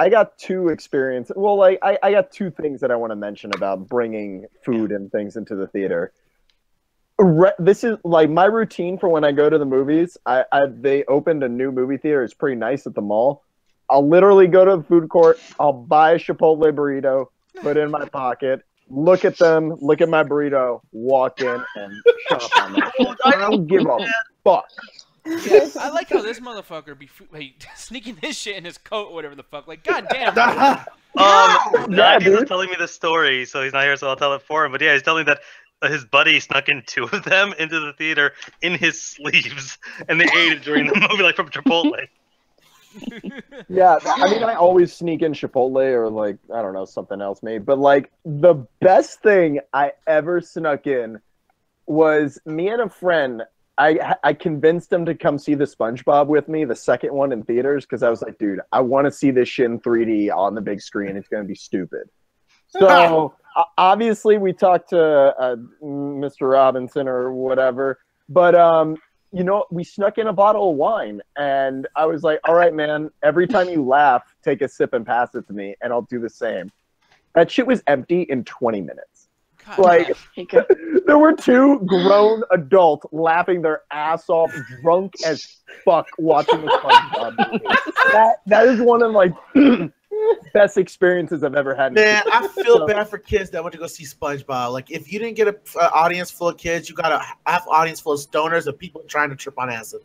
got two experiences. Well, I got two things that I want to mention about bringing food and things into the theater. This is my routine for when I go to the movies. They opened a new movie theater. It's pretty nice at the mall. I'll literally go to the food court. I'll buy a Chipotle burrito, put it in my pocket, look at them, look at my burrito, walk in, and chop on that. I don't give a fuck. Yeah, I like how this motherfucker be sneaking this shit in his coat or whatever the fuck. God damn. Andy was telling me this story, so he's not here, so I'll tell it for him. But yeah, he's telling me that his buddy snuck in two of them into the theater in his sleeves, and they ate it during the movie, from Chipotle. Yeah, I always sneak in Chipotle or I don't know, something else maybe. But the best thing I ever snuck in was me and a friend. I convinced him to come see the SpongeBob with me, the second one in theaters, because I was like, dude, I want to see this shit in 3D on the big screen. It's going to be stupid. So obviously we talked to Mr. Robinson or whatever, but you know, we snuck in a bottle of wine, and I was like, all right, man, every time you laugh, take a sip and pass it to me, and I'll do the same. That shit was empty in 20 minutes. God, like, there were two grown adults laughing their ass off, drunk as fuck, watching the SpongeBob movie. That is one of like best experiences I've ever had. Man, I feel bad for kids that went to go see SpongeBob. Like, if you didn't get an audience full of kids, you got a half audience full of stoners and people trying to trip on acid.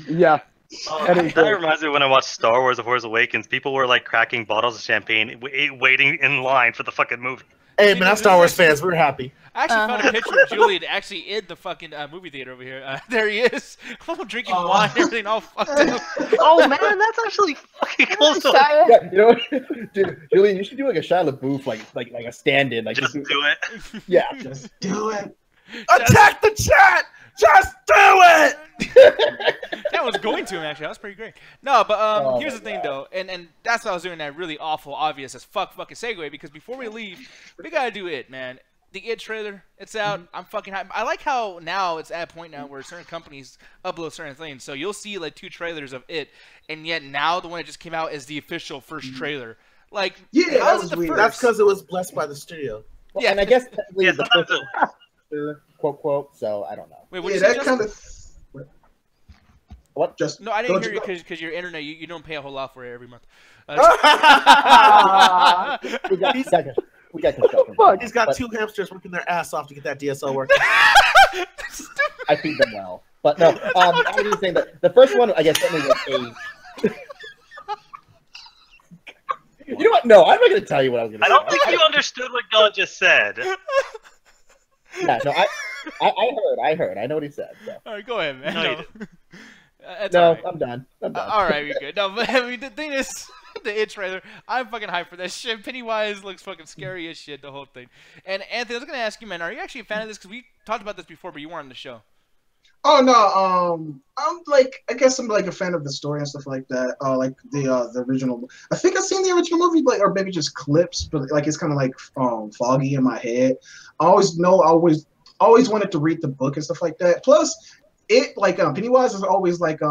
Yeah. That reminds me when I watched Star Wars: The Force Awakens. People were like cracking bottles of champagne, waiting in line for the fucking movie. Hey, man, I'm Star Wars fans. We're happy. I actually found a picture of Julian actually in the fucking movie theater over here. There he is, drinking wine, everything all fucked up. Oh man, that's actually fucking cool. Yeah, you know, dude, Julian, you should do like a Shia LaBeouf, like a stand-in. Like just do it. Yeah, just do it. Attack the chat. Just do it. That was going to him actually. That was pretty great. No, but here's the thing though, and that's what I was doing. That really awful, obvious as fuck fucking segue, because before we leave, we gotta do it, man. The It trailer, it's out. I'm fucking hyped. I like how now it's at a point now where certain companies upload certain things. So you'll see like 2 trailers of It, and yet now the one that just came out is the official first trailer. Like, yeah, how is it the weird. first? That's because it was blessed by the studio. Well, yeah, and I guess technically the first quote. So I don't know. Wait, what yeah, that kind of. What? Just no, I didn't hear you because your internet. You don't pay a whole lot for it every month. We got construction. He's got 2 hamsters working their ass off to get that DSL working. I feed them well, but no. I was just saying that the first one, I guess, definitely was a. You know what? No, I'm not going to tell you what I was going to say. I don't think you understood what God just said. Yeah, no, I heard. I know what he said. So. All right, go ahead, man. No, you no, right. I'm done. All right, you're good. No, but I mean, the thing is, the It trailer, I'm fucking hyped for that shit. Pennywise looks fucking scary as shit, the whole thing. And Anthony, I was gonna ask you, man, are you actually a fan of this? Because we talked about this before, but you weren't on the show. Oh no, I'm like, I guess I'm like a fan of the story and stuff like that. Like the original. I think I've seen the original movie, like, or maybe just clips, but like it's kind of like foggy in my head. I always wanted to read the book and stuff like that. Plus, it like Pennywise is always like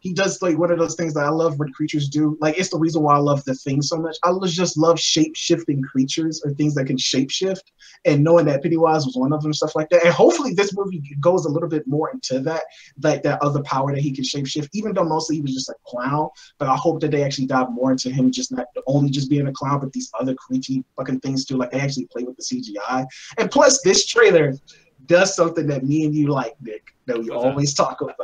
he does like one of those things that I love what creatures do. Like, it's the reason why I love The Thing so much. I just love shape-shifting creatures or things that can shape-shift, and knowing that Pennywise was one of them, stuff like that. And hopefully this movie goes a little bit more into that, like that other power that he can shape-shift, even though mostly he was just a clown. But I hope that they actually dive more into him just not only just being a clown, but these other creepy fucking things too. Like, they actually play with the CGI. And plus, this trailer does something that me and you like, Nick, that we always talk about.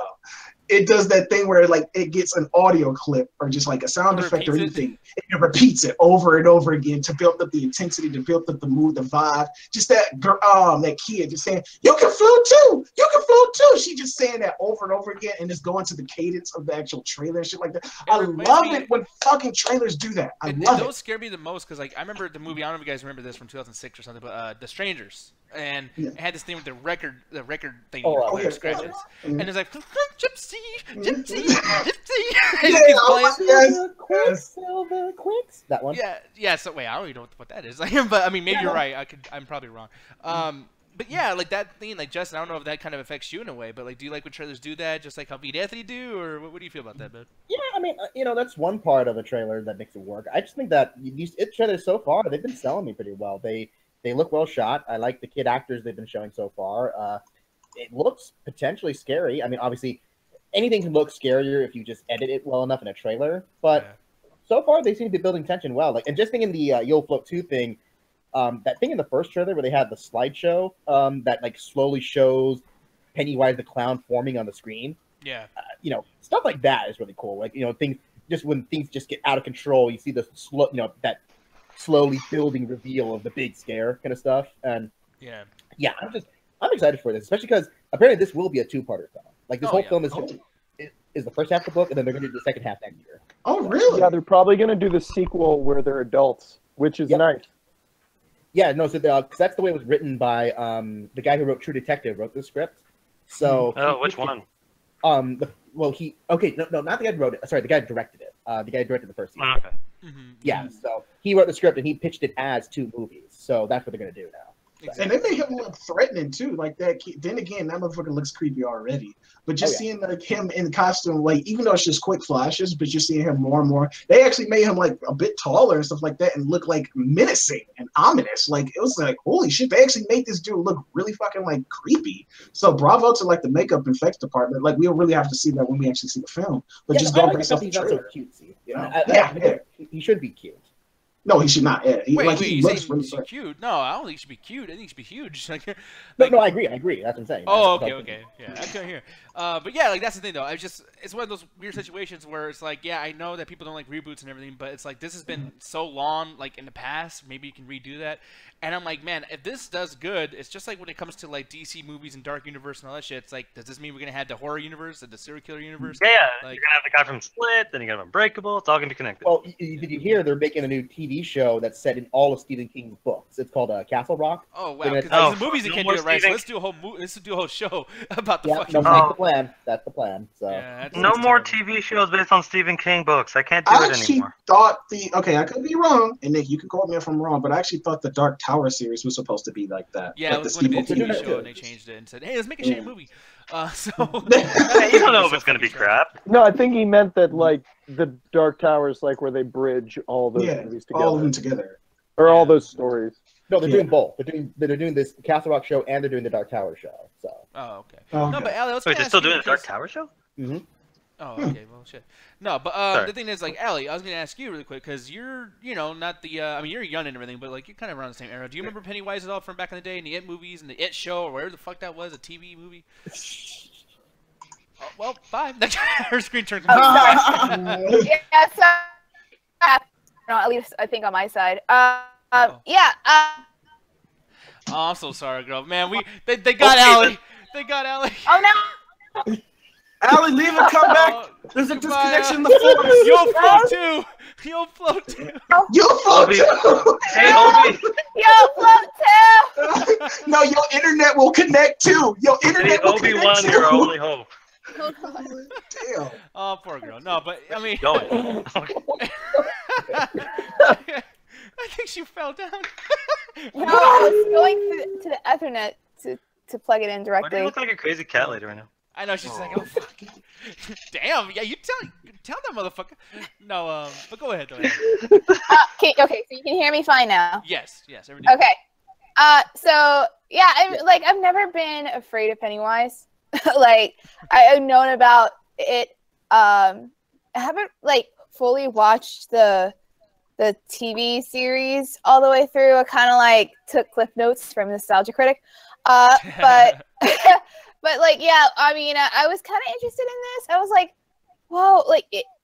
It does that thing where like it gets an audio clip or just like a sound effect or anything, and it repeats it over and over again to build up the intensity, to build up the mood, the vibe. Just that girl, that kid just saying, "You can float too, you can float too." She just saying that over and over again, and just going to the cadence of the actual trailer and shit like that. I love it when fucking trailers do that. I love it. Those scare me the most because, like, I remember the movie. I don't know if you guys remember this from 2006 or something, but The Strangers. And it had this thing with the record thing. Scratches. And it's like, gypsy. Quicksilver Quicks. That one. Yeah. So wait, I don't even know what that is. But I mean, maybe you're right. I'm probably wrong. But yeah, like that thing, like Justin. I don't know if that kind of affects you in a way. But like, do you like when trailers do that, just like how Beat Anthony do, or what do you feel about that, man? Yeah, I mean, that's one part of a trailer that makes it work. I just think that these It trailers so far, they've been selling me pretty well. They look well shot. I like the kid actors they've been showing so far. It looks potentially scary. I mean, obviously, anything can look scarier if you just edit it well enough in a trailer. But so far, they seem to be building tension well. Like, and just thinking the You'll Float 2 thing, that thing in the first trailer where they had the slideshow that like slowly shows Pennywise the clown forming on the screen. Yeah. Stuff like that is really cool. Like, things just when things just get out of control, you see the slow, that slowly building reveal of the big scare kind of stuff. And I'm excited for this, especially because apparently this will be a 2-parter film. Like, this whole film is the first half of the book, and then they're going to do the second half next year. Oh, really? Yeah, they're probably going to do the sequel where they're adults, which is nice. Yeah, no, so that's the way it was written by the guy who wrote True Detective wrote the script. So which one? No, not the guy who wrote it. Sorry, the guy who directed it. The guy who directed the first season. Okay. Yeah, so he wrote the script and he pitched it as 2 movies. So that's what they're gonna do now. Exactly. And they made him look threatening too, like that. Then again, that motherfucker looks creepy already. But just seeing like him in costume, like even though it's just quick flashes, but you're seeing him more and more. They actually made him like a bit taller and stuff like that, and look like menacing and ominous. Like it was like holy shit, they actually made this dude look really fucking like creepy. So bravo to like the makeup and effects department. Like we'll really have to see that when we actually see the film. But just go based off the trailer. Cutesy, you know? He should be cute. No, he should not. Yeah. Wait, he you looks say really he's cute? No, I don't think he should be cute. I think he should be huge. No, I agree. That's what I'm saying. Oh, okay. Yeah, I couldn't hear. But yeah, like that's the thing though. It's one of those weird situations where it's like, yeah, I know that people don't like reboots and everything, but it's like this has been so long, like in the past. Maybe you can redo that. And I'm like, man, if this does good, it's just like when it comes to like DC movies and Dark Universe and all that shit. It's like, does this mean we're gonna have the horror universe and the serial killer universe? Yeah, like, you're gonna have the guy from Split, then you're gonna have Unbreakable. It's all gonna be connected. Well, did you hear they're making a new TV show that's set in all of Stephen King's books? It's called Castle Rock. Oh wow! Because the movies they can't do it right. So let's do a whole show about the fucking. That's the plan. That's the plan. So yeah, no more TV shows based on Stephen King books. I can't do it anymore. I could be wrong, and Nick, you can correct me if I'm wrong, but I actually thought the Dark Tower series was supposed to be like that. Yeah, like it was going to be a TV show, and they changed it and said, "Hey, let's make a shitty movie." So you don't know if it's going to be crap. No, I think he meant that like the Dark Tower is like where they bridge all those movies together. All of them together, or all those stories. No, they're doing both. They're doing this Castle Rock show and they're doing the Dark Tower show. So. Oh, okay. No, but Allie, wait, they're still doing the Dark Tower show? Mm-hmm. Oh, okay. Well, shit. No, but the thing is, like, Allie, I was gonna ask you really quick because you're, not the. I mean, you're young and everything, but like, you're kind of around the same era. Do you remember Pennywise at all from back in the day, and the It movies, and the It show, or whatever the fuck that was, a TV movie? Oh, well, fine. Her screen turns. Yeah, so at least I think on my side. Yeah. Oh, I'm so sorry, girl. Man, they got Allie. They got Allie. Oh no. Allie, leave and come back. There's a disconnection in the force. You'll float too. You'll float too. You'll float too. Hey, Obi. You'll float too. No, your internet will connect too. Your internet will connect Obi-Wan, too. your only hope. Damn. Oh, poor girl. No, but I mean. Going. I think she fell down. No, I was going to the Ethernet to plug it in directly. Why do you look like a crazy cat lady right now? I know, she's like, oh, fuck. Damn, yeah, you tell that motherfucker. No, but go ahead. Okay, so you can hear me fine now? Yes. Okay. So, yeah, I've never been afraid of Pennywise. Like, I've known about it. I haven't, fully watched the TV series all the way through. I kind of, took cliff notes from Nostalgia Critic. But... But, yeah, I mean, I was kind of interested in this. I was like, whoa,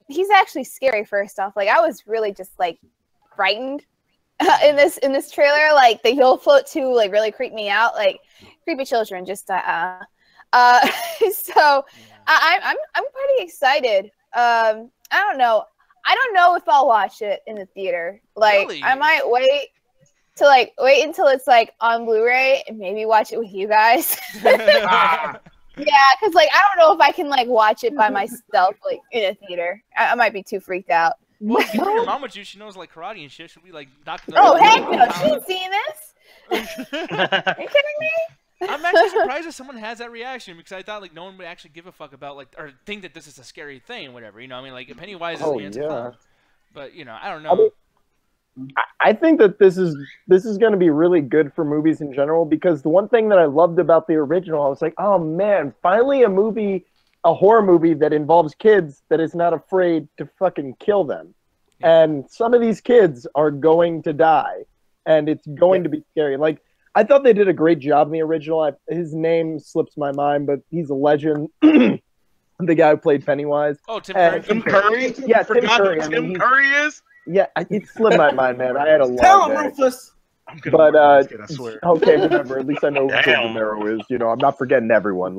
he's actually scary, first off. I was really just, frightened in this trailer. The You'll Float too, really creeped me out. Creepy children, just, So, I'm pretty excited. I don't know. I don't know if I'll watch it in the theater. Really? I might wait until it's on Blu-ray and maybe watch it with you guys. Yeah, because I don't know if I can watch it by myself in a theater. I might be too freaked out. Well, if your mom with you, she knows karate and shit. She'll be knock. Oh heck no, she's seen this. Are you kidding me? I'm actually surprised that someone has that reaction because I thought no one would actually give a fuck about or think that this is a scary thing or whatever. I mean, Pennywise is the answer. But I don't know. I think that this is going to be really good for movies in general because the one thing that I loved about the original, I was like, oh man, finally a horror movie that involves kids that is not afraid to fucking kill them. Yeah. And some of these kids are going to die, and it's going to be scary. I thought they did a great job in the original. His name slips my mind, but he's a legend. The guy who played Pennywise. Oh, Tim Curry. Tim Curry? Yeah, Tim Curry. Tim Curry is? Yeah, it slipped my mind, man. I had a long Tell him, day. Rufus. But I swear. Okay, whatever. At least I know who Joe Romero is. I'm not forgetting everyone.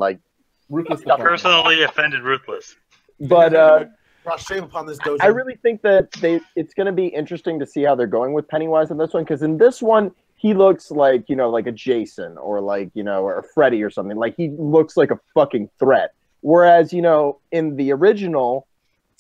Ruthless. Personally offended Ruthless. But Brought shame upon this dojo. I really think that it's going to be interesting to see how they're going with Pennywise in this one because in this one he looks like a Jason or or a Freddy or something. He looks like a fucking threat. Whereas in the original,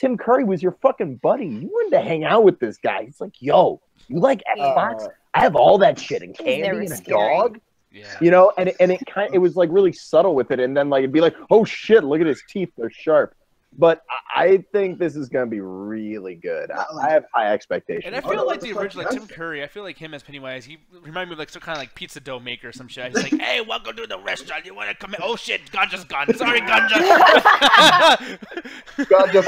Tim Curry was your fucking buddy. You wanted to hang out with this guy. He's like, yo, you like Xbox? I have all that shit and candy and a dog. Yeah. You know, and it was like really subtle with it, and then like it'd be like, oh shit, look at his teeth, they're sharp. But I think this is gonna be really good. I have high expectations. And I feel like the original Tim Curry, I feel like him as Pennywise, he reminded me of like some kind of like pizza dough maker or some shit. He's like, hey, welcome to the restaurant. You want to come in? Oh shit, Ganja's gone. Sorry, Ganja.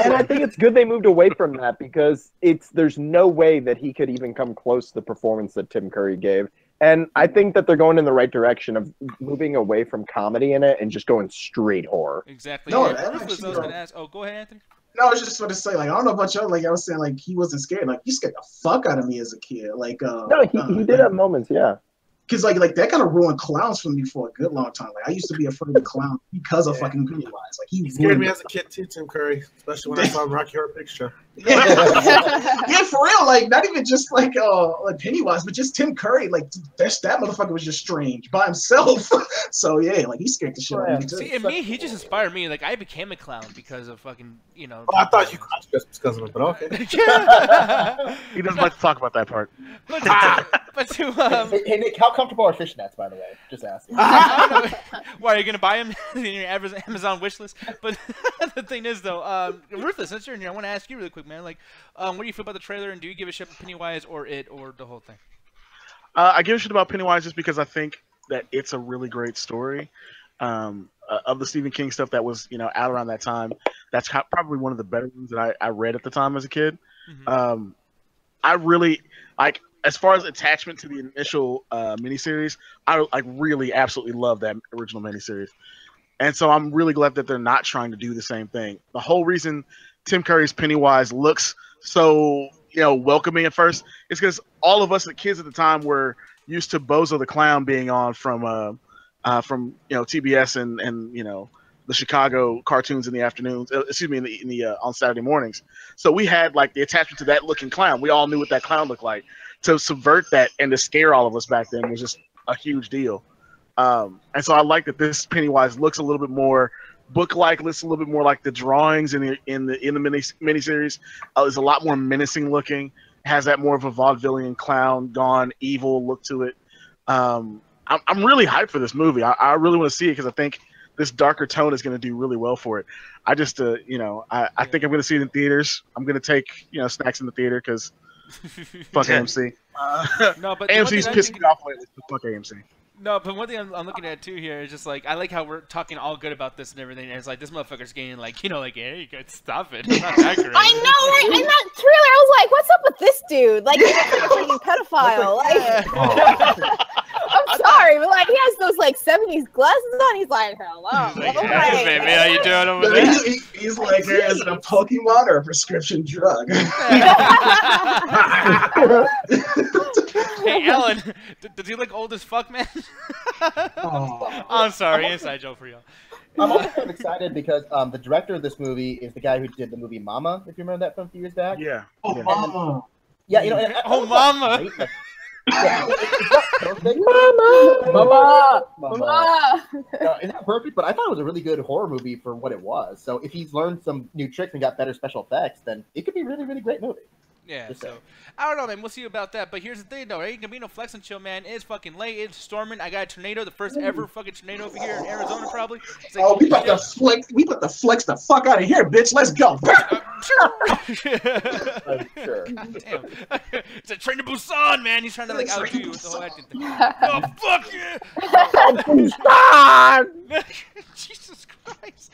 And I think it's good they moved away from that because there's no way that he could even come close to the performance that Tim Curry gave. And I think that they're going in the right direction of moving away from comedy in it and just going straight horror. Exactly. No, yeah, oh, go ahead, Anthony. No, I was just going to say, like, I don't know about y'all. Like, I was saying, like, he wasn't scared. Like, you scared the fuck out of me as a kid. Like, no, he did have moments, yeah. Because, like that kind of ruined clowns for me for a good long time. Like, I used to be afraid of clowns because of fucking Pennywise. Like, he scared me as a kid, too, Tim Curry. Especially when I saw him Rocky Horror Picture. Yeah, for real. Like, not even just like Pennywise, but just Tim Curry. Like, that motherfucker was just strange by himself. So yeah, like he scared the shit out of me too. See, and me, he just inspired me. Like, I became a clown because of fucking, you know. Oh, I thought you just because of it, but okay. He doesn't like to talk about that part. But to hey Nick, how comfortable are fishnets, by the way? Just asking. I don't know. Why are you gonna buy them in your Amazon wish list? But the thing is, though, Ruthless, since you're in here, I want to ask you really quick, man. Like, what do you feel about the trailer, and do you give a shit about Pennywise or it or the whole thing? I give a shit about Pennywise just because I think that it's a really great story. Of the Stephen King stuff that was, you know, out around that time, that's probably one of the better ones that I read at the time as a kid. Mm-hmm. I really like, as far as attachment to the initial miniseries, I really absolutely love that original miniseries, and so I'm really glad that they're not trying to do the same thing. The whole reason Tim Curry's Pennywise looks so, you know, welcoming at first is because all of us, the kids at the time, were used to Bozo the Clown being on from you know, TBS and you know, the Chicago cartoons in the afternoons. Excuse me, in the on Saturday mornings. So we had like the attachment to that looking clown. We all knew what that clown looked like. To subvert that and to scare all of us back then was just a huge deal. And so I like that this Pennywise looks a little bit more book-like, looks a little bit more like the drawings in the miniseries. It's a lot more menacing looking. Has that more of a vaudevillian clown, gone evil look to it. I'm really hyped for this movie. I really want to see it because I think this darker tone is going to do really well for it. I just, you know, I think I'm going to see it in theaters. I'm going to take, you know, snacks in the theater because fuck AMC. No, but AMC's pissing me off lately. Fuck AMC. No, but one thing I'm looking at too here is just like, I like how we're talking all good about this and everything, and it's like this motherfucker's getting like, you know, like, hey, you could stop it. It's not that great. I know, right? In that trailer, I was like, what's up with this dude? Like, he's a freaking pedophile. Like, I'm sorry, but like, he has those like 70s glasses on. He's like, hello. He's like, hey, baby, how you doing over there? He's like, is it a Pokemon or a prescription drug? Hey, Alan, does he look old as fuck, man? I'm sorry, inside joke for y'all. I'm also kind of excited because the director of this movie is the guy who did the movie Mama, if you remember that from a few years back. Yeah. Oh, Mama. Yeah, you know. And oh, Mama. Right? Like, yeah, it's not perfect. Mama. It's not perfect, but I thought it was a really good horror movie for what it was. So if he's learned some new tricks and got better special effects, then it could be a really, really great movie. Yeah, so I don't know, man. We'll see about that. But here's the thing, though. Ain't gonna be no flex and chill, man. It's fucking late. It's storming. I got a tornado, the first ever fucking tornado over here in Arizona, probably. It's like, we about to flex. We about to flex the fuck out of here, bitch. Let's go. Sure. Damn. It's a train to Busan, man. He's trying to like outdo you with the whole acting thing. Oh fuck yeah! Busan. Jesus Christ.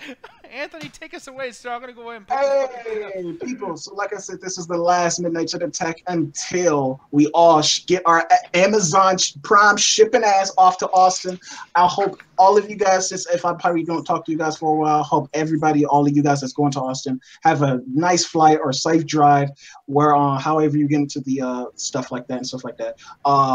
Anthony, take us away, sir. I'm gonna go away and pick Hey, people. So, like I said, this is the last Midnight Chat Attack until we all get our Amazon Prime shipping ass off to Austin. I hope all of you guys, since if I probably don't talk to you guys for a while, hope everybody, all of you guys that's going to Austin, have a nice flight or safe drive. Where, however you get into the stuff like that and stuff like that.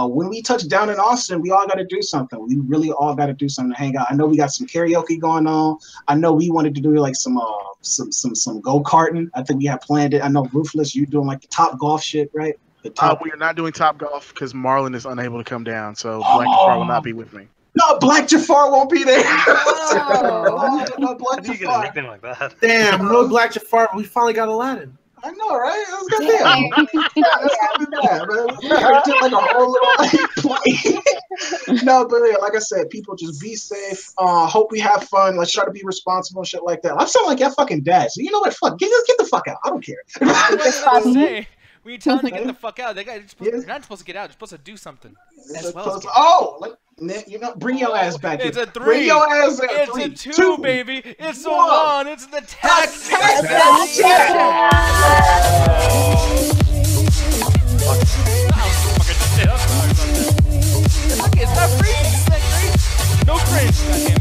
When we touch down in Austin, we all got to do something. We really all got to do something to hang out. I know we got some karaoke going on. I know we wanted to do like some go-karting. I think we have planned it. I know Ruthless, you doing like the Top Golf shit, right? We are not doing Top Golf because Marlon is unable to come down, so Black Car will not be with me. No, Black Jafar won't be there. Oh. No, Black How do you get a Jafar. nickname like that? Damn, no Black Jafar. We finally got Aladdin. I know, right? That was goddamn. That's not too bad, man. We did like a whole little like play. No, but yeah, like I said, people just be safe. Hope we have fun. Let's try to be responsible and shit like that. I'm sounding like your fucking dad. So you know what? Fuck, just get the fuck out. I don't care. When you tell them to get the fuck out, you're not supposed to get out. You're supposed to do something. You know, bring your ass back. It's a 3. Bring your ass back. It's a 2, baby. It's a 1. It's the tech. It's not free. No cringe. Goddamn.